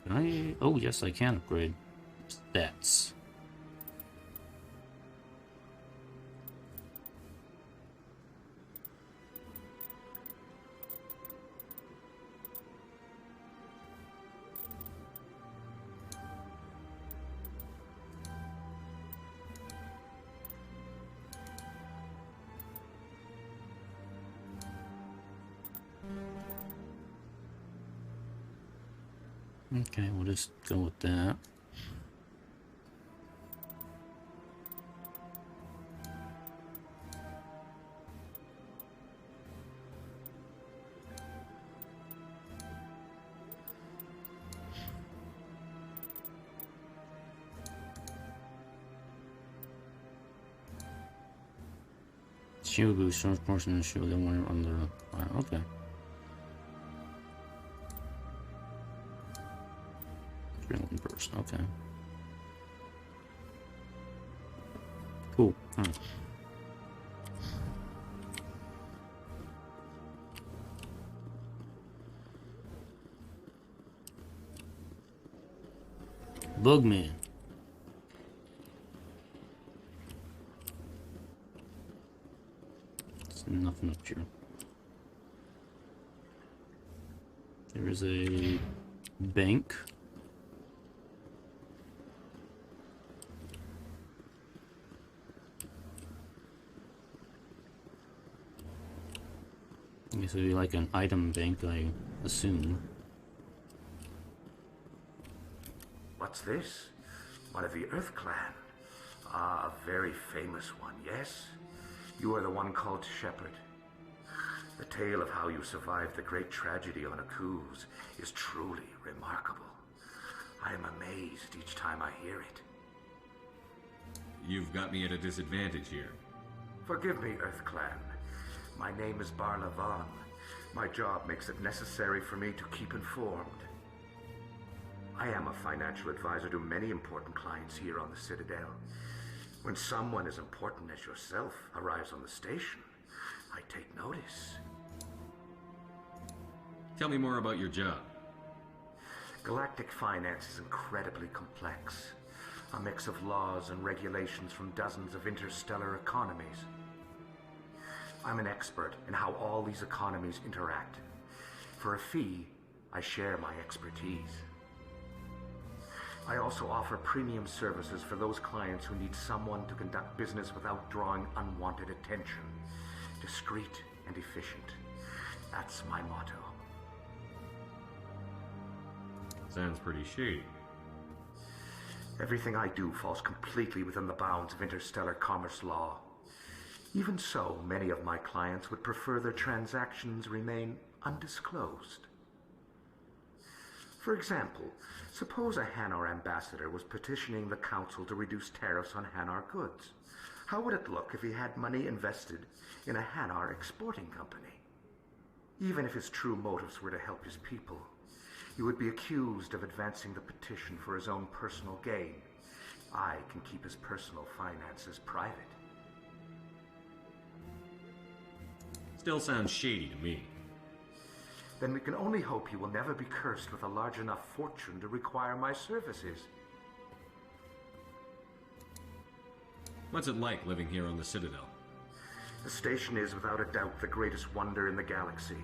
Can I? Oh, yes, I can upgrade. Stats. Okay, we'll just go with that. Shield boost, charge portion of the shield, then when under fire. Okay. Burst, okay. Cool. Alright. Bugman. There's nothing up here. There is a bank. I guess it would be like an item bank, I assume. What's this? One of the Earth Clan. Ah, a very famous one, yes? You are the one called Shepard. The tale of how you survived the great tragedy on Akuz is truly remarkable. I am amazed each time I hear it. You've got me at a disadvantage here. Forgive me, Earth Clan. My name is Barla Vaughn. My job makes it necessary for me to keep informed. I am a financial advisor to many important clients here on the Citadel. When someone as important as yourself arrives on the station, I take notice. Tell me more about your job. Galactic finance is incredibly complex. A mix of laws and regulations from dozens of interstellar economies. I'm an expert in how all these economies interact. For a fee, I share my expertise. I also offer premium services for those clients who need someone to conduct business without drawing unwanted attention. Discreet and efficient. That's my motto. Sounds pretty shady. Everything I do falls completely within the bounds of interstellar commerce law. Even so, many of my clients would prefer their transactions remain undisclosed. For example, suppose a Hanar ambassador was petitioning the Council to reduce tariffs on Hanar goods. How would it look if he had money invested in a Hanar exporting company? Even if his true motives were to help his people, he would be accused of advancing the petition for his own personal gain. I can keep his personal finances private. Still sounds shady to me. Then we can only hope you will never be cursed with a large enough fortune to require my services. What's it like living here on the Citadel? The station is without a doubt the greatest wonder in the galaxy.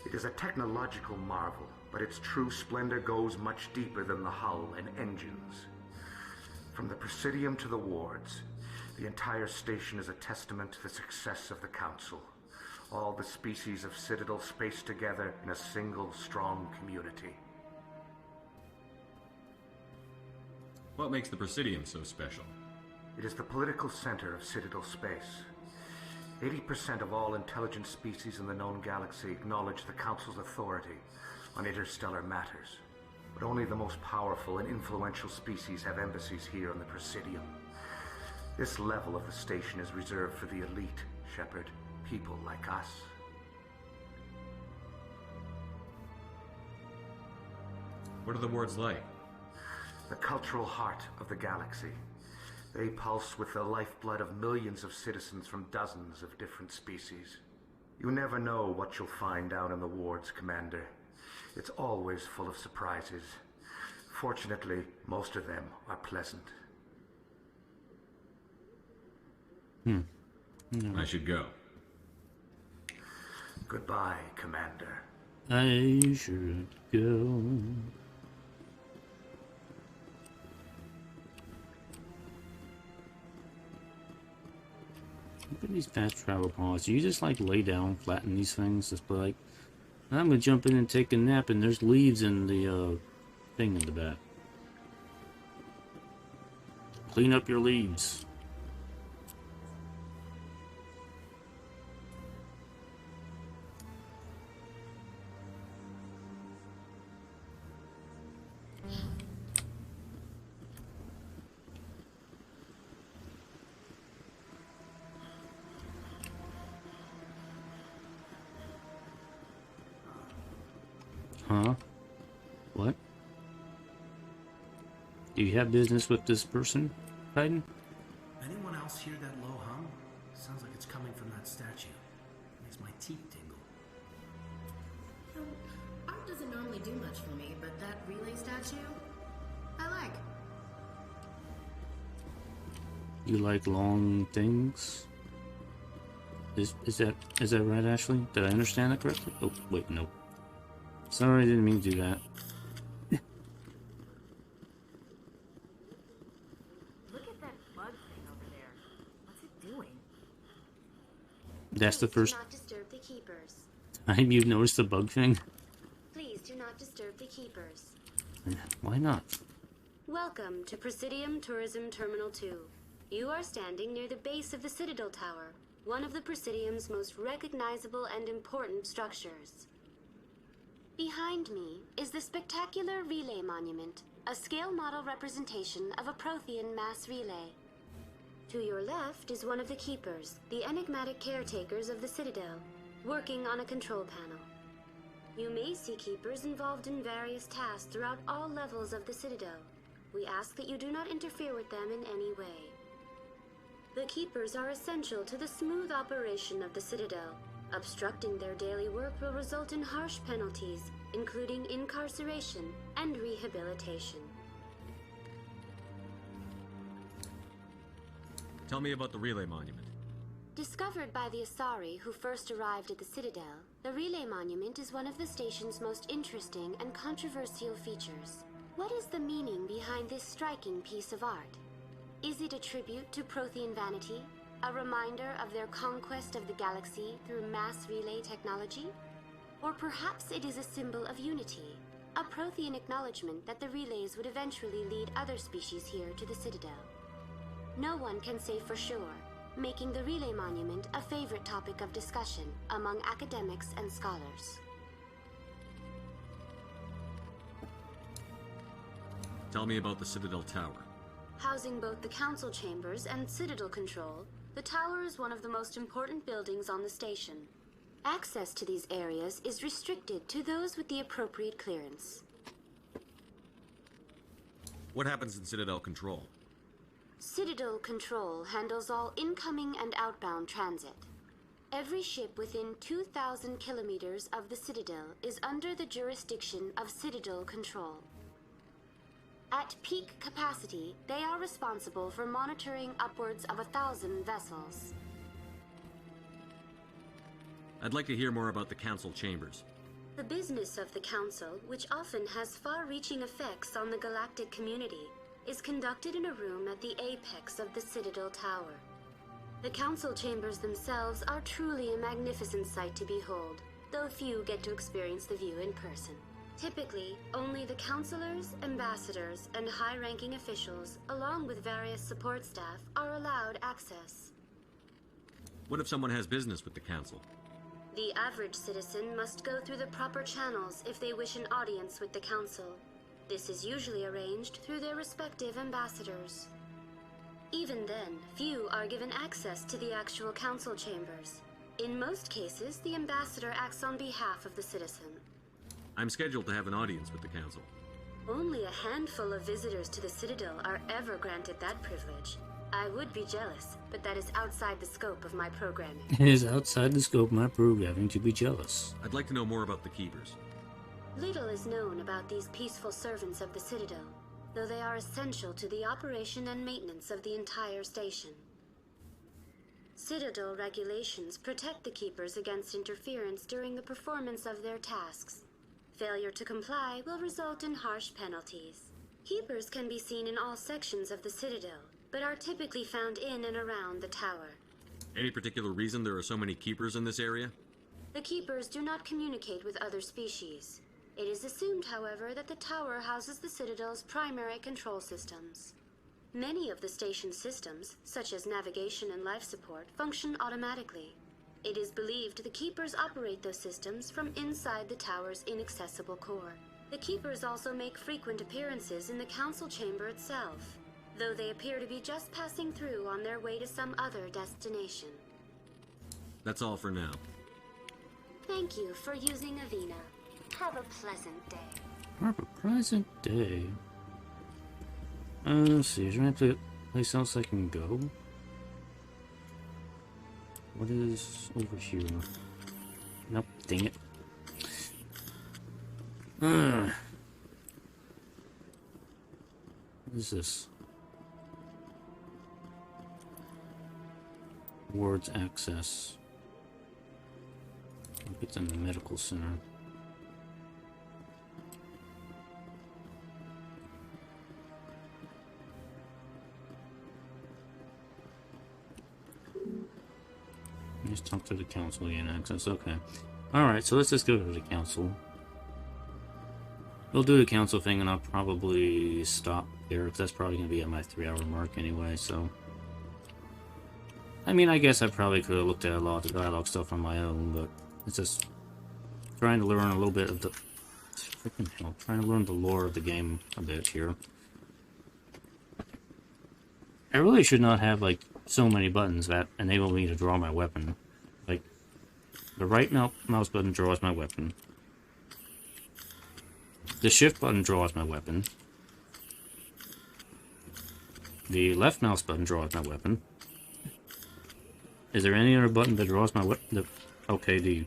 It is a technological marvel, but its true splendor goes much deeper than the hull and engines. From the Presidium to the wards, the entire station is a testament to the success of the Council. All the species of Citadel spaced together in a single, strong community. What makes the Presidium so special? It is the political center of Citadel space. 80% of all intelligent species in the known galaxy acknowledge the Council's authority on interstellar matters. But only the most powerful and influential species have embassies here on the Presidium. This level of the station is reserved for the elite, Shepard. People like us. What are the wards like? The cultural heart of the galaxy. They pulse with the lifeblood of millions of citizens from dozens of different species. You never know what you'll find down in the wards, Commander. It's always full of surprises. Fortunately, most of them are pleasant. I should go. Goodbye, Commander. I should go. Look at these fast travel pods. You just like lay down, flatten these things. Just be like, I'm gonna jump in and take a nap, and there's leaves in the thing in the back. Clean up your leaves. Huh? What? Do you have business with this person, Titan? Anyone else hear that low hum? Sounds like it's coming from that statue. Makes my teeth tingle. Art doesn't normally do much for me, but that relay statue, I like. You like long things? Is that right, Ashley? Did I understand that correctly? Oh, wait, no. Sorry, I didn't mean to do that. Look at that bug thing over there. What's it doing? That's the first Do not disturb the keepers. time you've noticed the bug thing? Please do not disturb the keepers. Why not? Welcome to Presidium Tourism Terminal 2. You are standing near the base of the Citadel Tower, one of the Presidium's most recognizable and important structures. Behind me is the spectacular Relay Monument, a scale model representation of a Prothean mass relay. To your left is one of the Keepers, the enigmatic caretakers of the Citadel, working on a control panel. You may see Keepers involved in various tasks throughout all levels of the Citadel. We ask that you do not interfere with them in any way. The Keepers are essential to the smooth operation of the Citadel. Obstructing their daily work will result in harsh penalties, including incarceration and rehabilitation. Tell me about the Relay Monument. Discovered by the Asari who first arrived at the Citadel, the Relay Monument is one of the station's most interesting and controversial features. What is the meaning behind this striking piece of art? Is it a tribute to Prothean vanity? A reminder of their conquest of the galaxy through mass relay technology? Or perhaps it is a symbol of unity, a Prothean acknowledgement that the relays would eventually lead other species here to the Citadel. No one can say for sure, making the Relay Monument a favorite topic of discussion among academics and scholars. Tell me about the Citadel Tower. Housing both the council chambers and Citadel control, the tower is one of the most important buildings on the station. Access to these areas is restricted to those with the appropriate clearance. What happens in Citadel Control? Citadel Control handles all incoming and outbound transit. Every ship within 2,000 kilometers of the Citadel is under the jurisdiction of Citadel Control. At peak capacity, they are responsible for monitoring upwards of 1,000 vessels. I'd like to hear more about the Council Chambers. The business of the Council, which often has far-reaching effects on the galactic community, is conducted in a room at the apex of the Citadel Tower. The Council Chambers themselves are truly a magnificent sight to behold, though few get to experience the view in person. Typically, only the councilors, ambassadors, and high-ranking officials, along with various support staff, are allowed access. What if someone has business with the Council? The average citizen must go through the proper channels if they wish an audience with the Council. This is usually arranged through their respective ambassadors. Even then, few are given access to the actual Council chambers. In most cases, the ambassador acts on behalf of the citizen. I'm scheduled to have an audience with the Council. Only a handful of visitors to the Citadel are ever granted that privilege. I would be jealous, but that is outside the scope of my programming. It is outside the scope of my programming to be jealous. I'd like to know more about the Keepers. Little is known about these peaceful servants of the Citadel, though they are essential to the operation and maintenance of the entire station. Citadel regulations protect the Keepers against interference during the performance of their tasks. Failure to comply will result in harsh penalties. Keepers can be seen in all sections of the Citadel, but are typically found in and around the tower. Any particular reason there are so many Keepers in this area? The Keepers do not communicate with other species. It is assumed, however, that the tower houses the Citadel's primary control systems. Many of the station's systems, such as navigation and life support, function automatically. It is believed the Keepers operate those systems from inside the tower's inaccessible core. The Keepers also make frequent appearances in the council chamber itself, though they appear to be just passing through on their way to some other destination. That's all for now. Thank you for using Avina. Have a pleasant day. Have a pleasant day. Let's see, is there any place else I can go? What is over here? Nope, dang it. What is this? Wards access. I think it's in the medical center. Just talk to the council, gain access. Okay. Alright, so let's just go to the council. We'll do the council thing and I'll probably stop there, because that's probably going to be at my 3-hour mark anyway, so. I mean, I guess I probably could have looked at a lot of the dialogue stuff on my own, but it's just trying to learn a little bit of the. Freaking hell, trying to learn the lore of the game a bit here. I really should not have, like, so many buttons that enable me to draw my weapon. Like, the right mouse button draws my weapon. The shift button draws my weapon. The left mouse button draws my weapon. Is there any other button that draws my weapon? Okay, the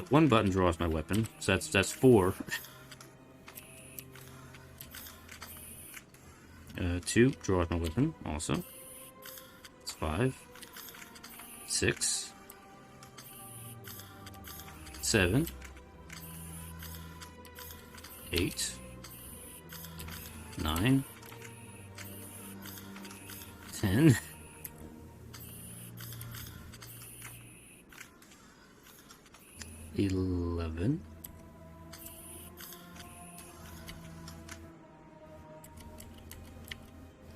one button draws my weapon, so that's 4. 2 draws my weapon, also. It's 5. 6. 7. 8. 9. 10. 11.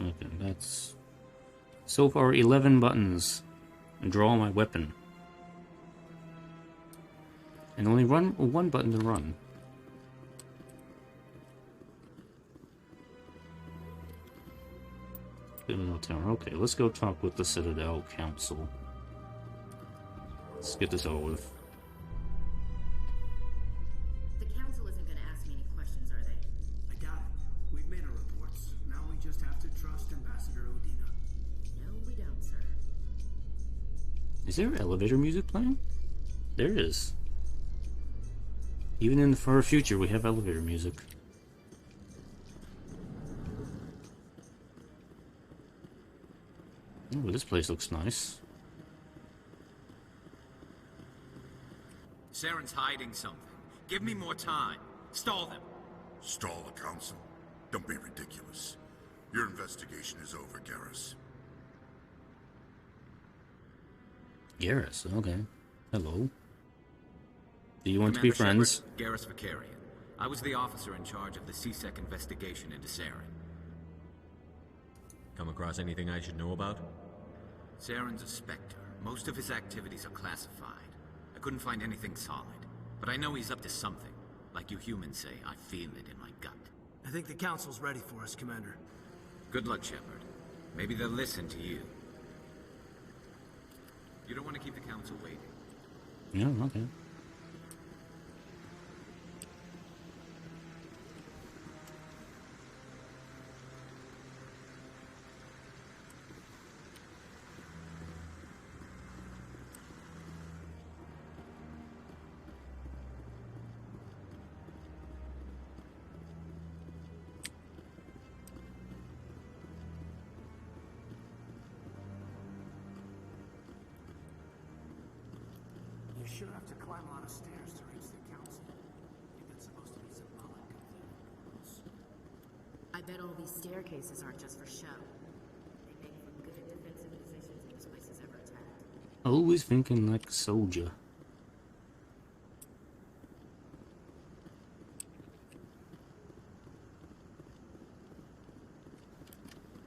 Okay, that's so far 11 buttons. Draw my weapon. And only one button to run. Citadel Tower. Okay, let's go talk with the Citadel Council. Let's get this over with. The council isn't going to ask me any questions, are they? I got it. We've made our reports. Now we just have to trust Ambassador Udina. No, we don't, sir. Is there elevator music playing? There is. Even in the far future, we have elevator music. Oh, this place looks nice. Saren's hiding something. Give me more time. Stall them. Stall the council? Don't be ridiculous. Your investigation is over, Garrus. Garrus, okay. Hello. Do you want to be friends? Shepard, Garrus Vicarian. I was the officer in charge of the CSEC investigation into Saren. Come across anything I should know about? Saren's a Spectre. Most of his activities are classified. I couldn't find anything solid. But I know he's up to something. Like you humans say, I feel it in my gut. I think the council's ready for us, Commander. Good luck, Shepard. Maybe they'll listen to you. You don't want to keep the council waiting. Yeah, okay. You sure have to climb a lot of stairs to reach the council. I think that's supposed to be symbolic of the... I bet all these staircases aren't just for show. They make for good defensive positions if this place is ever attacked. Always thinking like a soldier.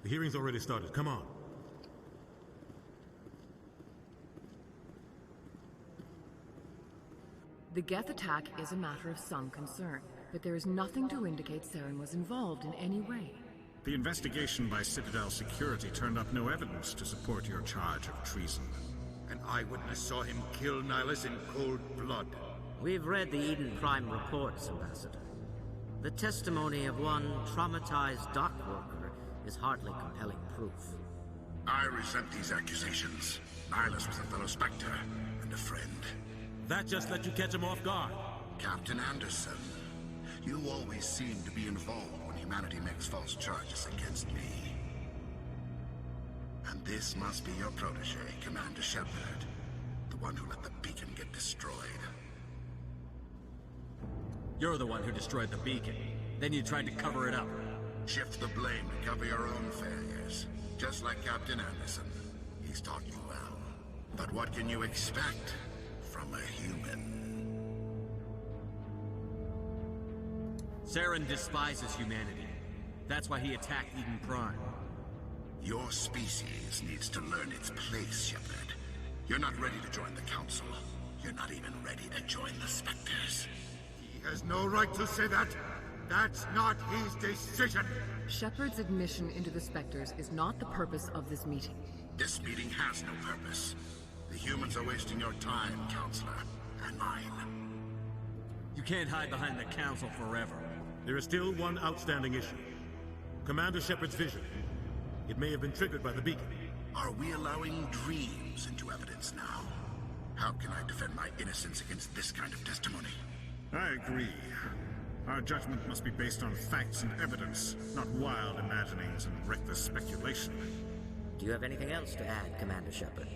The hearing's already started. Come on. The Geth attack is a matter of some concern, but there is nothing to indicate Saren was involved in any way. The investigation by Citadel Security turned up no evidence to support your charge of treason. An eyewitness saw him kill Nihilus in cold blood. We've read the Eden Prime reports, Ambassador. The testimony of one traumatized dock worker is hardly compelling proof. I resent these accusations. Nihilus was a fellow Spectre and a friend. That just let you catch him off guard. Captain Anderson, you always seem to be involved when humanity makes false charges against me. And this must be your protege, Commander Shepard, the one who let the beacon get destroyed. You're the one who destroyed the beacon. Then you tried to cover it up. Shift the blame to cover your own failures. Just like Captain Anderson. He's taught you well. But what can you expect from a human? Saren despises humanity. That's why he attacked Eden Prime. Your species needs to learn its place, Shepard. You're not ready to join the Council. You're not even ready to join the Spectres. He has no right to say that. That's not his decision. Shepard's admission into the Spectres is not the purpose of this meeting. This meeting has no purpose. The humans are wasting your time, Counselor, and mine. You can't hide behind the Council forever. There is still one outstanding issue. Commander Shepard's vision. It may have been triggered by the beacon. Are we allowing dreams into evidence now? How can I defend my innocence against this kind of testimony? I agree. Our judgment must be based on facts and evidence, not wild imaginings and reckless speculation. Do you have anything else to add, Commander Shepard?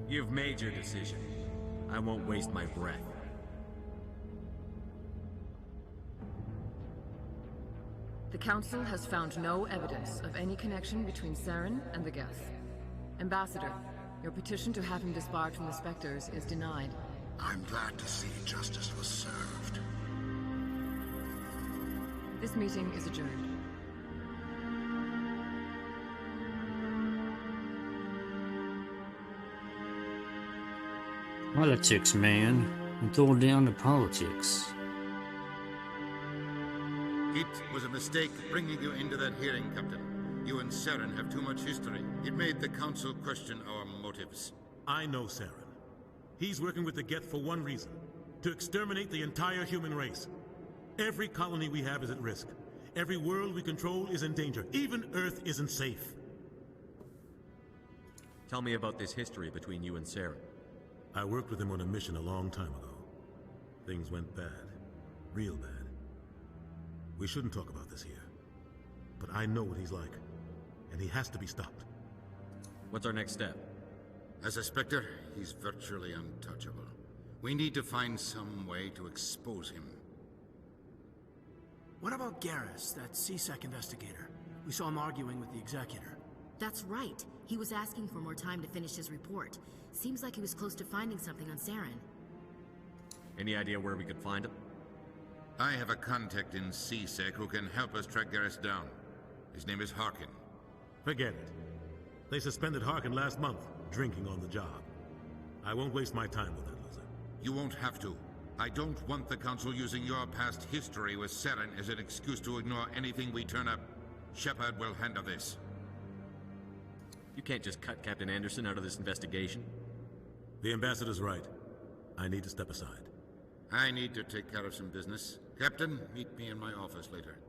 You've made your decision. I won't waste my breath. The Council has found no evidence of any connection between Saren and the Geth. Ambassador, your petition to have him disbarred from the Spectres is denied. I'm glad to see justice was served. This meeting is adjourned. Politics, man. It's all down to politics. It was a mistake bringing you into that hearing, Captain. You and Saren have too much history. It made the Council question our motives. I know Saren. He's working with the Geth for one reason. To exterminate the entire human race. Every colony we have is at risk. Every world we control is in danger. Even Earth isn't safe. Tell me about this history between you and Saren. I worked with him on a mission a long time ago. Things went bad. Real bad. We shouldn't talk about this here. But I know what he's like. And he has to be stopped. What's our next step? As a Spectre, he's virtually untouchable. We need to find some way to expose him. What about Garrus, that C-Sec investigator? We saw him arguing with the Executor. That's right. He was asking for more time to finish his report. Seems like he was close to finding something on Saren. Any idea where we could find him? I have a contact in C-Sec who can help us track Garrus down. His name is Harkin. Forget it. They suspended Harkin last month, drinking on the job. I won't waste my time with that loser. You won't have to. I don't want the Council using your past history with Saren as an excuse to ignore anything we turn up. Shepard will handle this. You can't just cut Captain Anderson out of this investigation. The Ambassador's right. I need to step aside. I need to take care of some business. Captain, meet me in my office later.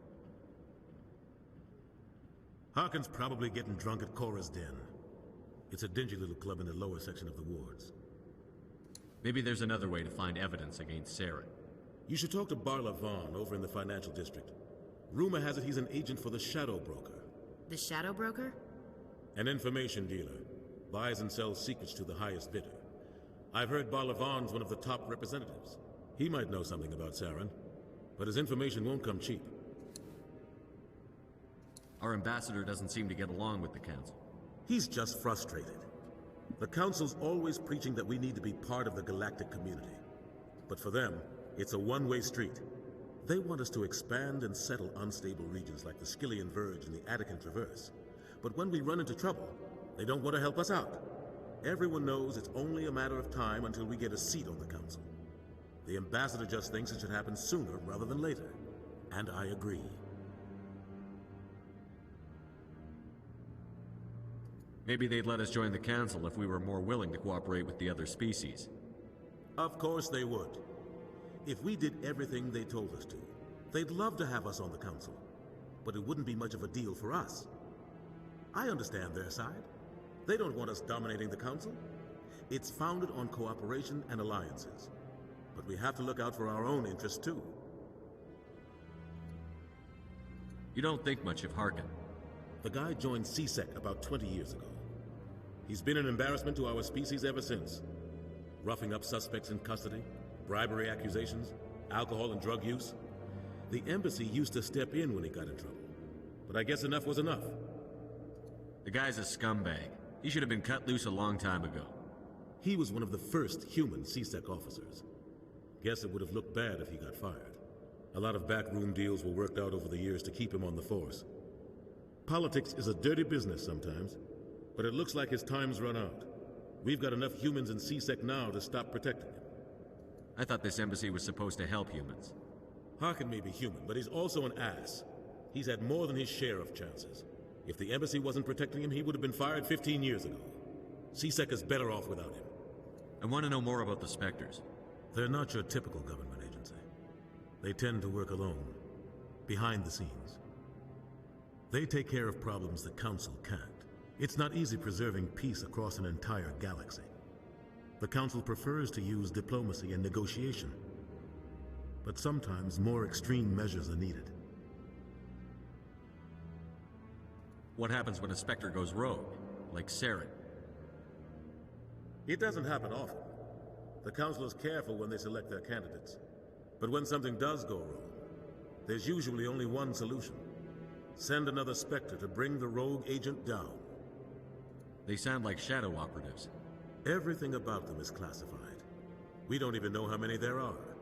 Harkin's probably getting drunk at Cora's Den. It's a dingy little club in the lower section of the wards. Maybe there's another way to find evidence against Saren. You should talk to Barla Vaughn over in the financial district. Rumor has it he's an agent for the Shadow Broker. The Shadow Broker? An information dealer. Buys and sells secrets to the highest bidder. I've heard Barlavan's one of the top representatives. He might know something about Saren, but his information won't come cheap. Our ambassador doesn't seem to get along with the Council. He's just frustrated. The Council's always preaching that we need to be part of the galactic community. But for them, it's a one-way street. They want us to expand and settle unstable regions like the Skillian Verge and the Attican Traverse. But when we run into trouble, they don't want to help us out. Everyone knows it's only a matter of time until we get a seat on the Council. The ambassador just thinks it should happen sooner rather than later. And I agree. Maybe they'd let us join the Council if we were more willing to cooperate with the other species. Of course they would. If we did everything they told us to, they'd love to have us on the Council. But it wouldn't be much of a deal for us. I understand their side. They don't want us dominating the Council. It's founded on cooperation and alliances. But we have to look out for our own interests too. You don't think much of Harkin. The guy joined CSEC about 20 years ago. He's been an embarrassment to our species ever since. Roughing up suspects in custody, bribery accusations, alcohol and drug use. The embassy used to step in when he got in trouble. But I guess enough was enough. The guy's a scumbag. He should have been cut loose a long time ago. He was one of the first human CSEC officers. Guess it would have looked bad if he got fired. A lot of backroom deals were worked out over the years to keep him on the force. Politics is a dirty business sometimes, but it looks like his time's run out. We've got enough humans in CSEC now to stop protecting him. I thought this embassy was supposed to help humans. Harkin may be human, but he's also an ass. He's had more than his share of chances. If the embassy wasn't protecting him, he would have been fired 15 years ago. CSEC is better off without him. I want to know more about the Spectres. They're not your typical government agency. They tend to work alone, behind the scenes. They take care of problems the Council can't. It's not easy preserving peace across an entire galaxy. The Council prefers to use diplomacy and negotiation. But sometimes more extreme measures are needed. What happens when a Spectre goes rogue, like Saren? It doesn't happen often. The Council is careful when they select their candidates. But when something does go wrong, there's usually only one solution. Send another Spectre to bring the rogue agent down. They sound like shadow operatives. Everything about them is classified. We don't even know how many there are.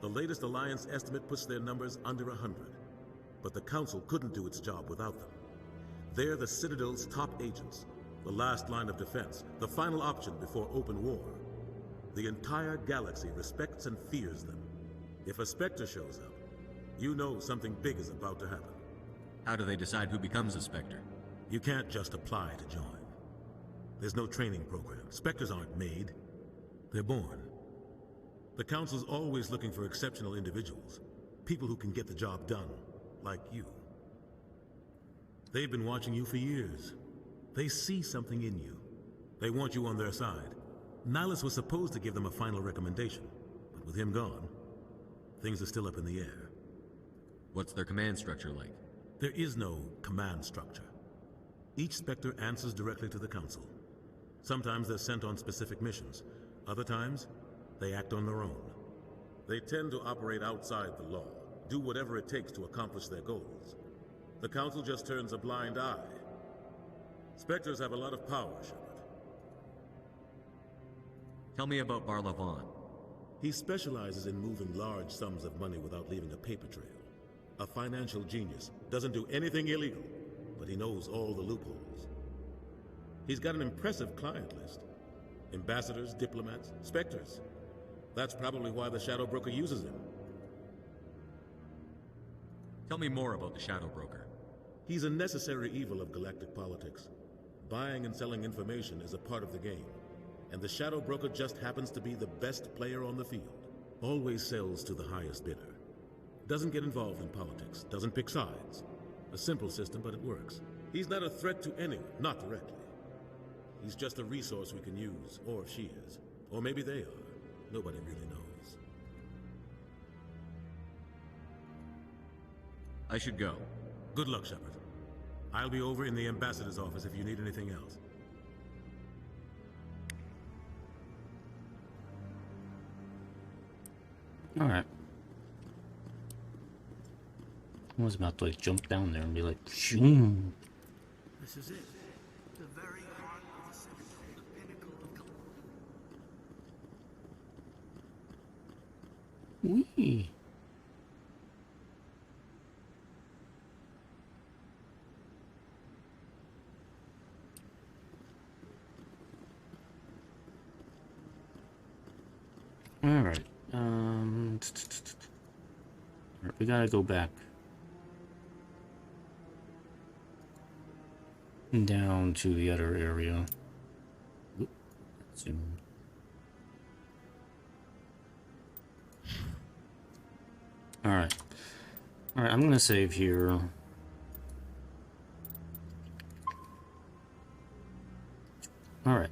The latest Alliance estimate puts their numbers under 100. But the Council couldn't do its job without them. They're the Citadel's top agents, the last line of defense, the final option before open war. The entire galaxy respects and fears them. If a Spectre shows up, you know something big is about to happen. How do they decide who becomes a Spectre? You can't just apply to join. There's no training program. Spectres aren't made. They're born. The Council's always looking for exceptional individuals. People who can get the job done, like you. They've been watching you for years. They see something in you. They want you on their side. Nihilus was supposed to give them a final recommendation, but with him gone, things are still up in the air. What's their command structure like? There is no command structure. Each Spectre answers directly to the Council. Sometimes they're sent on specific missions. Other times, they act on their own. They tend to operate outside the law, do whatever it takes to accomplish their goals. The Council just turns a blind eye. Spectres have a lot of power, Shepard. Tell me about Barlavan. He specializes in moving large sums of money without leaving a paper trail. A financial genius, doesn't do anything illegal, but he knows all the loopholes. He's got an impressive client list. Ambassadors, diplomats, Spectres. That's probably why the Shadow Broker uses him. Tell me more about the Shadow Broker. He's a necessary evil of galactic politics. Buying and selling information is a part of the game, and the Shadow Broker just happens to be the best player on the field. Always sells to the highest bidder. Doesn't get involved in politics, doesn't pick sides. A simple system, but it works. He's not a threat to anyone, not directly. He's just a resource we can use, or she is. Or maybe they are. Nobody really knows. I should go. Good luck, Shepard. I'll be over in the ambassador's office if you need anything else. Alright. I was about to like jump down there and be like, shoom. This is it. The very heart of the Citadel, the pinnacle of Wee. Alright. We gotta go back down to the other area. Oop, zoom. Alright. Alright, I'm gonna save here. Alright.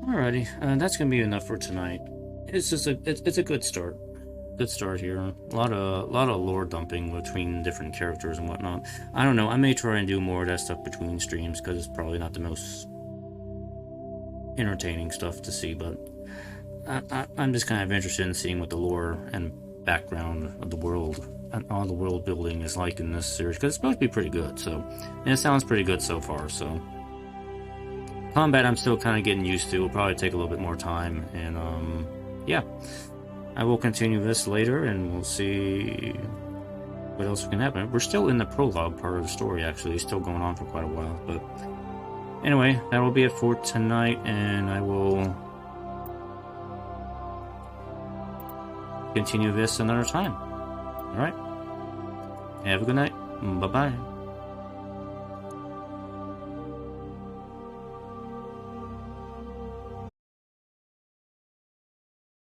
Alrighty, that's gonna be enough for tonight. It's just it's a good start. Good start here. A lot of lore dumping between different characters and whatnot. I don't know. I may try and do more of that stuff between streams because it's probably not the most entertaining stuff to see. But I'm just kind of interested in seeing what the lore and background of the world and all the world building is like in this series because it's supposed to be pretty good. So, and it sounds pretty good so far. So, combat I'm still kind of getting used to. It'll probably take a little bit more time, and yeah. I will continue this later, and we'll see what else can happen. We're still in the prologue part of the story, actually. It's still going on for quite a while. But anyway, that will be it for tonight, and I will continue this another time. Alright? Have a good night. Bye-bye.